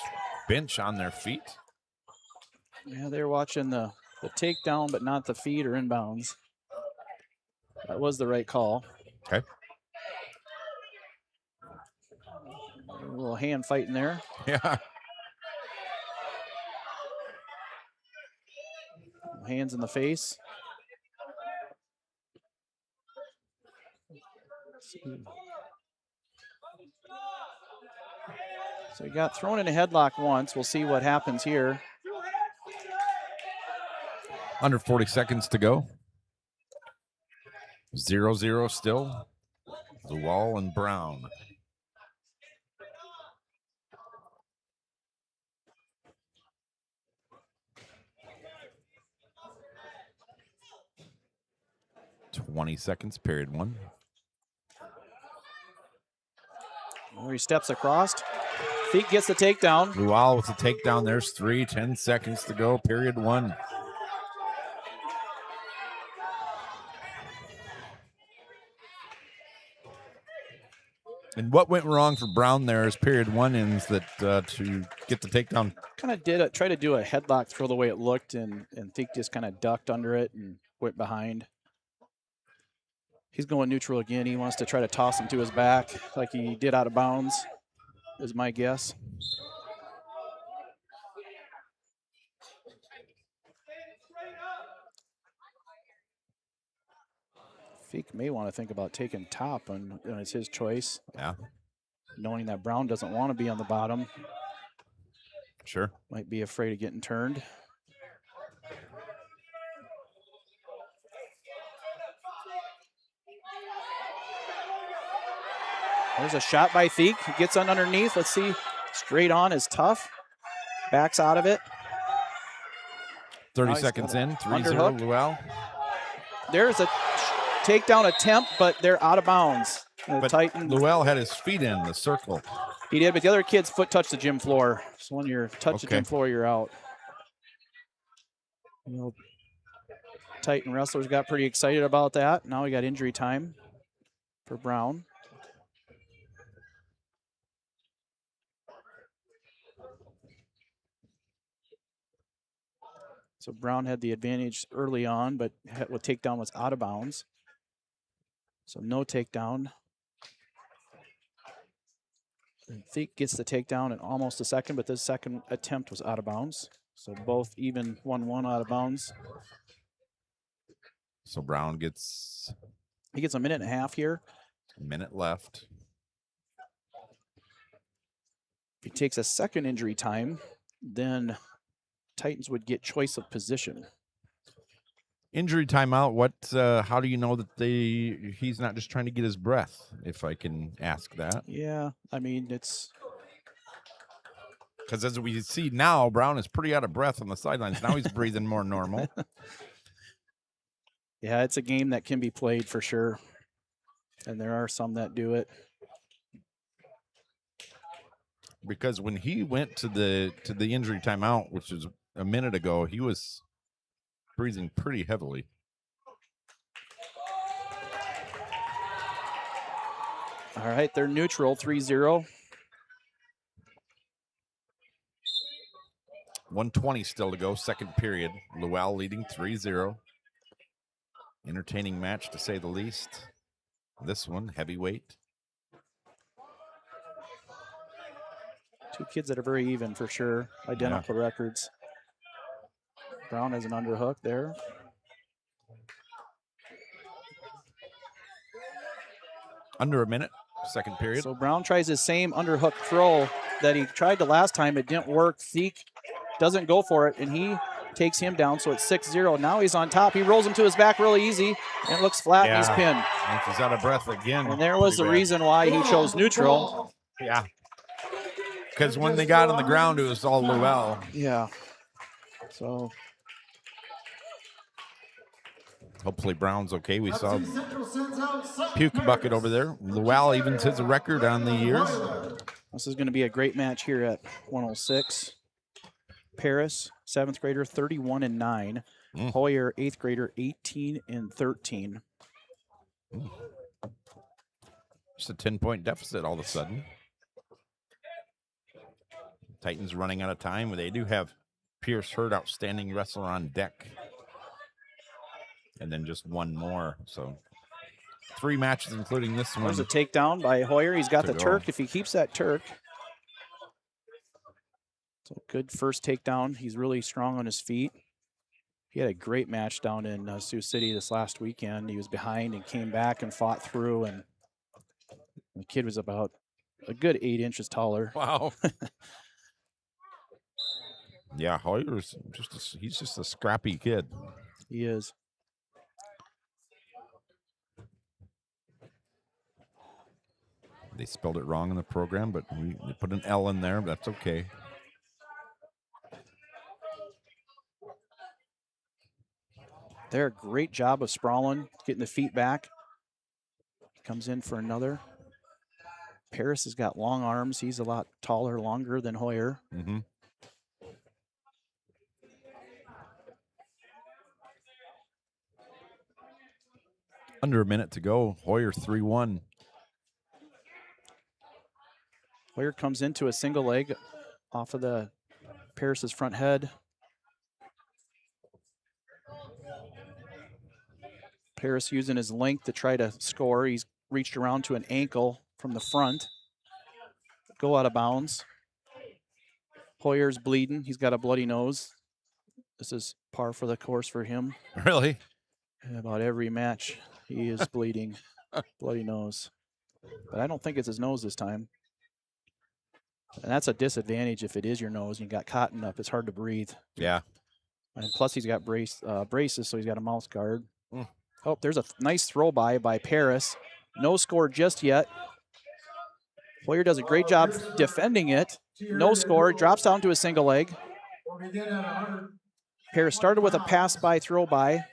bench on their feet. Yeah, they're watching the takedown, but not the feed or inbounds. That was the right call. Okay. A little hand fighting there. Yeah. Hands in the face. So he got thrown in a headlock once. We'll see what happens here. Under 40 seconds to go. 0-0 still. Luell and Brown. .20 period 1. Where he steps across. Feet gets the takedown. Luell with the takedown. There's 3. 10 seconds to go, period 1. And what went wrong for Brown there is period 1 ends that to get the takedown. Kind of try to do a headlock throw the way it looked, and Thiek just kind of ducked under it and went behind. He's going neutral again. He wants to try to toss him to his back like he did out of bounds, is my guess. Feek may want to think about taking top, and it's his choice. Yeah. Knowing that Brown doesn't want to be on the bottom. Sure. Might be afraid of getting turned. There's a shot by Feek. He gets on underneath. Let's see. Straight on is tough. Backs out of it. 30 seconds in. 3-0 Luell. There's a takedown attempt, but they're out of bounds. But Luell had his feet in the circle. He did, but the other kid's foot touched the gym floor. So when you're touch the gym floor, you're out. You know, Titan wrestlers got pretty excited about that. Now we got injury time for Brown. So Brown had the advantage early on, but with takedown was out of bounds. So no takedown. Thiek gets the takedown in almost a second, but this second attempt was out of bounds. So both even 1-1 out of bounds. So Brown gets... He gets a minute and a half here. A minute left. If he takes a second injury time, then Titans would get choice of position. Injury timeout. What? How do you know that he's not just trying to get his breath? If I can ask that. Yeah, I mean it's because as we see now, Brown is pretty out of breath on the sidelines. Now he's breathing more normal. Yeah, it's a game that can be played for sure, and there are some that do it. Because when he went to the injury timeout, which was a minute ago, he was breathing pretty heavily. All right, they're neutral, 3-0. 1:20 still to go, second period. Luell leading 3-0. Entertaining match, to say the least. This one, heavyweight. Two kids that are very even for sure. Identical records. Brown has an underhook there. Under a minute, second period. So Brown tries his same underhook throw that he tried the last time. It didn't work. Thiek doesn't go for it, and he takes him down, so it's 6-0. Now he's on top. He rolls him to his back really easy, and it looks flat, and he's pinned. And he's out of breath again. And there was the Pretty bad. reason why he chose neutral. Yeah. Because when they got on the ground, it was all Llewell. Yeah. So hopefully Brown's okay. We saw puke bucket over there. Llewell evens his record on the years. This is going to be a great match here at 106. Paris, 7th grader, 31-9. Hoyer, 8th grader, 18-13. Just a 10-point deficit all of a sudden. Titans running out of time. They do have Pierce Hurd, outstanding wrestler, on deck. And then just one more. So 3 matches, including this one. There's a takedown by Hoyer. He's got the Turk. If he keeps that Turk. So good first takedown. He's really strong on his feet. He had a great match down in Sioux City this last weekend. He was behind and came back and fought through. And the kid was about a good 8 inches taller. Wow. Yeah, Hoyer's he's just a scrappy kid. He is. They spelled it wrong in the program, but they put an L in there. That's okay. They're a great job of sprawling, getting the feet back. Comes in for another. Paris has got long arms. He's a lot taller, longer than Hoyer. Mm-hmm. Under a minute to go. Hoyer 3-1. Hoyer comes into a single leg off of the Paris's front head. Paris using his length to try to score. He's reached around to an ankle from the front. Go out of bounds. Hoyer's bleeding. He's got a bloody nose. This is par for the course for him. Really? In about every match, he is bleeding. Bloody nose. But I don't think it's his nose this time. And that's a disadvantage if it is your nose and you got cotton up. It's hard to breathe. Yeah. And plus he's got braces, so he's got a mouth guard. Oh, there's a nice throw by Paris. No score just yet. Hoyer does a great job defending it. No score. Drops down to a single leg. Paris started with a pass by, throw by.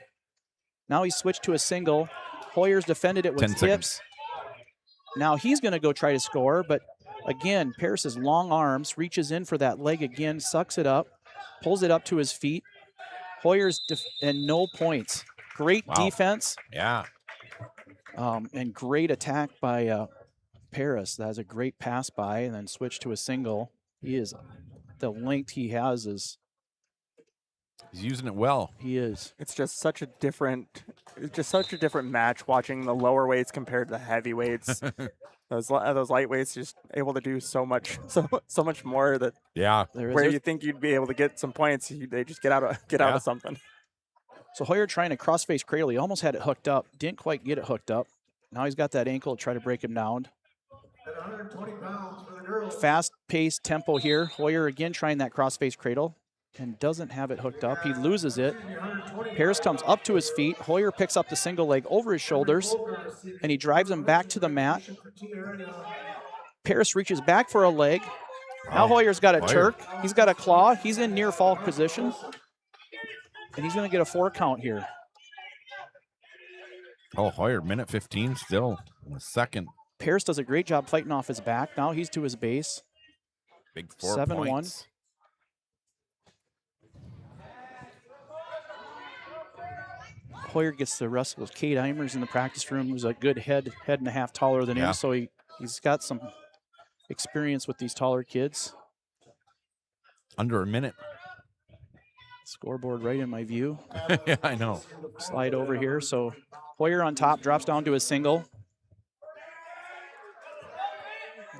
Now he's switched to a single. Hoyer's defended it with 10 hips. seconds. Now he's going to go try to score, but again, Paris's long arms, reaches in for that leg again, sucks it up, pulls it up to his feet. Hoyer's and no points. Great defense. Yeah. And great attack by Paris. That was a great pass by, and then switch to a single. The length he has is. He's using it well. He is. It's just such a different match watching the lower weights compared to the heavyweights. those lightweights just able to do so much more that where you think you'd be able to get some points, they just get out of something. So Hoyer trying to cross-face cradle. He almost had it hooked up. Didn't quite get it hooked up. Now he's got that ankle to try to break him down. 120 pounds for the girls. Fast-paced tempo here. Hoyer again trying that cross-face cradle and doesn't have it hooked up. He loses it. Paris comes up to his feet. Hoyer picks up the single leg over his shoulders, and he drives him back to the mat. Paris reaches back for a leg. Now Hoyer's got a Turk. He's got a claw. He's in near fall position. And he's going to get a 4 count here. Oh, Hoyer, minute 15 still in the second. Paris does a great job fighting off his back. Now he's to his base. Big 4 7-1. points. Hoyer gets to wrestle with Kate Eimers in the practice room, who's a good head and a half taller than him. So he's got some experience with these taller kids. Under a minute. Scoreboard right in my view. Yeah, I know. Slide over here. So Hoyer on top, drops down to a single.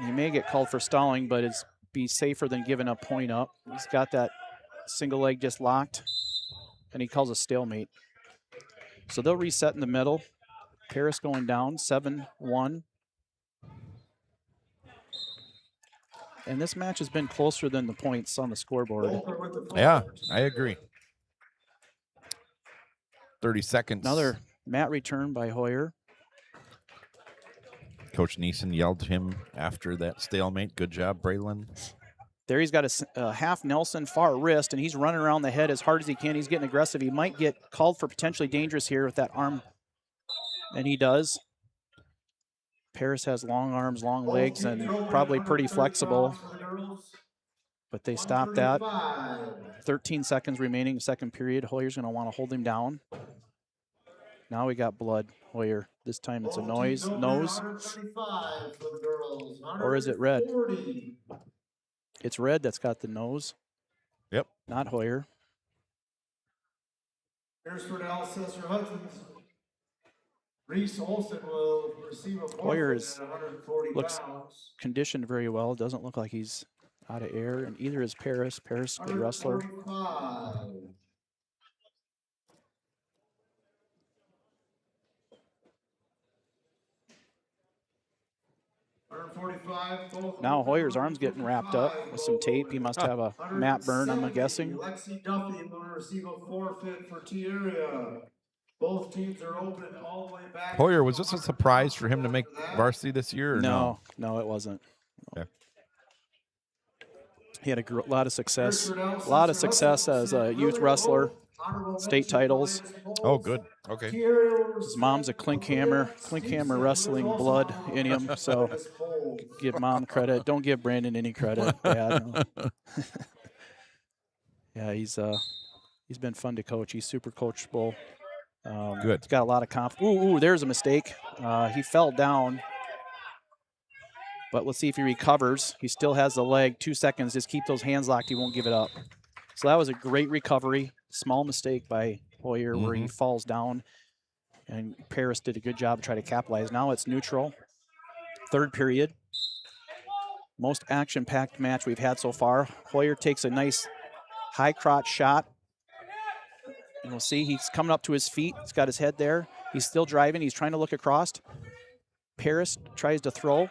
He may get called for stalling, but it's be safer than giving a point up. He's got that single leg just locked, and he calls a stalemate. So they'll reset in the middle. Paris going down, 7-1. And this match has been closer than the points on the scoreboard. Yeah, I agree. 30 seconds. Another mat return by Hoyer. Coach Neeson yelled to him after that stalemate. Good job, Braylon. There he's got a half Nelson far wrist, and he's running around the head as hard as he can. He's getting aggressive. He might get called for potentially dangerous here with that arm, and he does. Paris has long arms, long legs, and probably pretty flexible, but they stopped that. 13 seconds remaining, second period. Hoyer's going to want to hold him down. Now we got blood. Hoyer. This time it's a nose. Or is it red? It's red that's got the nose. Yep. Not Hoyer. Beresford, Alcester-Hudson. Reese Olson will receive a Hoyer forfeit at 140 looks pounds. conditioned very well. Doesn't look like he's out of air, and either is Paris. Paris, good wrestler. 145. Now Hoyer's arm's getting wrapped up with some tape. He must have a mat burn, I'm guessing. Lexi Duffy will receive a forfeit for T area. Both teams are open all the way back. Hoyer, was this a surprise for him to make varsity this year? Or no, it wasn't. Okay. He had a lot of success. A lot of success as a youth wrestler. State titles. Oh, good. Okay. His mom's a Klinkhammer wrestling blood in him, so give mom credit. Don't give Brandon any credit. Dad, no. Yeah, he's been fun to coach. He's super coachable. Good. He's got a lot of confidence. Ooh, there's a mistake. He fell down. But let's see if he recovers. He still has the leg. 2 seconds. Just keep those hands locked. He won't give it up. So that was a great recovery. Small mistake by Hoyer where he falls down. And Paris did a good job to try to capitalize. Now it's neutral. Third period. Most action-packed match we've had so far. Hoyer takes a nice high crotch shot. And we'll see he's coming up to his feet. He's got his head there. He's still driving. He's trying to look across. Paris tries to throw.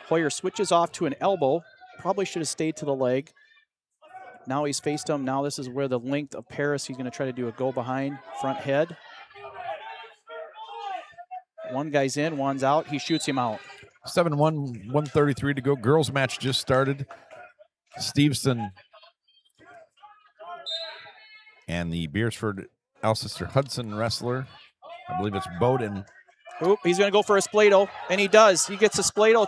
Hoyer switches off to an elbow. Probably should have stayed to the leg. Now he's faced him. Now this is where the length of Paris, he's going to try to do a go behind front head. One guy's in, one's out. He shoots him out. 7-1, 133 to go. Girls match just started. Stevenson and the Beresford Alcester-Hudson wrestler. I believe it's Bowden. Oop, he's going to go for a Splato, and he does. He gets a Splato.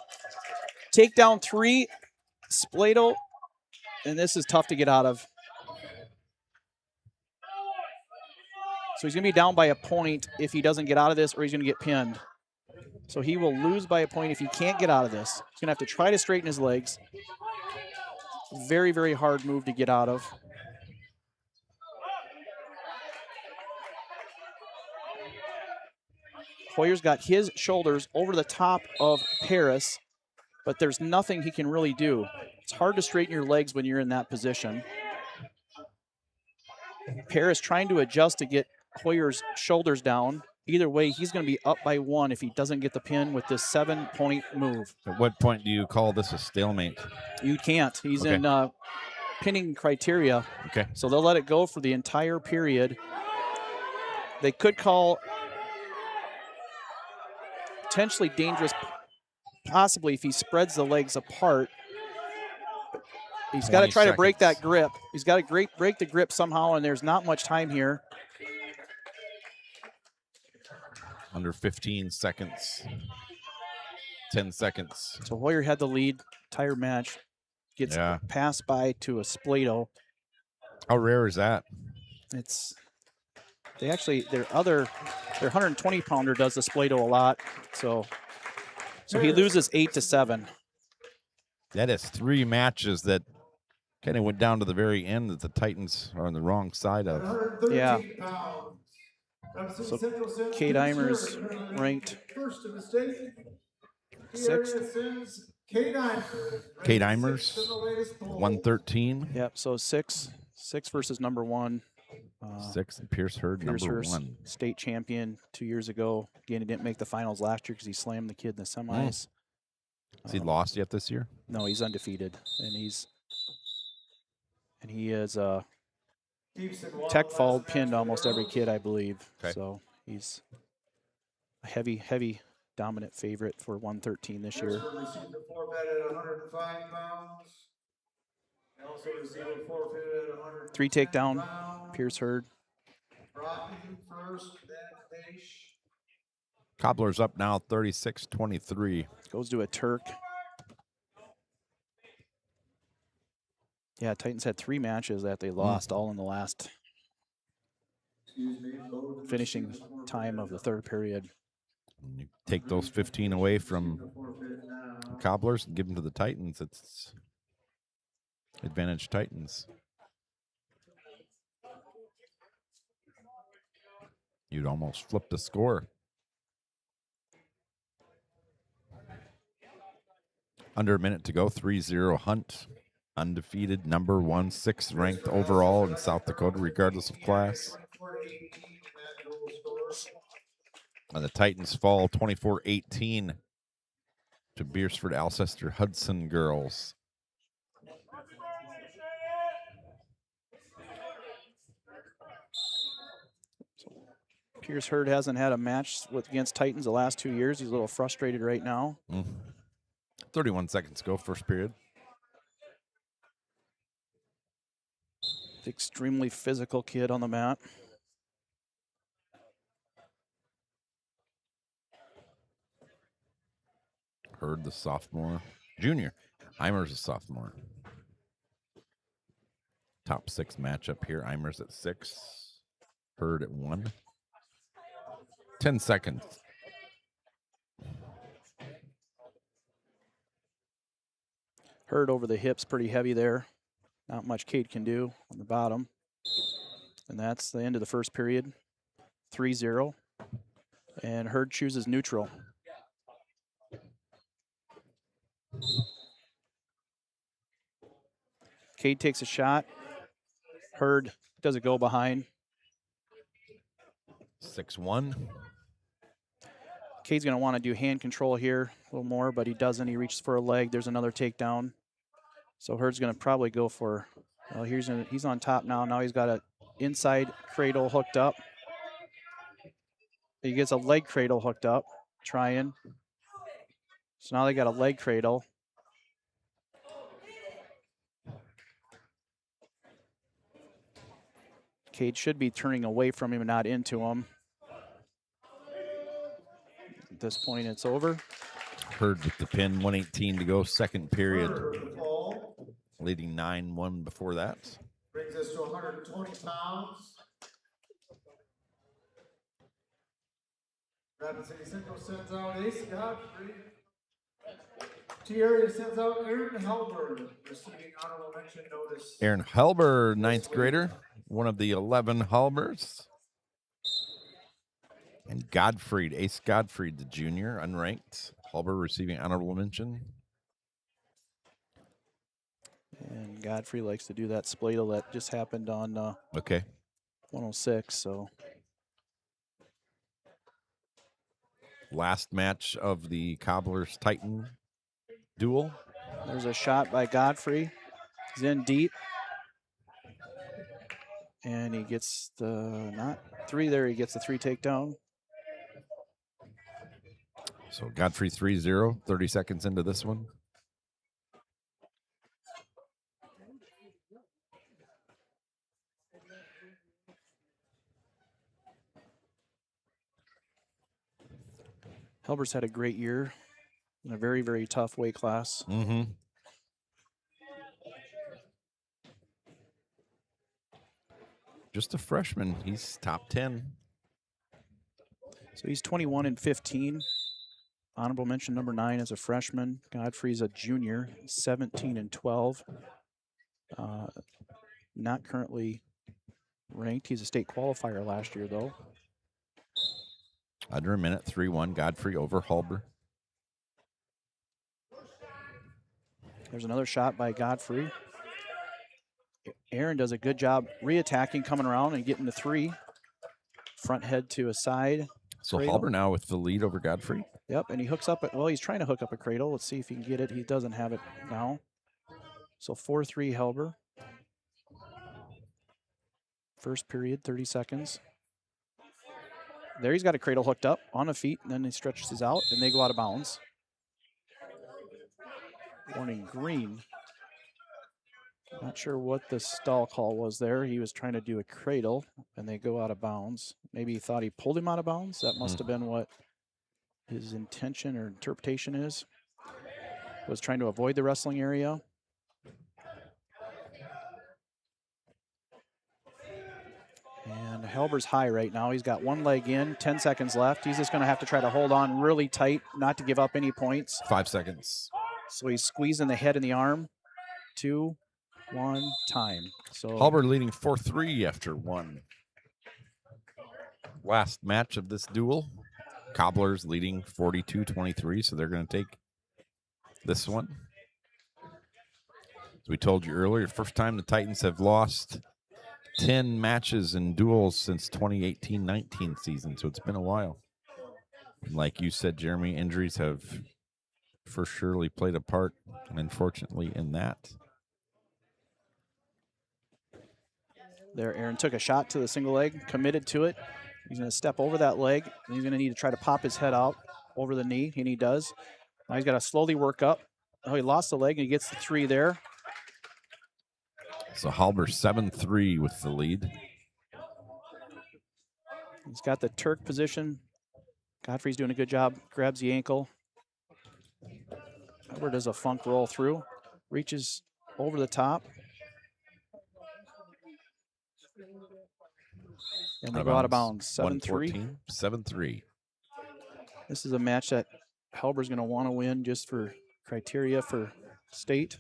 Takedown 3, Splato, and this is tough to get out of. So he's going to be down by a point if he doesn't get out of this, or he's going to get pinned. So he will lose by a point if he can't get out of this. He's going to have to try to straighten his legs. Very, very hard move to get out of. Hoyer's got his shoulders over the top of Paris, but there's nothing he can really do. It's hard to straighten your legs when you're in that position. Paris trying to adjust to get Hoyer's shoulders down. Either way, he's going to be up by 1 if he doesn't get the pin with this 7-point move. At what point do you call this a stalemate? You can't. He's in pinning criteria. Okay. So they'll let it go for the entire period. They could call potentially dangerous, possibly if he spreads the legs apart. He's got to try to break that grip. He's got to break the grip somehow, and there's not much time here. Under 15 seconds. 10 seconds. So Hoyer had the lead entire match. Gets passed by to a Splato. How rare is that? It's their 120 pounder does the Splato a lot. So he loses 8-7. That is 3 matches that kind of went down to the very end that the Titans are on the wrong side of. Yeah. So Kate Eimer's ranked first in the state. 6th. Kate Eimers, 113. Yep, so 6 versus number 1. 6, and Pierce Hurd, number 1. State champion 2 years ago. Again, he didn't make the finals last year because he slammed the kid in the semis. Has he lost yet this year? No, he's undefeated, and he is tech fall pinned almost every kid, I believe. Okay. So he's a heavy dominant favorite for 113 this year. Beresford received a forfeit at 105 pounds. They also received a forfeit at 100. 3 takedown, Pierce Hurd. Broughton first, then Page. Cobbler's up now 36-23. Goes to a Turk. Yeah, Titans had 3 matches that they lost, all in the last finishing time of the third period. You take those 15 away from Cobblers and give them to the Titans. It's advantage Titans. You'd almost flip the score. Under a minute to go, 3-0 Hunt. Undefeated, number 1, 6th ranked overall in South Dakota, regardless of class. And the Titans fall 24-18 to Beresford Alcester-Hudson girls. Pierce Hurd hasn't had a match against Titans the last 2 years. He's a little frustrated right now. 31 seconds to go, first period. Extremely physical kid on the mat. Hurd, the sophomore. Junior. Eimer's a sophomore. Top 6 matchup here. Eimer's at 6. Hurd at 1. 10 seconds. Hurd over the hips, pretty heavy there. Not much Cade can do on the bottom. And that's the end of the first period. 3-0. And Hurd chooses neutral. Cade takes a shot. Hurd does a go behind. 6-1. Cade's going to want to do hand control here a little more, but he doesn't. He reaches for a leg. There's another takedown. So Hurd's going to probably go for, well, he's on top now. Now he's got an inside cradle hooked up. He gets a leg cradle hooked up, trying. So now they got a leg cradle. Cade should be turning away from him and not into him. At this point, it's over. Hurd with the pin, 118 to go, second period. Leading 9-1 before that. Brings us to 120 pounds. Rapid City Central sends out Ace Godfrey. T-Area sends out Aaron Helber, receiving honorable mention notice. Aaron Helber, 9th grader, one of the 11 Helbers. And Godfried, Ace Godfried, the junior, unranked. Helber receiving honorable mention. And Godfrey likes to do that spladle that just happened on 106. So last match of the Cobblers Titan duel. There's a shot by Godfrey. He's in deep. And he gets the, not 3 there, he gets the 3 takedown. So Godfrey 3-0, 30 seconds into this one. Helber's had a great year in a very, very tough weight class. Just a freshman. He's top 10. So he's 21-15. Honorable mention number 9 as a freshman. Godfrey's a junior, 17-12. Not currently ranked. He's a state qualifier last year, though. Under a minute, 3-1. Godfrey over Hulber. There's another shot by Godfrey. Aaron does a good job re-attacking, coming around and getting the 3. Front head to a side. So cradle. Hulber now with the lead over Godfrey. Yep, and he hooks up, well, he's trying to hook up a cradle. Let's see if he can get it. He doesn't have it now. So 4-3 Helber. First period, 30 seconds. There he's got a cradle hooked up on the feet, and then he stretches out, and they go out of bounds. Warning green. Not sure what the stall call was there. He was trying to do a cradle, and they go out of bounds. Maybe he thought he pulled him out of bounds. That must have been what his intention or interpretation is. Was trying to avoid the wrestling area. And Helber's high right now. He's got one leg in, 10 seconds left. He's just going to have to try to hold on really tight, not to give up any points. 5 seconds. So he's squeezing the head and the arm. 2, 1, time. So Halber leading 4-3 after one. Last match of this duel. Cobblers leading 42-23, so they're going to take this one. As we told you earlier, first time the Titans have lost 10 matches in duels since 2018-19 season, so it's been a while. And like you said, Jeremy, injuries have for surely played a part, unfortunately, in that. there, Aaron took a shot to the single leg, committed to it. He's going to step over that leg, and he's going to need to try to pop his head out over the knee, and he does. Now he's got to slowly work up. Oh, he lost the leg, and he gets the 3 there. So Halber 7-3 with the lead. He's got the Turk position. Godfrey's doing a good job. Grabs the ankle. Halber does a funk roll through. Reaches over the top. And they go out of bounds. 7-3. 7-3. This is a match that Halber's going to want to win just for criteria for state.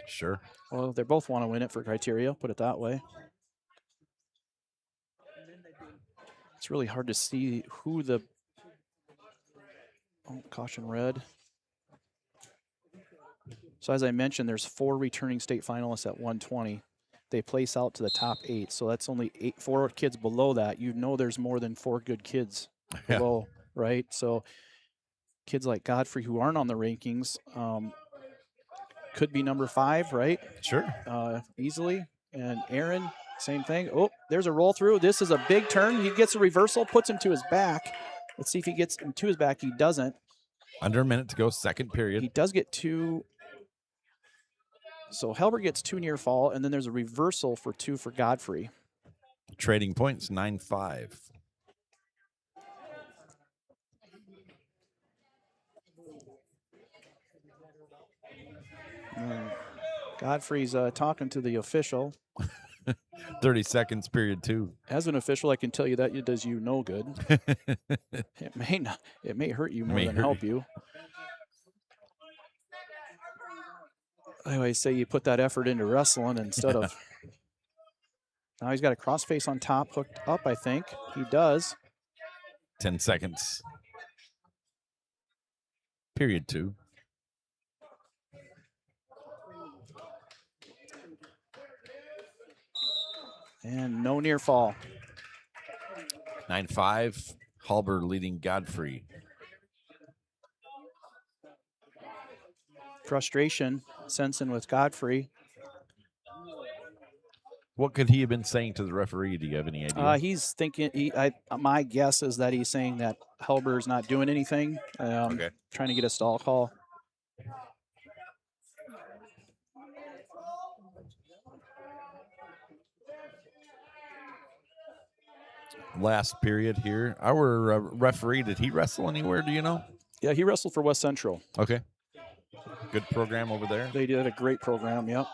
Sure. Well, they both want to win it for criteria, put it that way. It's really hard to see who the... Oh, caution red. So as I mentioned, there's 4 returning state finalists at 120. They place out to the top 8, so that's only 4 kids below that. You know there's more than 4 good kids below, right? So kids like Godfrey who aren't on the rankings could be number 5, right? Sure. Easily. And Aaron, same thing. Oh, there's a roll through. This is a big turn. He gets a reversal, puts him to his back. Let's see if he gets him to his back. He doesn't. Under a minute to go, second period. He does get 2. So Halber gets 2 near fall, and then there's a reversal for 2 for Godfrey. Trading points, 9-5. Godfrey's talking to the official. 30 seconds, period 2. As an official, I can tell you that it does you no good. It may not. It may hurt you more than help you. I always say you put that effort into wrestling instead of. Now he's got a crossface on top, hooked up, I think. He does. 10 seconds. Period 2. And no near fall. 9-5. Halber leading Godfrey. Frustration, sensing with Godfrey. What could he have been saying to the referee? Do you have any idea? He's thinking. My guess is that he's saying that Halber's not doing anything. Okay. Trying to get a stall call. Last period here. Our referee, did he wrestle anywhere? Do you know? Yeah, he wrestled for West Central. Okay. Good program over there. They did a great program, yep.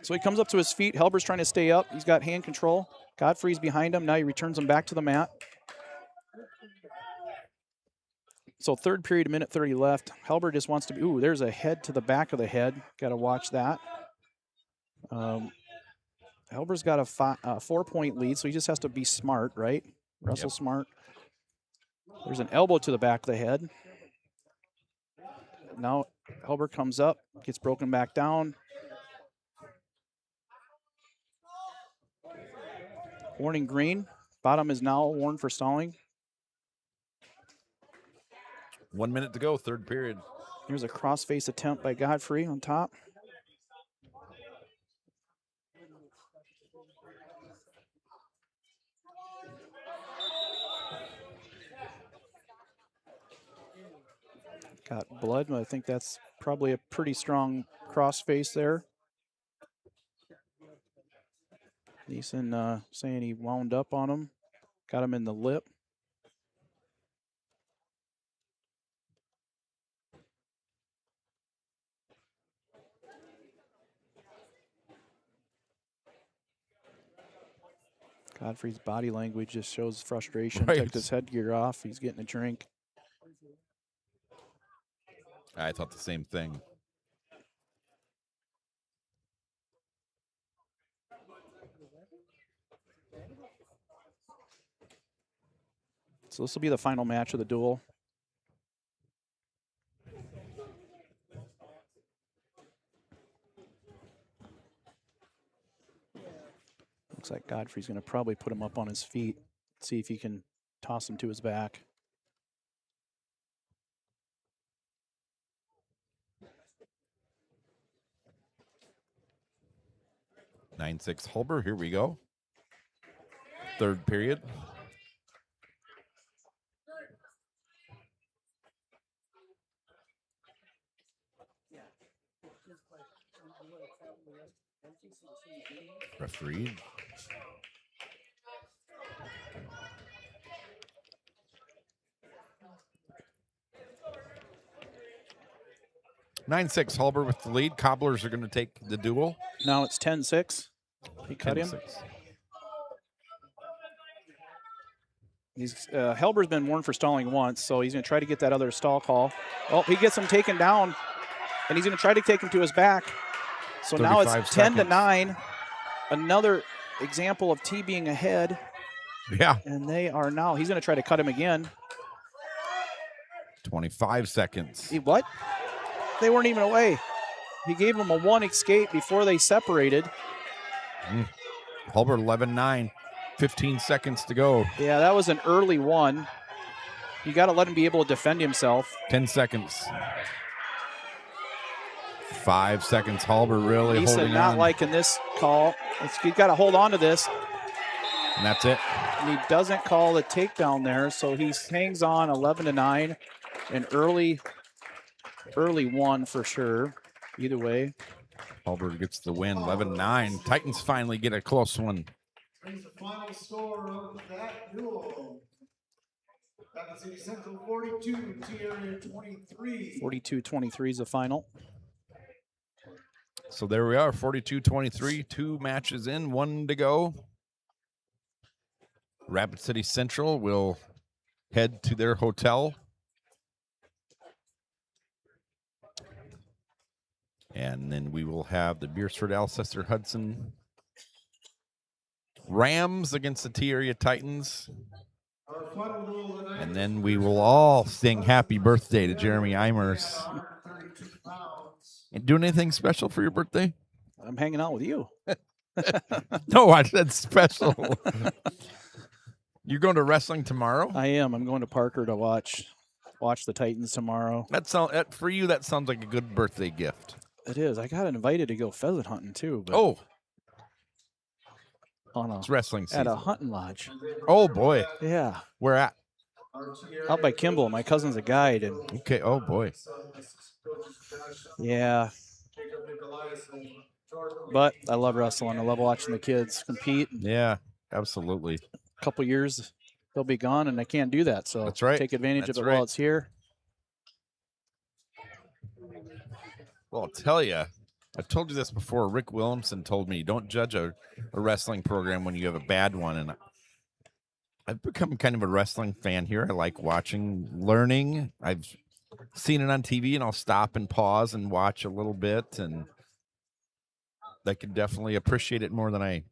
So he comes up to his feet. Halber's trying to stay up. He's got hand control. Godfrey's behind him. Now he returns him back to the mat. So third period, a minute 30 left. Halber just wants to be, ooh, there's a head to the back of the head. Got to watch that. Halber's got a 4-point lead, so he just has to be smart, right? Wrestle smart. There's an elbow to the back of the head. Now Halber comes up, gets broken back down. Warning green. Bottom is now warned for stalling. 1 minute to go, third period. Here's a crossface attempt by Godfrey on top. Got blood, but I think that's probably a pretty strong crossface there. Neeson saying he wound up on him, got him in the lip. Godfrey's body language just shows frustration. Right. Took his headgear off. He's getting a drink. I thought the same thing. So this will be the final match of the duel. Looks like Godfrey's going to probably put him up on his feet, see if he can toss him to his back. Nine six Hulber. Here we go. Third period. Referee. Nine six Hulber with the lead. Cobblers are going to take the duel. Now it's 10-6. He cut him. 10-6. Helber's been warned for stalling once, so he's going to try to get that other stall call. Oh, he gets him taken down, and he's going to try to take him to his back. So now it's 10-9. Another example of T being ahead. Yeah. And they are now, he's going to try to cut him again. 25 seconds. What? They weren't even away. He gave him a one escape before they separated. Hulber 11-9. 15 seconds to go. Yeah, that was an early one. You got to let him be able to defend himself. 10 seconds. 5 seconds. Hulber really Lisa holding not on. liking this call. He's got to hold on to this. And that's it. And he doesn't call the takedown there, so he hangs on 11-9. An early one for sure. Either way. Hulber gets the win, 11-9. Titans finally get a close one. Brings the final score of that duel. Rapid City Central 42, T-Area 23. 42-23 is the final. So there we are, 42-23. 2 matches in, 1 to go. Rapid City Central will head to their hotel. And then we will have the Beresford Alcester-Hudson Rams against the T-Area Titans. Our final duel tonight. And then we will all sing happy birthday to Jeremy Eimers. 32 pounds. And doing anything special for your birthday? I'm hanging out with you. No, I said special. You're going to wrestling tomorrow? I am. I'm going to Parker to watch the Titans tomorrow. For you, that sounds like a good birthday gift. It is. I got invited to go pheasant hunting too. But Oh, it's wrestling season. at a hunting lodge. Oh, boy. Yeah. Where at? Out by Kimball. My cousin's a guide. And Okay. Oh, boy. yeah. But I love wrestling. I love watching the kids compete. Yeah, absolutely. A couple years, they'll be gone, and I can't do that. So That's right. take advantage That's of it right. while it's here. Well, I'll tell you, I've told you this before. Rick Williamson told me, don't judge a wrestling program when you have a bad one. And I've become kind of a wrestling fan here. I like watching, learning. I've seen it on TV, and I'll stop and pause and watch a little bit. And I can definitely appreciate it more than I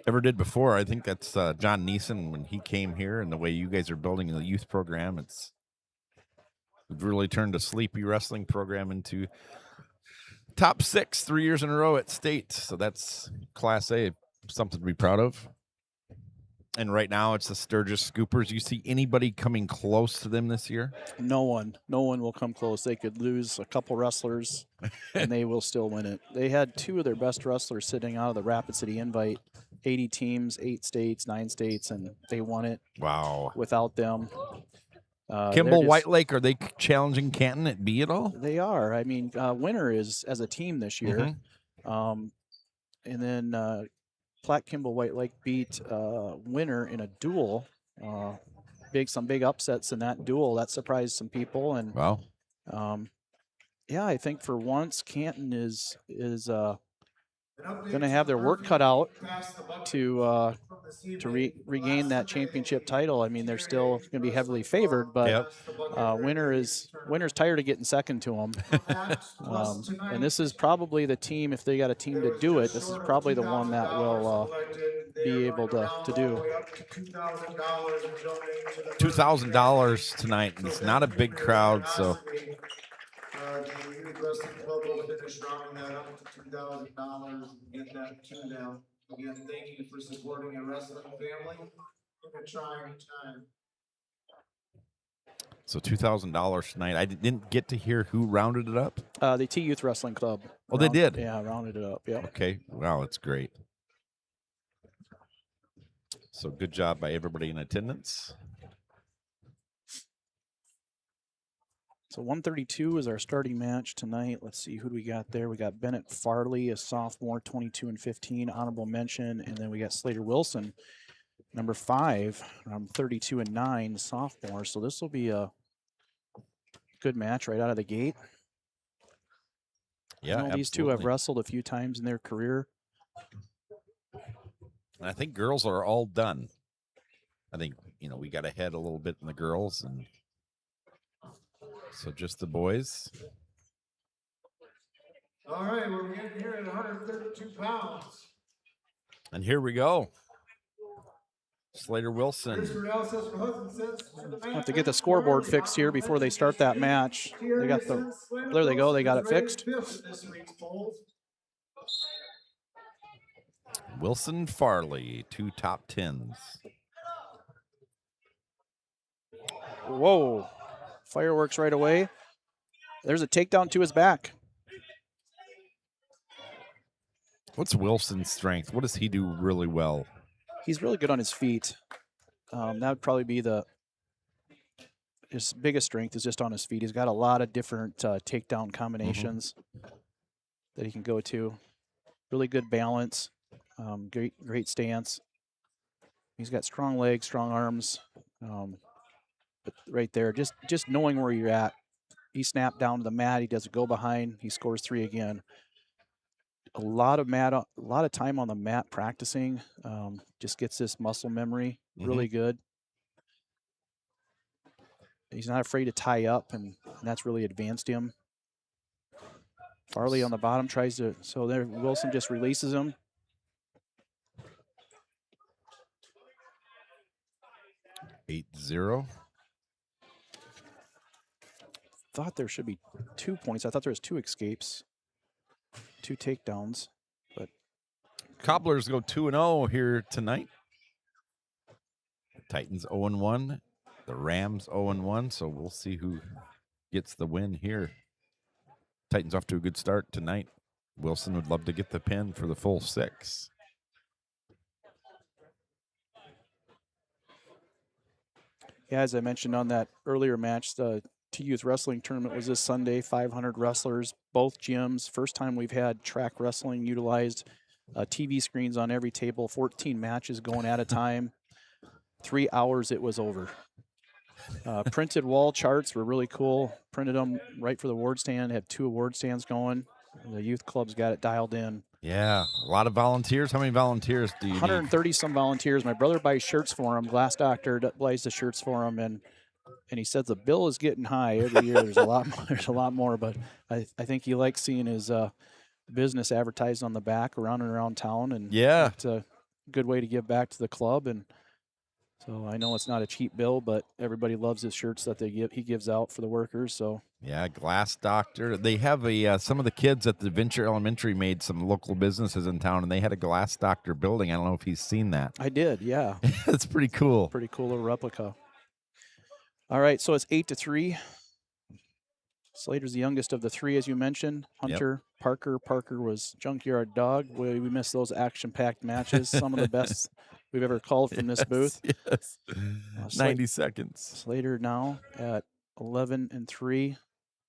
ever did before. I think that's John Neeson when he came here, and the way you guys are building the youth program. We've really turned a sleepy wrestling program into top 6 3 years in a row at state. So that's Class A, something to be proud of. And right now it's the Sturgis Scoopers. You see anybody coming close to them this year? No one will come close. They could lose a couple wrestlers, and they will still win it. They had 2 of their best wrestlers sitting out of the Rapid City Invite, 80 teams, 8 states, 9 states, and they won it. Wow. Without them. Kimball, White Lake, are they challenging Canton at B at all? They are. I mean, Winter is as a team this year. And then Platte Kimball White Lake beat Winter in a duel. Some big upsets in that duel. That surprised some people. And wow. Yeah, I think for once Canton is going to have their work cut out to regain that championship title. I mean, they're still going to be heavily favored, but Winter's tired of getting second to them. And this is probably the team, if they got a team to do it, this is probably the one that will be able to do. $2,000 tonight. It's not a big crowd, so. The Youth Wrestling Club will finish rounding that up to $2,000 and get that to them. Again, thank you for supporting a wrestling family in a trying time. So $2,000 tonight. I didn't get to hear who rounded it up. The T Youth Wrestling Club. Oh, they did? Yeah, rounded it up. Yeah. Okay. Wow, that's great. So good job by everybody in attendance. So 132 is our starting match tonight. Let's see who do we got there. We got Bennett Farley, a sophomore, 22-15, honorable mention, and then we got Slater Wilson, number 5, 32-9, sophomore. So this will be a good match right out of the gate. Yeah, these two have wrestled a few times in their career. And I think girls are all done. I think, we got ahead a little bit in the girls, and so just the boys. All right, we're getting here at 132 pounds. And here we go. Slater Wilson. I'll have to get the scoreboard fixed here before they start that match. They got there they go. They got it fixed. Wilson Farley, 2 top 10s. Whoa. Fireworks right away. There's a takedown to his back. What's Wilson's strength? What does he do really well? He's really good on his feet. That would probably be his biggest strength is just on his feet. He's got a lot of different takedown combinations that he can go to. Really good balance. Great stance. He's got strong legs, strong arms. But right there, just knowing where you're at. He snapped down to the mat. He does a go behind. He scores 3 again. A lot of time on the mat practicing. Just gets this muscle memory really good. He's not afraid to tie up, and that's really advanced him. Farley on the bottom tries to. So there, Wilson just releases him. Eight 0. Thought there should be 2 points. I thought there was 2 escapes, 2 takedowns, but Cobblers go 2-0 here tonight. Titans 0-1, the Rams 0-1. So we'll see who gets the win here. Titans off to a good start tonight. Wilson would love to get the pin for the full 6. Yeah, as I mentioned on that earlier match, the T-Youth Wrestling Tournament was this Sunday, 500 wrestlers, both gyms. First time we've had track wrestling utilized. TV screens on every table, 14 matches going at a time. 3 hours, it was over. Printed wall charts were really cool. Printed them right for the award stand, had 2 award stands going. The youth club's got it dialed in. Yeah, a lot of volunteers. How many volunteers do you 130 need? Some volunteers. My brother buys shirts for him. Glass Doctor buys the shirts for him, and he says the bill is getting high every year. There's a lot more, there's a lot more, but I think he likes seeing his business advertised on the back around and around town, and yeah, it's a good way to give back to the club. And So I know it's not a cheap bill, but everybody loves his shirts that he gives out for the workers. So yeah, Glass Doctor. They have a some of the kids at the Venture Elementary made some local businesses in town, and they had a Glass Doctor building. I don't know if he's seen that. I did, yeah. That's pretty cool. Pretty cool little replica. All right, so it's 8-3. Slater's the youngest of the three, as you mentioned. Hunter, Parker. Parker was Junkyard Dog. We missed those action-packed matches. Some of the best we've ever called from this booth. Yes. 90 seconds. Slater now at 11-3.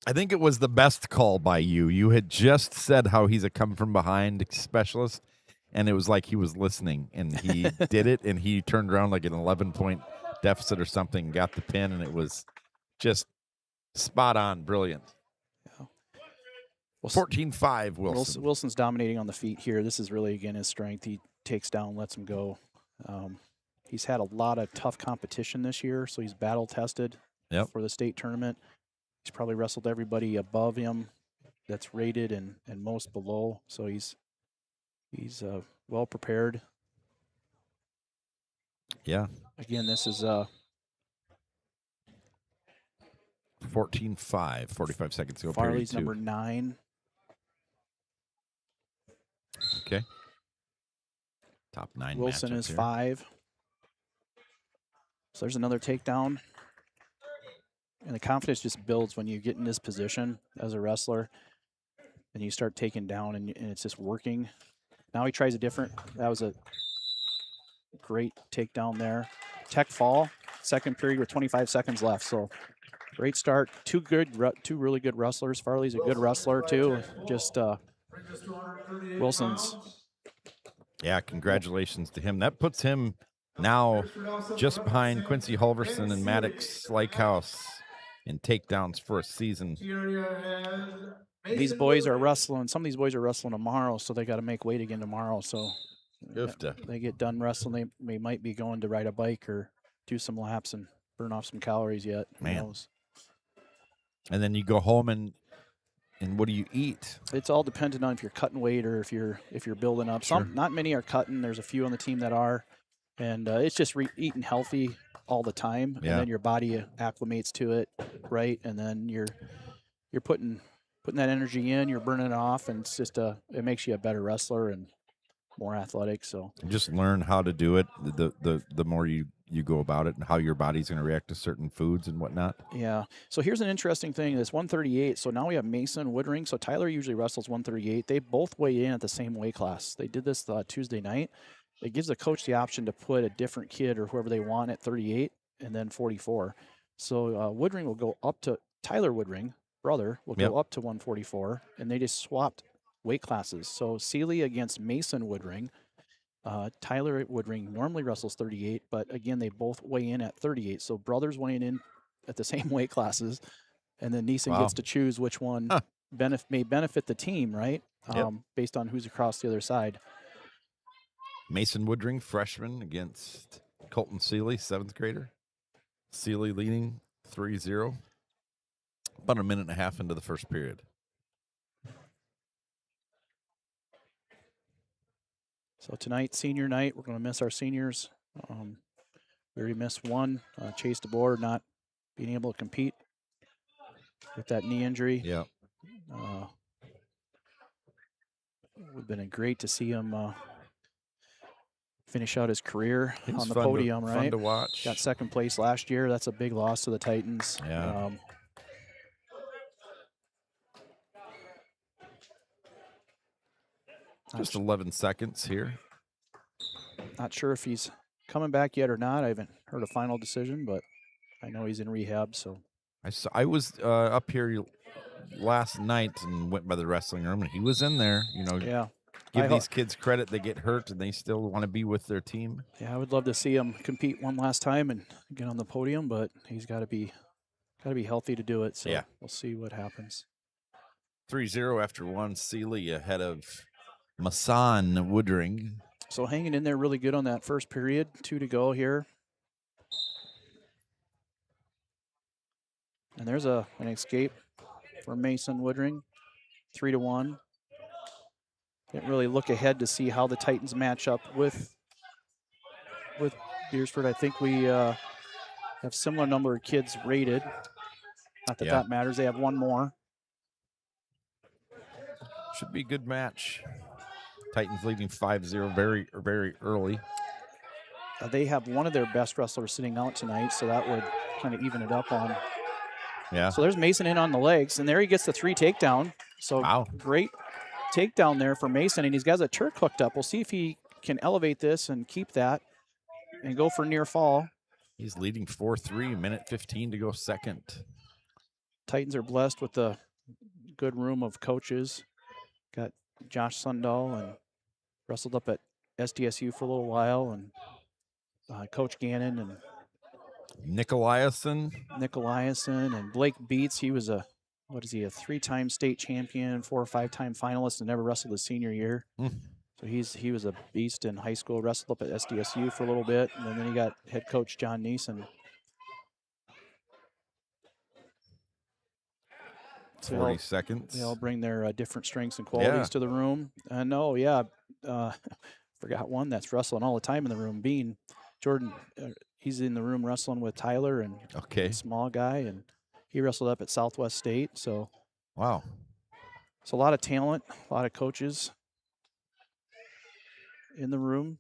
I think it was the best call by you. You had just said how he's a come-from-behind specialist, and it was like he was listening, and he did it, and he turned around like an 11-point deficit or something, got the pin, and it was just spot on, brilliant. Yeah. 14-5, Wilson. Wilson's dominating on the feet here. This is really, again, his strength. He takes down, lets him go. He's had a lot of tough competition this year, so he's battle-tested for the state tournament. He's probably wrestled everybody above him that's rated and most below, so he's well prepared. Yeah. Again, this is 14-5, 45 seconds to go. Farley's number 9. Okay. Top 9. Wilson is here. 5. So there's another takedown. And the confidence just builds when you get in this position as a wrestler and you start taking down and it's just working. Now he tries a different. That was a great takedown there. Tech fall, second period with 25 seconds left. So great start. Two really good wrestlers. Farley's a good wrestler too. Just Wilson's. Yeah, congratulations to him. That puts him now just behind Quincy Halverson and Maddox Slakehouse in takedowns for a season. These boys are wrestling. Some of these boys are wrestling tomorrow, so they got to make weight again tomorrow. So they get done wrestling, they might be going to ride a bike or do some laps and burn off some calories yet. Who knows? And then you go home and what do you eat? It's all dependent on if you're cutting weight or if you're building up. Sure. Not many are cutting. There's a few on the team that are, and it's just eating healthy all the time, and then your body acclimates to it, right? And then you're putting that energy in, you're burning it off, and it's just it makes you a better wrestler and more athletic. So just learn how to do it. The more you go about it and how your body's going to react to certain foods and whatnot. Yeah. So here's an interesting thing. This 138. So now we have Mason Woodring. So Tyler usually wrestles 138. They both weigh in at the same weight class. They did this Tuesday night. It gives the coach the option to put a different kid or whoever they want at 38 and then 44. So Woodring will go up to Tyler Woodring, brother, will go up to 144, and they just swapped weight classes. So Seeley against Mason Woodring. Tyler Woodring normally wrestles 38, but again, they both weigh in at 38. So brothers weighing in at the same weight classes, and then Neeson gets to choose which one may benefit the team, right? Based on who's across the other side. Mason Woodring, freshman, against Colton Seeley, 7th grader. Seeley leading 3-0. About a minute and a half into the first period. So tonight, senior night, we're going to miss our seniors. We already missed one. Chase DeBoer not being able to compete with that knee injury. Yeah. It would have been great to see him finish out his career on the Fun podium, right? to watch. Got second place last year. That's a big loss to the Titans. Yeah. Just 11 seconds here. Not sure if he's coming back yet or not. I haven't heard a final decision, but I know he's in rehab. So I was up here last night and went by the wrestling room, and he was in there. Give these kids credit. They get hurt, and they still want to be with their team. Yeah, I would love to see him compete one last time and get on the podium, but he's got to be healthy to do it. So we'll see what happens. 3-0 after one. Seeley ahead of Mason Woodring. So hanging in there really good on that first period. 2 to go here. And there's an escape for Mason Woodring. 3-1. Didn't really look ahead to see how the Titans match up with Beresford, I think we have similar number of kids rated. Not that that matters. They have one more. Should be a good match. Titans leading 5-0 very, very early. They have one of their best wrestlers sitting out tonight, so that would kind of even it up on. Yeah. So there's Mason in on the legs, and there he gets the 3 takedown. So wow. Great takedown there for Mason, and he's got a Turk hooked up. We'll see if he can elevate this and keep that and go for near fall. He's leading 4-3, minute 15 to go second. Titans are blessed with a good room of coaches. Got Josh Sundahl and wrestled up at SDSU for a little while, and Coach Gannon and Nicolaisen and Blake Beats. He was a 3-time state champion, 4 or 5-time finalist, and never wrestled his senior year. So he was a beast in high school, wrestled up at SDSU for a little bit, and then you got head coach John Neeson. 40 seconds. They all bring their different strengths and qualities to the room. Forgot one that's wrestling all the time in the room. Bean Jordan, he's in the room wrestling with Tyler and a small guy, and he wrestled up at Southwest State. So wow, it's a lot of talent, a lot of coaches in the room.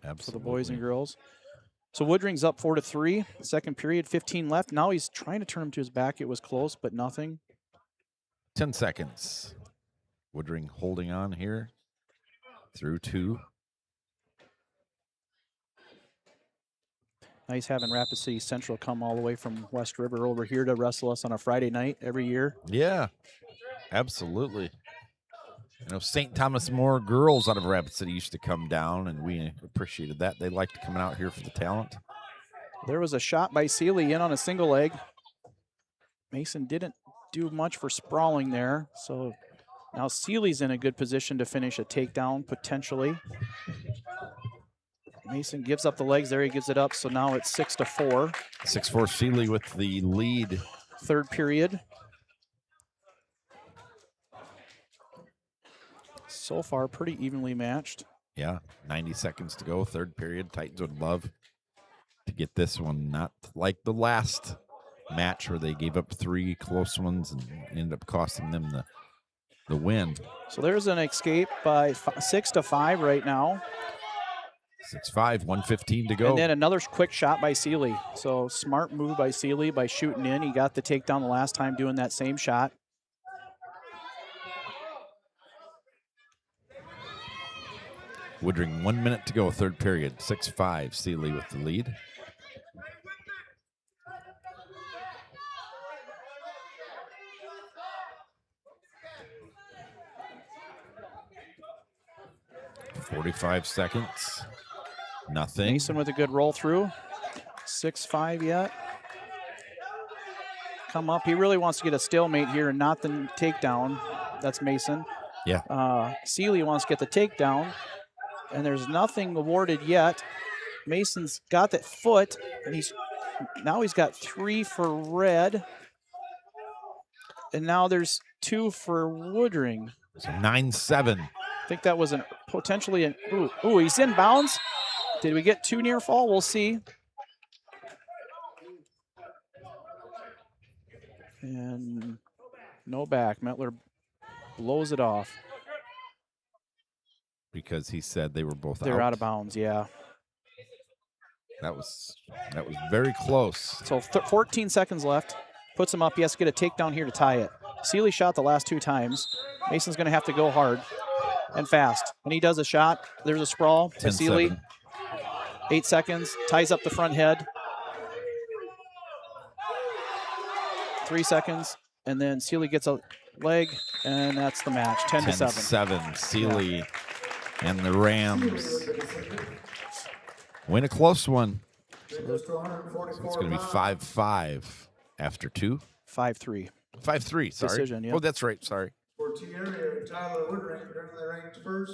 Absolutely. For the boys and girls. So Woodring's up 4-3. Second period, 15 left. Now he's trying to turn him to his back. It was close, but nothing. 10 seconds. Woodring holding on here through 2. Nice having Rapid City Central come all the way from West River over here to wrestle us on a Friday night every year. Yeah, absolutely. You know, St. Thomas More girls out of Rapid City used to come down, and we appreciated that. They liked coming out here for the talent. There was a shot by Seeley in on a single leg. Mason didn't do much for sprawling there. So now Seeley's in a good position to finish a takedown, potentially. Mason gives up the legs there. He gives it up. So now it's 6-4. 6-4 Seeley with the lead. Third period. So far, pretty evenly matched. Yeah, 90 seconds to go. Third period. Titans would love to get this one, not like the last match where they gave up 3 close ones and ended up costing them the win. So there's an escape by 6-5 right now. 6-5, 1:15 to go. And then another quick shot by Seeley. So smart move by Seeley by shooting in. He got the takedown the last time doing that same shot. Woodring, 1 minute to go, third period. 6-5, Seeley with the lead. $45 seconds. Nothing. Mason with a good roll through. 6-5 yet. Come up. He really wants to get a stalemate here and not the takedown. That's Mason. Yeah. Seeley wants to get the takedown, and there's nothing awarded yet. Mason's got that foot, and he's got 3 for red, and now there's 2 for Woodring. So 9-7. I think that was potentially an ooh, he's in bounds. Did we get 2 near fall? We'll see. And no back. Metler blows it off. Because he said they were both out. They're out of bounds, yeah. That was very close. So 14 seconds left. Puts him up. He has to get a takedown here to tie it. Seeley shot the last 2 times. Mason's going to have to go hard and fast. When he does a shot, there's a sprawl to Seeley. 8 seconds. Ties up the front head. 3 seconds. And then Seeley gets a leg, and that's the match. 10-7. 10-7. Seeley and the Rams win a close one. So it's going to be 5-5 after 2. 5-3. 5-3, sorry. Decision, yeah. Oh, that's right, sorry. For T-Area, Tyler Woodring currently ranked first.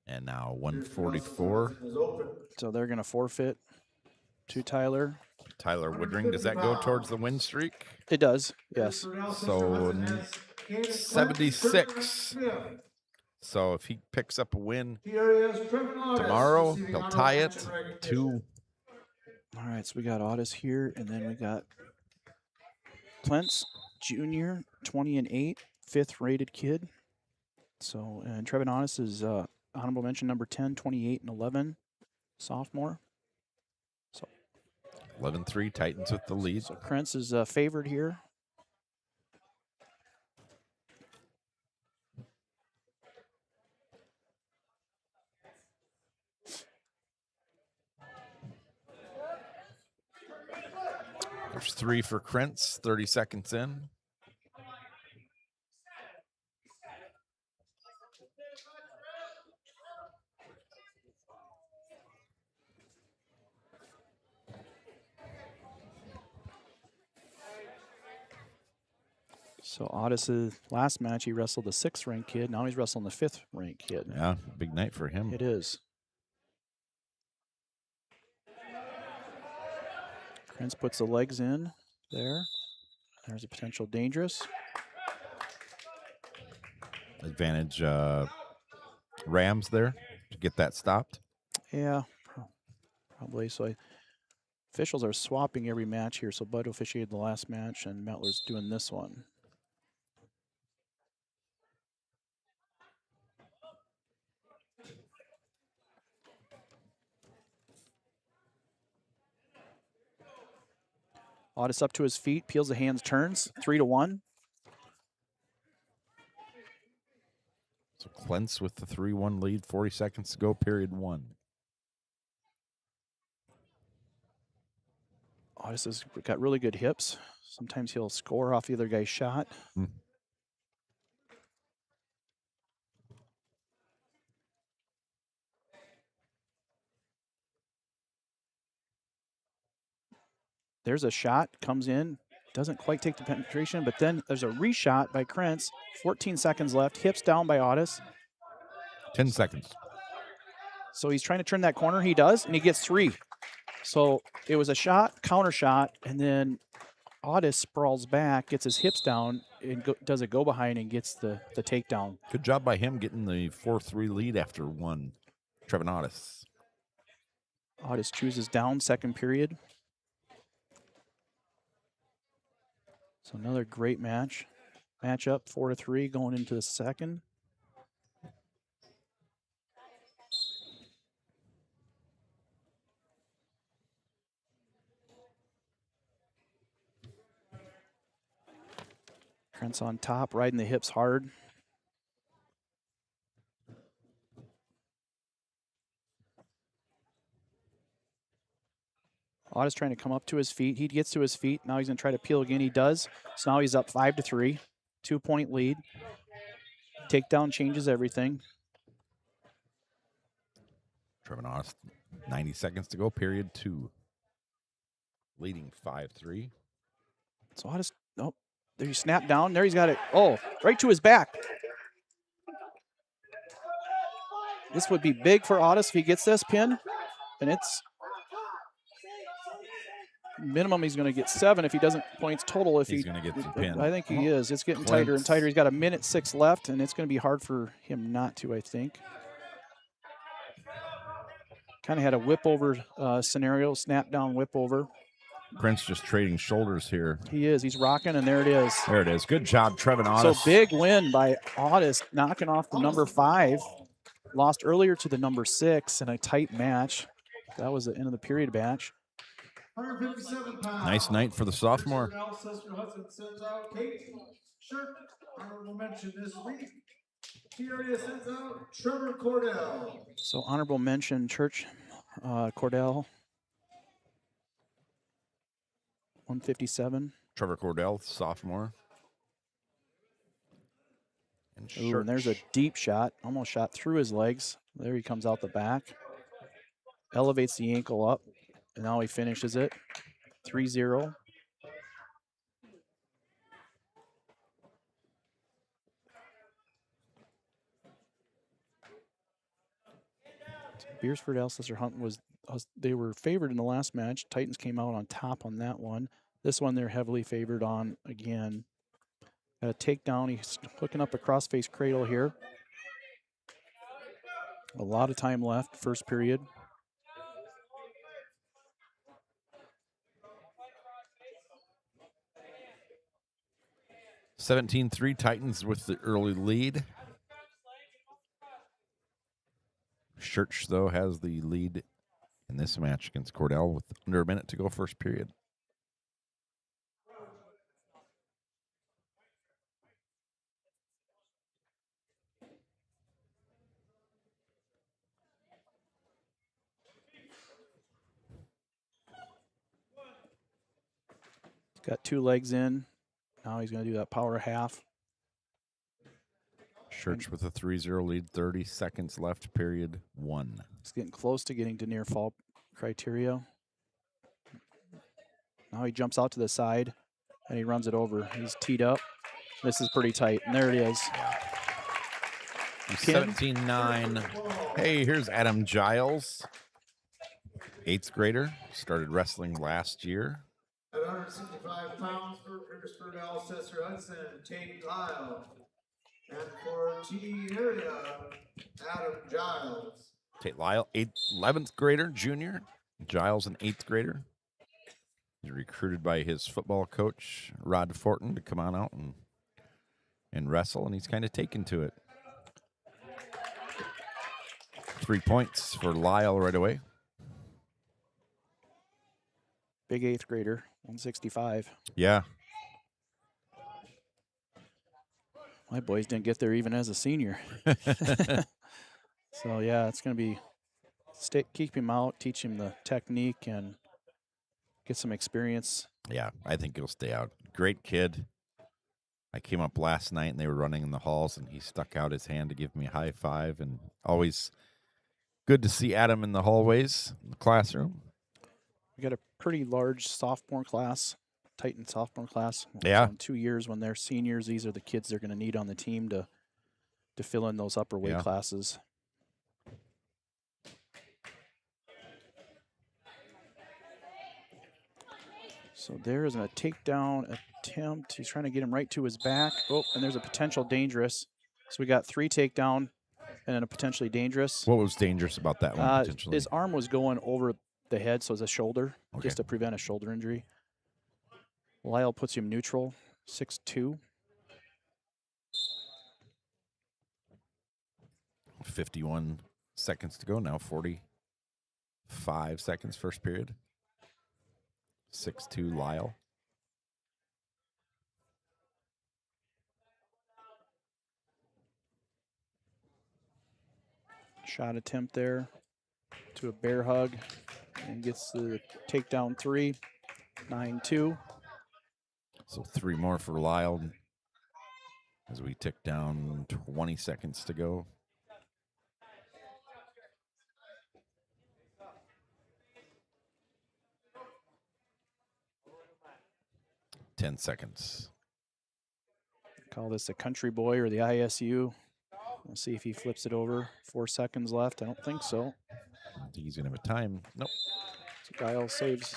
And now 144. So they're going to forfeit to Tyler. Tyler Woodring, does that go towards the win streak? It does, yes. So 76. So if he picks up a win TRS Trevor tomorrow, receiving he'll honorable tie it mention recognition. 2. All right, so we got Otis here, and then we got Plentz Jr., 20-8, 5th rated kid. So, and Trevin Otis is honorable mention number 10, 28-11, sophomore. So 11-3, Titans with the lead. So Krentz is favored here. There's 3 for Krentz, 30 seconds in. So Otis' last match, he wrestled the 6th ranked kid. Now he's wrestling the 5th ranked kid. Yeah, big night for him. It is. Krentz puts the legs in there. There's a potential dangerous. Advantage Rams there to get that stopped. Yeah, probably. So officials are swapping every match here. So Bud officiated the last match, and Metler's doing this one. Otis up to his feet, peels the hands, turns 3-1. So Klentz with the 3-1 lead, 40 seconds to go, period 1. Otis has got really good hips. Sometimes he'll score off the other guy's shot. There's a shot, comes in, doesn't quite take the penetration, but then there's a reshot by Krentz. 14 seconds left, hips down by Otis. 10 seconds. So he's trying to turn that corner. He does, and he gets 3. So it was a shot, counter shot, and then Otis sprawls back, gets his hips down, and does a go behind and gets the takedown. Good job by him getting the 4-3 lead after 1. Trevin Otis. Otis chooses down, 2nd period. So another great match. Matchup 4-3 going into the 2nd. Krentz on top, riding the hips hard. Otis trying to come up to his feet. He gets to his feet. Now he's going to try to peel again. He does. So now he's up 5-3. 2-point lead. Takedown changes everything. Trevin Otis, 90 seconds to go, period 2. Leading 5-3. So Otis, oh, there he snapped down. There he's got it. Oh, right to his back. This would be big for Otis if he gets this pin. And it's minimum he's going to get 7 if he doesn't points total. If he's going to get the pin. I think he is. It's getting tighter and tighter. He's got 1:06 left, and it's going to be hard for him not to, I think. Kind of had a whip over scenario, snap down, whip over. Prince just trading shoulders here. He is. He's rocking, and there it is. There it is. Good job, Trevin Otis. So big win by Otis, knocking off the number 5. Lost earlier to the number 6 in a tight match. That was the end of the period match. 157 pounds. Nice night for the sophomore. Alcester-Hudson sends out Kate Shirt. Honorable mention this week. TRS sends out Trevor Cordell. So honorable mention, Church Cordell. 157. Trevor Cordell, sophomore. Ooh, and there's a deep shot. Almost shot through his legs. There he comes out the back. Elevates the ankle up. And now he finishes it. 3-0. Beresford Alcester-Hudson they were favored in the last match. Titans came out on top on that one. This one they're heavily favored on again. Got a takedown. He's hooking up a crossface cradle here. A lot of time left, first period. 17-3 Titans with the early lead. Church, though, has the lead in this match against Cordell with under a minute to go first period. He's got 2 legs in. Now he's going to do that power half. Church with a 3-0 lead, 30 seconds left, period 1. He's getting close to getting to near fall criteria. Now he jumps out to the side and he runs it over. He's teed up. This is pretty tight, and there it is. 17-9. Hey, here's Adam Giles, 8th grader, started wrestling last year. At 165 pounds for Beresford, Alcester-Hudson, Tate Lyle. And for T area, Adam Giles. Tate Lyle, 11th grader, junior. Giles, an 8th grader. He's recruited by his football coach, Rod Fortin, to come on out and wrestle, and he's kind of taken to it. 3 points for Lyle right away. Big 8th grader, 165. Yeah. My boys didn't get there even as a senior. So, yeah, it's going to be keep him out, teach him the technique, and get some experience. Yeah, I think he'll stay out. Great kid. I came up last night, and they were running in the halls, and he stuck out his hand to give me a high five. And always good to see Adam in the hallways, in the classroom. We got a pretty large sophomore class, Titan sophomore class. Yeah. So in 2 years, when they're seniors, these are the kids they're going to need on the team to fill in those upper weight classes. So there is a takedown attempt. He's trying to get him right to his back. Oh, and there's a potential dangerous. So we got 3 takedown and then a potentially dangerous. What was dangerous about that one, potentially? His arm was going over the head, so it's a shoulder, Okay. just to prevent a shoulder injury. Lyle puts him neutral, 6'2". 51 seconds to go now, 45 seconds first period. 6-2 Lyle. Shot attempt there to a bear hug and gets the takedown 3, 9-2. So 3 more for Lyle as we tick down 20 seconds to go. Ten seconds. Call this a country boy or the ISU. We'll see if he flips it over. 4 seconds left. I don't think so. I don't think he's going to have a time. Nope. So Guile saves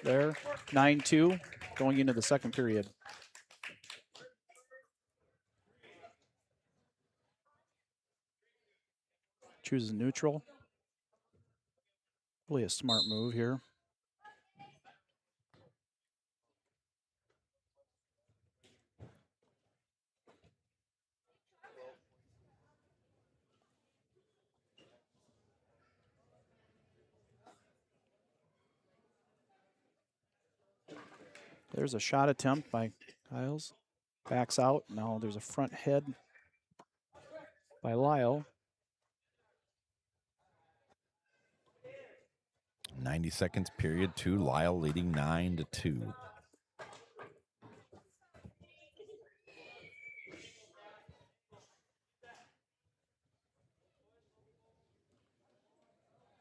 there. 9-2 going into the second period. Chooses neutral. Really a smart move here. There's a shot attempt by Giles. Backs out. Now there's a front head by Lyle. 90 seconds period 2. Lyle leading 9-2.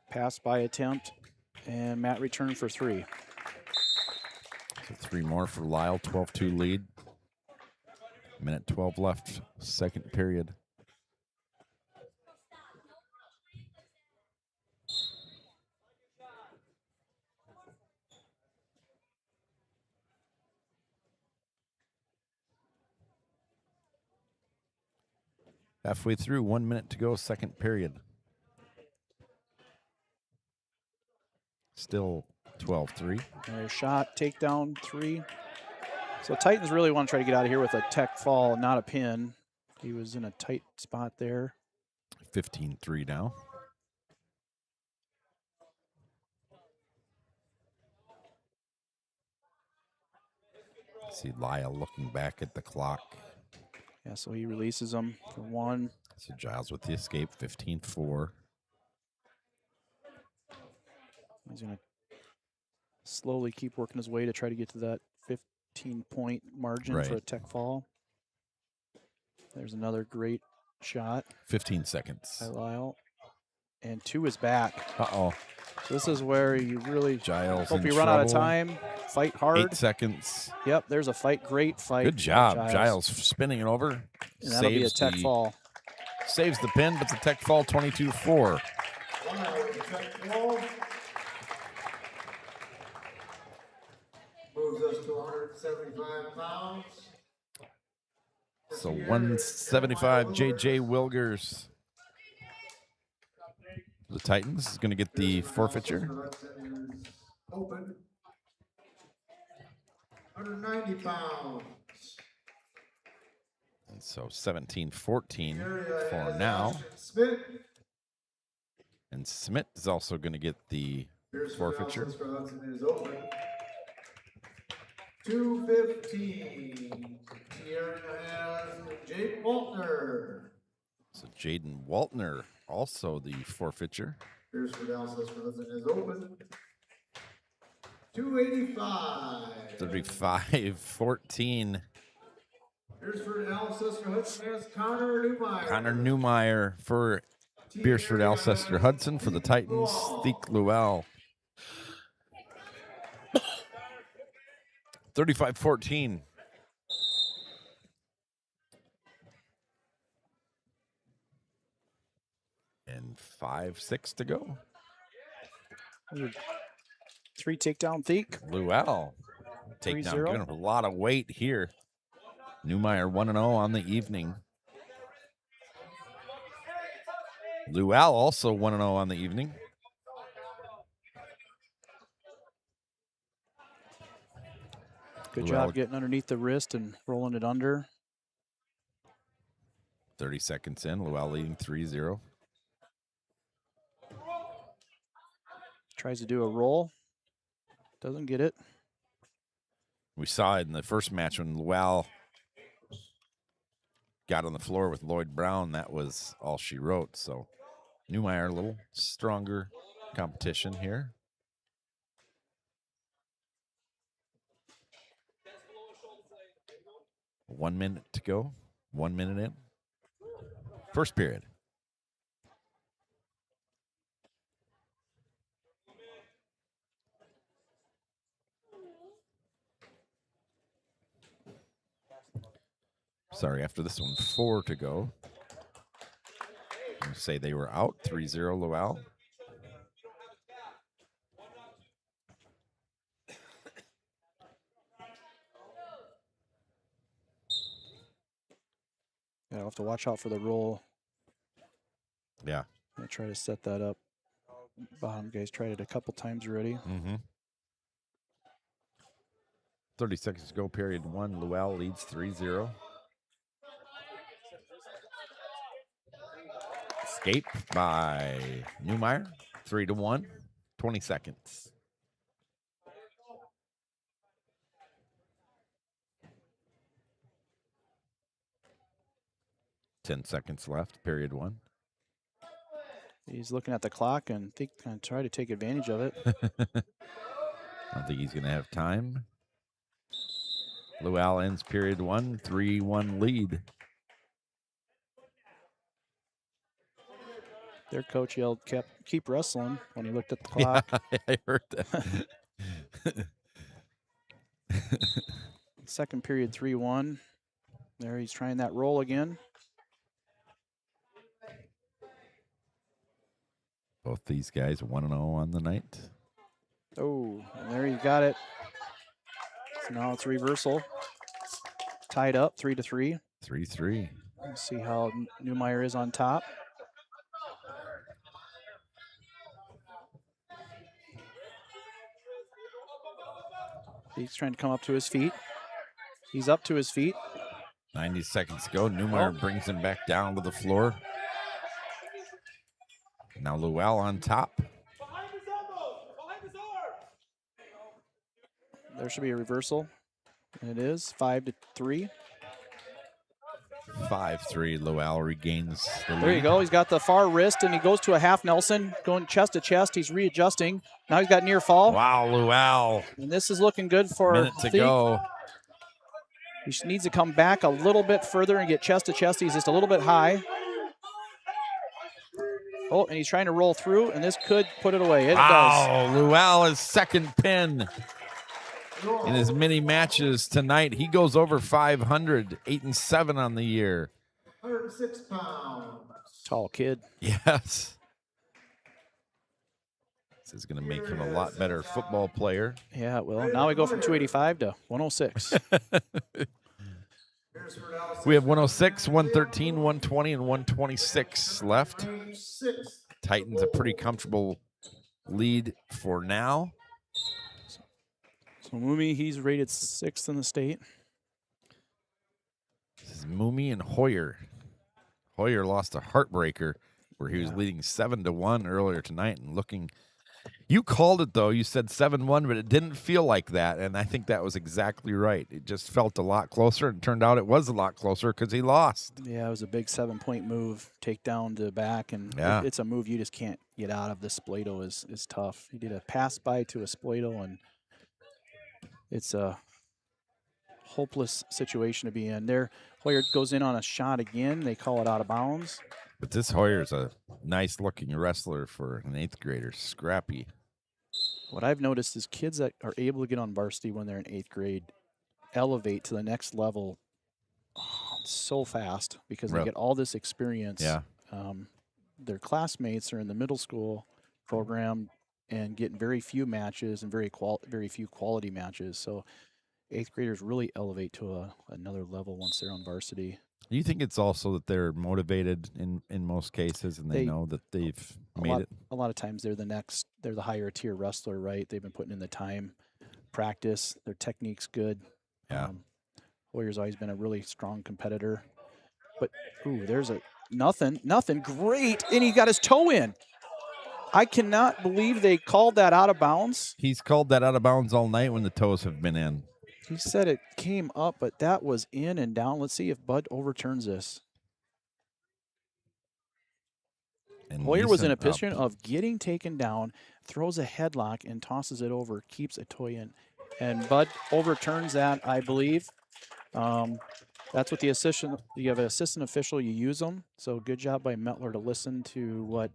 Pass by attempt. And Matt returned for 3. So 3 more for Lyle, 12-2 lead. Minute 12 left, second period. Halfway through, 1 minute to go, second period. Still 12-3. There's shot, takedown, 3. So Titans really want to try to get out of here with a tech fall, not a pin. He was in a tight spot there. 15-3 now. See Lyle looking back at the clock. Yeah, so he releases him for 1. So Giles with the escape, 15-4. He's going to slowly keep working his way to try to get to that 15-point margin for a tech fall. There's another great shot. 15 seconds. By Lyle. And 2 is back. Uh-oh. So this is where you really Giles hope in you run out of trouble. time. Fight hard. 8 seconds. Yep, there's a fight. Great fight. Good job. Giles spinning it over. And that'll be a tech fall. Saves the pin, but the tech fall 22-4. Moves us to 175 pounds. So 175, J.J. Wilgers. The Titans is going to get the forfeiture. Open. 190 pounds. And so 17-14 for now. Smith. And Smith is also going to get the forfeiture. Alcester-Hudson is open. 215. Here has Jake Waltner. So Jaden Waltner also the forfeiture. Beresford Alcester-Hudson is open. 285. 35-14. Beresford Alcester-Hudson has Connor Newmeyer. Connor Newmeyer for Beresford Alcester-Hudson. For the Titans, Theke Llewell. 35-14. And 5-6 to go. 3 takedown Theke. Llewell. Takedown, doing a lot of weight here. Newmeyer 1-0 on the evening. Llewell also 1-0 on the evening. Good job getting underneath the wrist and rolling it under. 30 seconds in, Llewell leading 3-0. Tries to do a roll. Doesn't get it. We saw it in the first match when Llewell got on the floor with Lloyd Brown. That was all she wrote. So Newmeyer, a little stronger competition here. One minute to go. 1 minute in. First period. Sorry, after this one, 4 to go. I'm going to say they were out, 3-0 Llewell. Yeah, I'll have to watch out for the roll. Yeah. I try to set that up. Bottom guys tried it a couple times already. Mm-hmm. 30 seconds to go, period 1. Llewell leads 3-0. Escape by Newmeyer, 3-1, 20 seconds. Ten seconds left, period 1. He's looking at the clock and going to try to take advantage of it. I don't think he's going to have time. Llewell ends period 1, 3-1 lead. Their coach yelled, keep wrestling when he looked at the clock. Yeah, I heard that. Second period, 3-1. There he's trying that roll again. Both these guys 1-0 on the night. Oh, and there you got it. So now it's reversal. Tied up, 3-3. 3-3. Let's see how Newmeyer is on top. He's trying to come up to his feet. He's up to his feet. 90 seconds to go. Newmeyer brings him back down to the floor. Now Llewell on top. There should be a reversal. And it is 5-3. 5-3. Llewell regains the lead. There you go. He's got the far wrist, and he goes to a half Nelson, going chest to chest. He's readjusting. Now he's got near fall. Wow, Llewell. And this is looking good for Minute to go. He just needs to come back a little bit further and get chest to chest. He's just a little bit high. Oh, and he's trying to roll through, and this could put it away. It does. Wow, Llewell is second pin in his mini matches tonight. He goes over 500, 8-7 on the year. 106 pounds. Tall kid. Yes. This is going to make him a lot better football player. Yeah, it will. Now we go from 285 to 106. We have 106, 113, 120, and 126 left. Titans a pretty comfortable lead for now. So Mumi, he's rated 6th in the state. This is Mumi and Hoyer. Hoyer lost a heartbreaker where he was leading 7-1 earlier tonight and looking. You called it, though. You said 7-1, but it didn't feel like that, and I think that was exactly right. It just felt a lot closer, and it turned out it was a lot closer because he lost. Yeah, it was a big 7-point move, takedown to back, and it's a move you just can't get out of. This Splato is tough. He did a pass by to a Splato, and it's a hopeless situation to be in. There, Hoyer goes in on a shot again. They call it out of bounds. But this Hoyer's a nice-looking wrestler for an 8th grader, scrappy. What I've noticed is kids that are able to get on varsity when they're in 8th grade elevate to the next level so fast because they get all this experience. Yeah. Their classmates are in the middle school program and getting very few matches and very few quality matches. So 8th graders really elevate to another level once they're on varsity. Do you think it's also that they're motivated in most cases and they know that they've made it? A lot of times they're the higher tier wrestler, right? They've been putting in the time, practice, their technique's good. Yeah. Hoyer's always been a really strong competitor. But, there's nothing, great, and he got his toe in. I cannot believe they called that out of bounds. He's called that out of bounds all night when the toes have been in. He said it came up, but that was in and down. Let's see if Bud overturns this. And Hoyer was in a position of getting taken down, throws a headlock and tosses it over, keeps a toe in. And Bud overturns that, I believe. That's what the assistant, you have an assistant official, you use them. So good job by Mettler to listen to what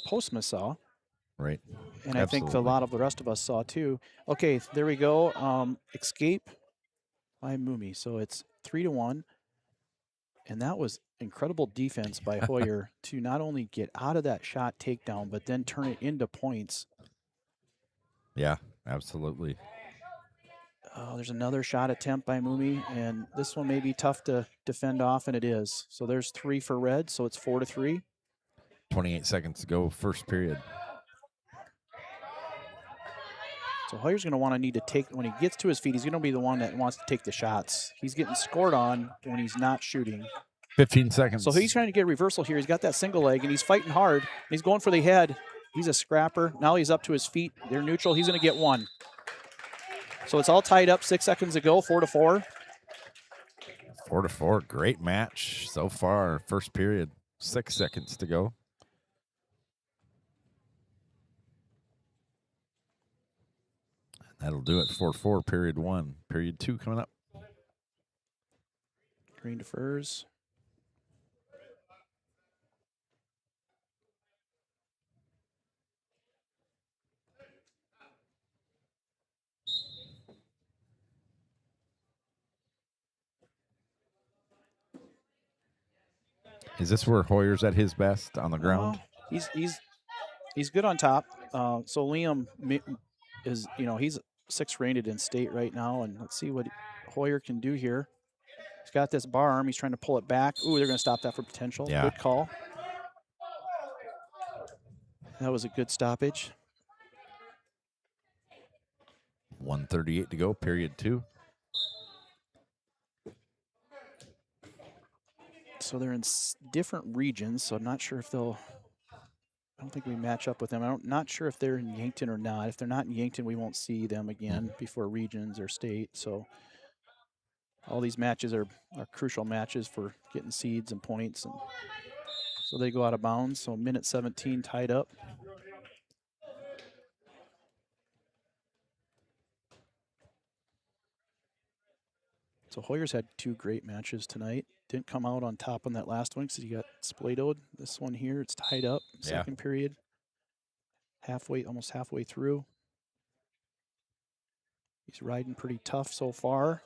Postma saw. Right. And I think a lot of the rest of us saw too. Okay, there we go. Escape by Mumi. So it's 3-1. And that was incredible defense by Hoyer to not only get out of that shot takedown, but then turn it into points. Yeah, absolutely. Oh, there's another shot attempt by Mumi, and this one may be tough to defend off, and it is. So there's 3 for red, so it's 4-3. 28 seconds to go, first period. So Hoyer's going to need to take, when he gets to his feet, he's going to be the one that wants to take the shots. He's getting scored on when he's not shooting. 15 seconds. So he's trying to get a reversal here. He's got that single leg, and he's fighting hard. He's going for the head. He's a scrapper. Now he's up to his feet. They're neutral. He's going to get 1. So it's all tied up 6 seconds to go, 4-4. 4-4, great match so far. First period, 6 seconds to go. That'll do it. 4-4, period 1. Period 2 coming up. Green defers. Is this where Hoyer's at his best on the ground? He's good on top. So Liam is, he's 6th rated in state right now, and let's see what Hoyer can do here. He's got this bar arm. He's trying to pull it back. Ooh, they're going to stop that for potential. Yeah. Good call. That was a good stoppage. 1:38 to go, period 2. So they're in different regions, so I'm not sure if they'll. I don't think we match up with them. I'm not sure if they're in Yankton or not. If they're not in Yankton, we won't see them again before regions or state. So all these matches are crucial matches for getting seeds and points. And so they go out of bounds. So minute 17 tied up. So Hoyer's had 2 great matches tonight. Didn't come out on top on that last one because he got splatoed. This one here, it's tied up. Second period. Almost halfway through. He's riding pretty tough so far.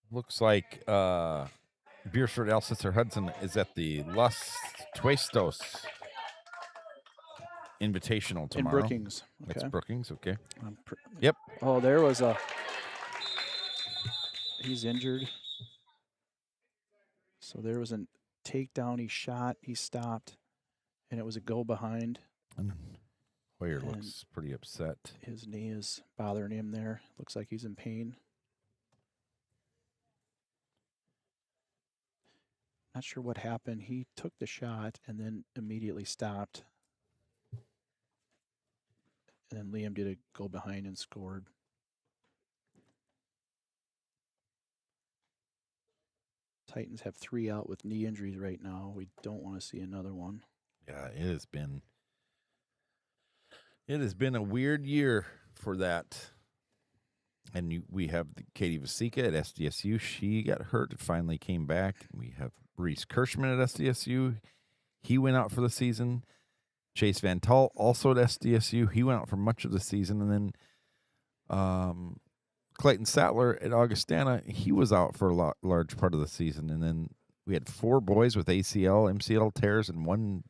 Looks like Beresford Alcester-Hudson is at the Los Tuestos Invitational tomorrow. In Brookings. Okay. That's Brookings, okay. Yep. Oh, there was a... He's injured. So there was a takedown. He shot. He stopped. And it was a go behind. And Hoyer looks pretty upset. His knee is bothering him there. Looks like he's in pain. Not sure what happened. He took the shot and then immediately stopped. And then Liam did a go behind and scored. Titans have 3 out with knee injuries right now. We don't want to see another one. Yeah, it has been a weird year for that. And we have Katie Vasika at SDSU. She got hurt and finally came back. We have Reese Kirschman at SDSU. He went out for the season. Chase Van Tall also at SDSU. He went out for much of the season. And then Clayton Sattler at Augustana, he was out for a large part of the season. And then we had 4 boys with ACL, MCL tears, and 1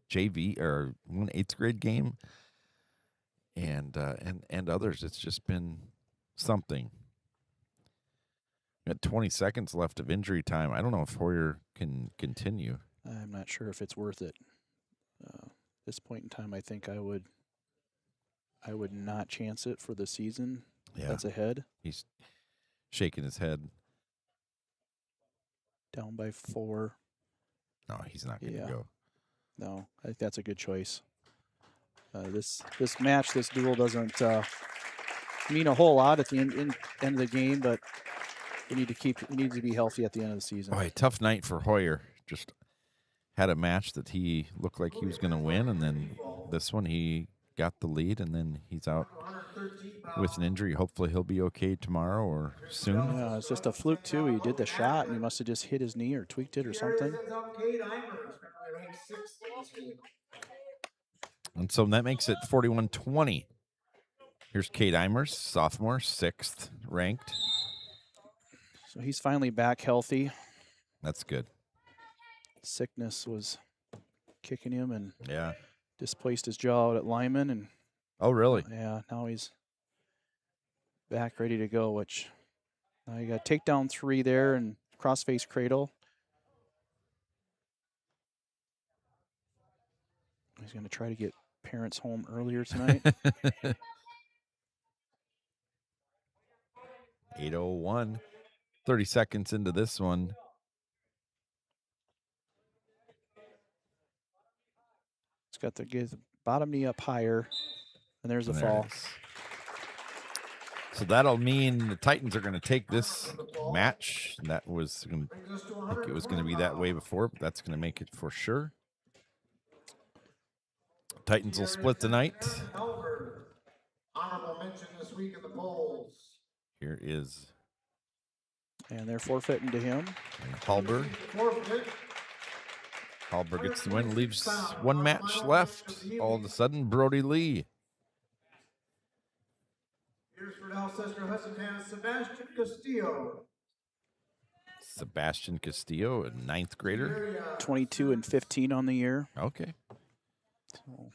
JV or 1 8th grade game. And others. It's just been something. We got 20 seconds left of injury time. I don't know if Hoyer can continue. I'm not sure if it's worth it. This point in time, I think I would not chance it for the season that's ahead. He's shaking his head. Down by 4. No, he's not going to go. No, I think that's a good choice. This match, this duel doesn't mean a whole lot at the end of the game, but we need to be healthy at the end of the season. Boy, tough night for Hoyer. Just had a match that he looked like he was going to win, and then this one he got the lead, and then he's out with an injury. Hopefully he'll be okay tomorrow or soon. Yeah, it's just a fluke too. He did the shot, and he must have just hit his knee or tweaked it or something. And so that makes it 41-20. Here's Kate Eimers, sophomore, 6th ranked. So he's finally back healthy. That's good. Sickness was kicking him and yeah, displaced his jaw out at Lyman. And oh, really? Yeah, now he's back ready to go, which now you got takedown 3 there and crossface cradle. He's going to try to get parents home earlier tonight. 8:01, 30 seconds into this one. He's got to get the bottom knee up higher, and there's a fall. So that'll mean the Titans are going to take this match. That was, I think it was going to be that way before, but that's going to make it for sure. Titans will split tonight. Honorable mention this week in the polls. Here is. And they're forfeiting to him. And Halber. Halber gets the win, leaves 1 match left. All of a sudden, Brody Lee. Beresford Alcester-Hudson has Sebastian Castillo. Sebastian Castillo, a 9th grader. 22 and 15 on the year. Okay. So.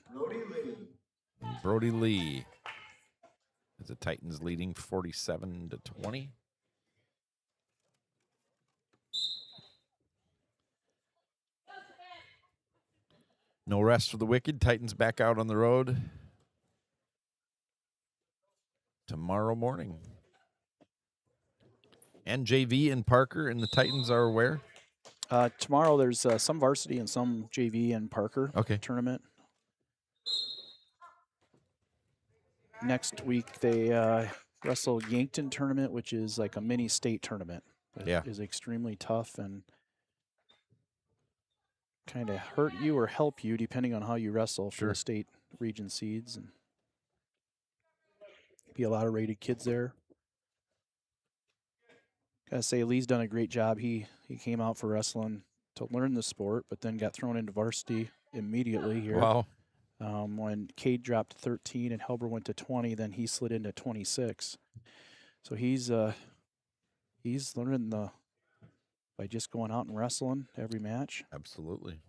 Brody Lee. As the Titans leading 47-20. No rest for the wicked. Titans back out on the road. tomorrow morning. And JV and Parker and the Titans are where? Tomorrow there's some varsity and some JV and Parker tournament. Next week they wrestle Yankton tournament, which is like a mini state tournament. It is extremely tough and kind of hurt you or help you depending on how you wrestle for the state region seeds. And be a lot of rated kids there. Gotta say, Lee's done a great job. He came out for wrestling to learn the sport, but then got thrown into varsity immediately here. Wow. When Cade dropped to 13 and Helber went to 20, then he slid into 26. So he's learning by just going out and wrestling every match. Absolutely.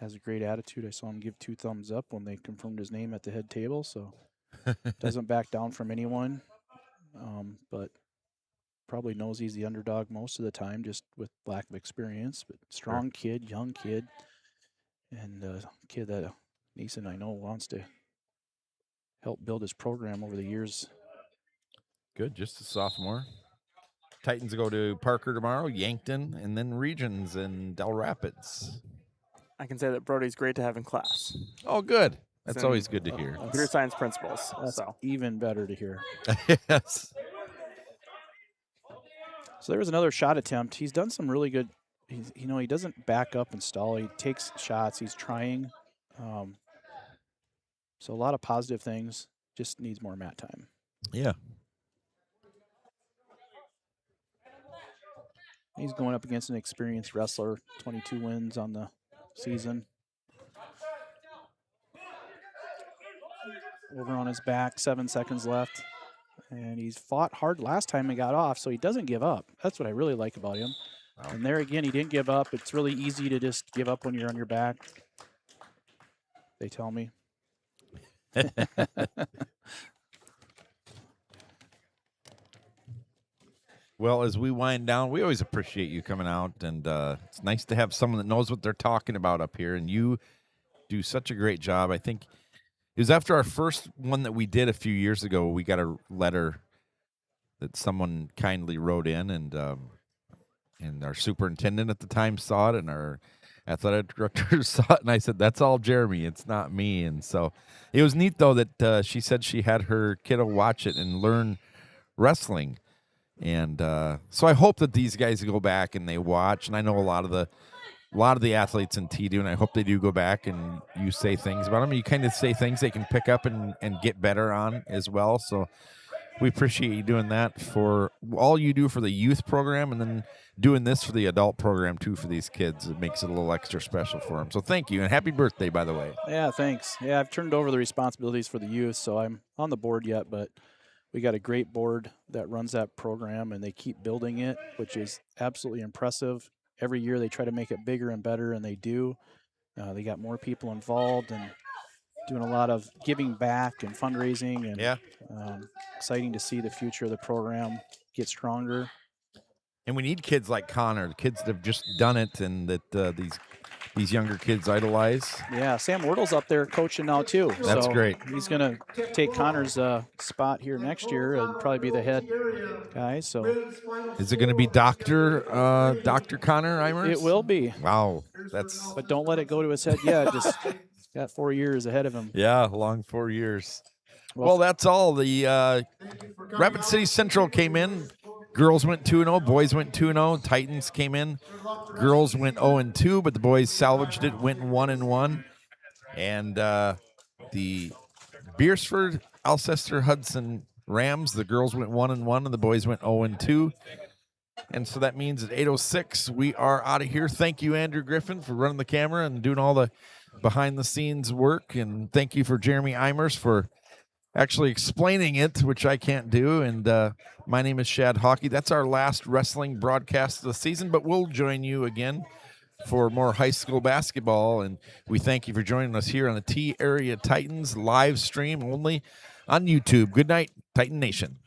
Has a great attitude. I saw him give 2 thumbs up when they confirmed his name at the head table. So doesn't back down from anyone, but probably knows he's the underdog most of the time, just with lack of experience. But strong kid, young kid, and a kid that Neeson, I know, wants to help build his program over the years. Good, just a sophomore. Titans go to Parker tomorrow, Yankton, and then regions in Del Rapids. I can say that Brody's great to have in class. Oh, good. That's always good to hear. Computer science principles. That's even better to hear. Yes. So there was another shot attempt. He's done some really good. He doesn't back up and stall. He takes shots. He's trying. So a lot of positive things. Just needs more mat time. Yeah. He's going up against an experienced wrestler. 22 wins on the season. Over on his back, 7 seconds left. And he's fought hard last time and got off, so he doesn't give up. That's what I really like about him. Wow. And there again, he didn't give up. It's really easy to just give up when you're on your back, they tell me. Well, as we wind down, we always appreciate you coming out, and it's nice to have someone that knows what they're talking about up here, and you do such a great job. I think it was after our first one that we did a few years ago, we got a letter that someone kindly wrote in, and our superintendent at the time saw it, and our athletic director saw it, and I said, that's all Jeremy, it's not me. And so it was neat, though, that she said she had her kiddo watch it and learn wrestling. And so I hope that these guys go back and they watch, and I know a lot of the athletes in T do, and I hope they do go back and you say things about them. You kind of say things they can pick up and get better on as well. So we appreciate you doing that for all you do for the youth program, and then doing this for the adult program too for these kids. It makes it a little extra special for them. So thank you, and happy birthday, by the way. Yeah, thanks. Yeah, I've turned over the responsibilities for the youth, so I'm on the board yet, but we got a great board that runs that program, and they keep building it, which is absolutely impressive. Every year they try to make it bigger and better, and they do. They got more people involved and doing a lot of giving back and fundraising, and exciting to see the future of the program get stronger. And we need kids like Connor, kids that have just done it, and that these younger kids idolize. Yeah, Sam Wardle's up there coaching now too. That's great. He's going to take Connor's spot here next year and probably be the head guy. So is it going to be Dr. Connor Eimers? It will be. Wow, But don't let it go to his head yet. Just got 4 years ahead of him. Yeah, long 4 years. Well, that's all. The Rapid City Central came in. Girls went 2-0. Boys went 2-0. Titans came in. Girls went 0-2, but the boys salvaged it, went 1-1. And the Beresford Alcester-Hudson Rams, the girls went 1-1, and the boys went 0-2. And so that means at 8:06, we are out of here. Thank you, Andrew Griffin, for running the camera and doing all the behind-the-scenes work. And thank you for Jeremy Eimers for actually explaining it, which I can't do. And my name is Shad Hockey. That's our last wrestling broadcast of the season, but we'll join you again for more high school basketball. And we thank you for joining us here on the T Area Titans live stream only on YouTube. Good night, Titan Nation.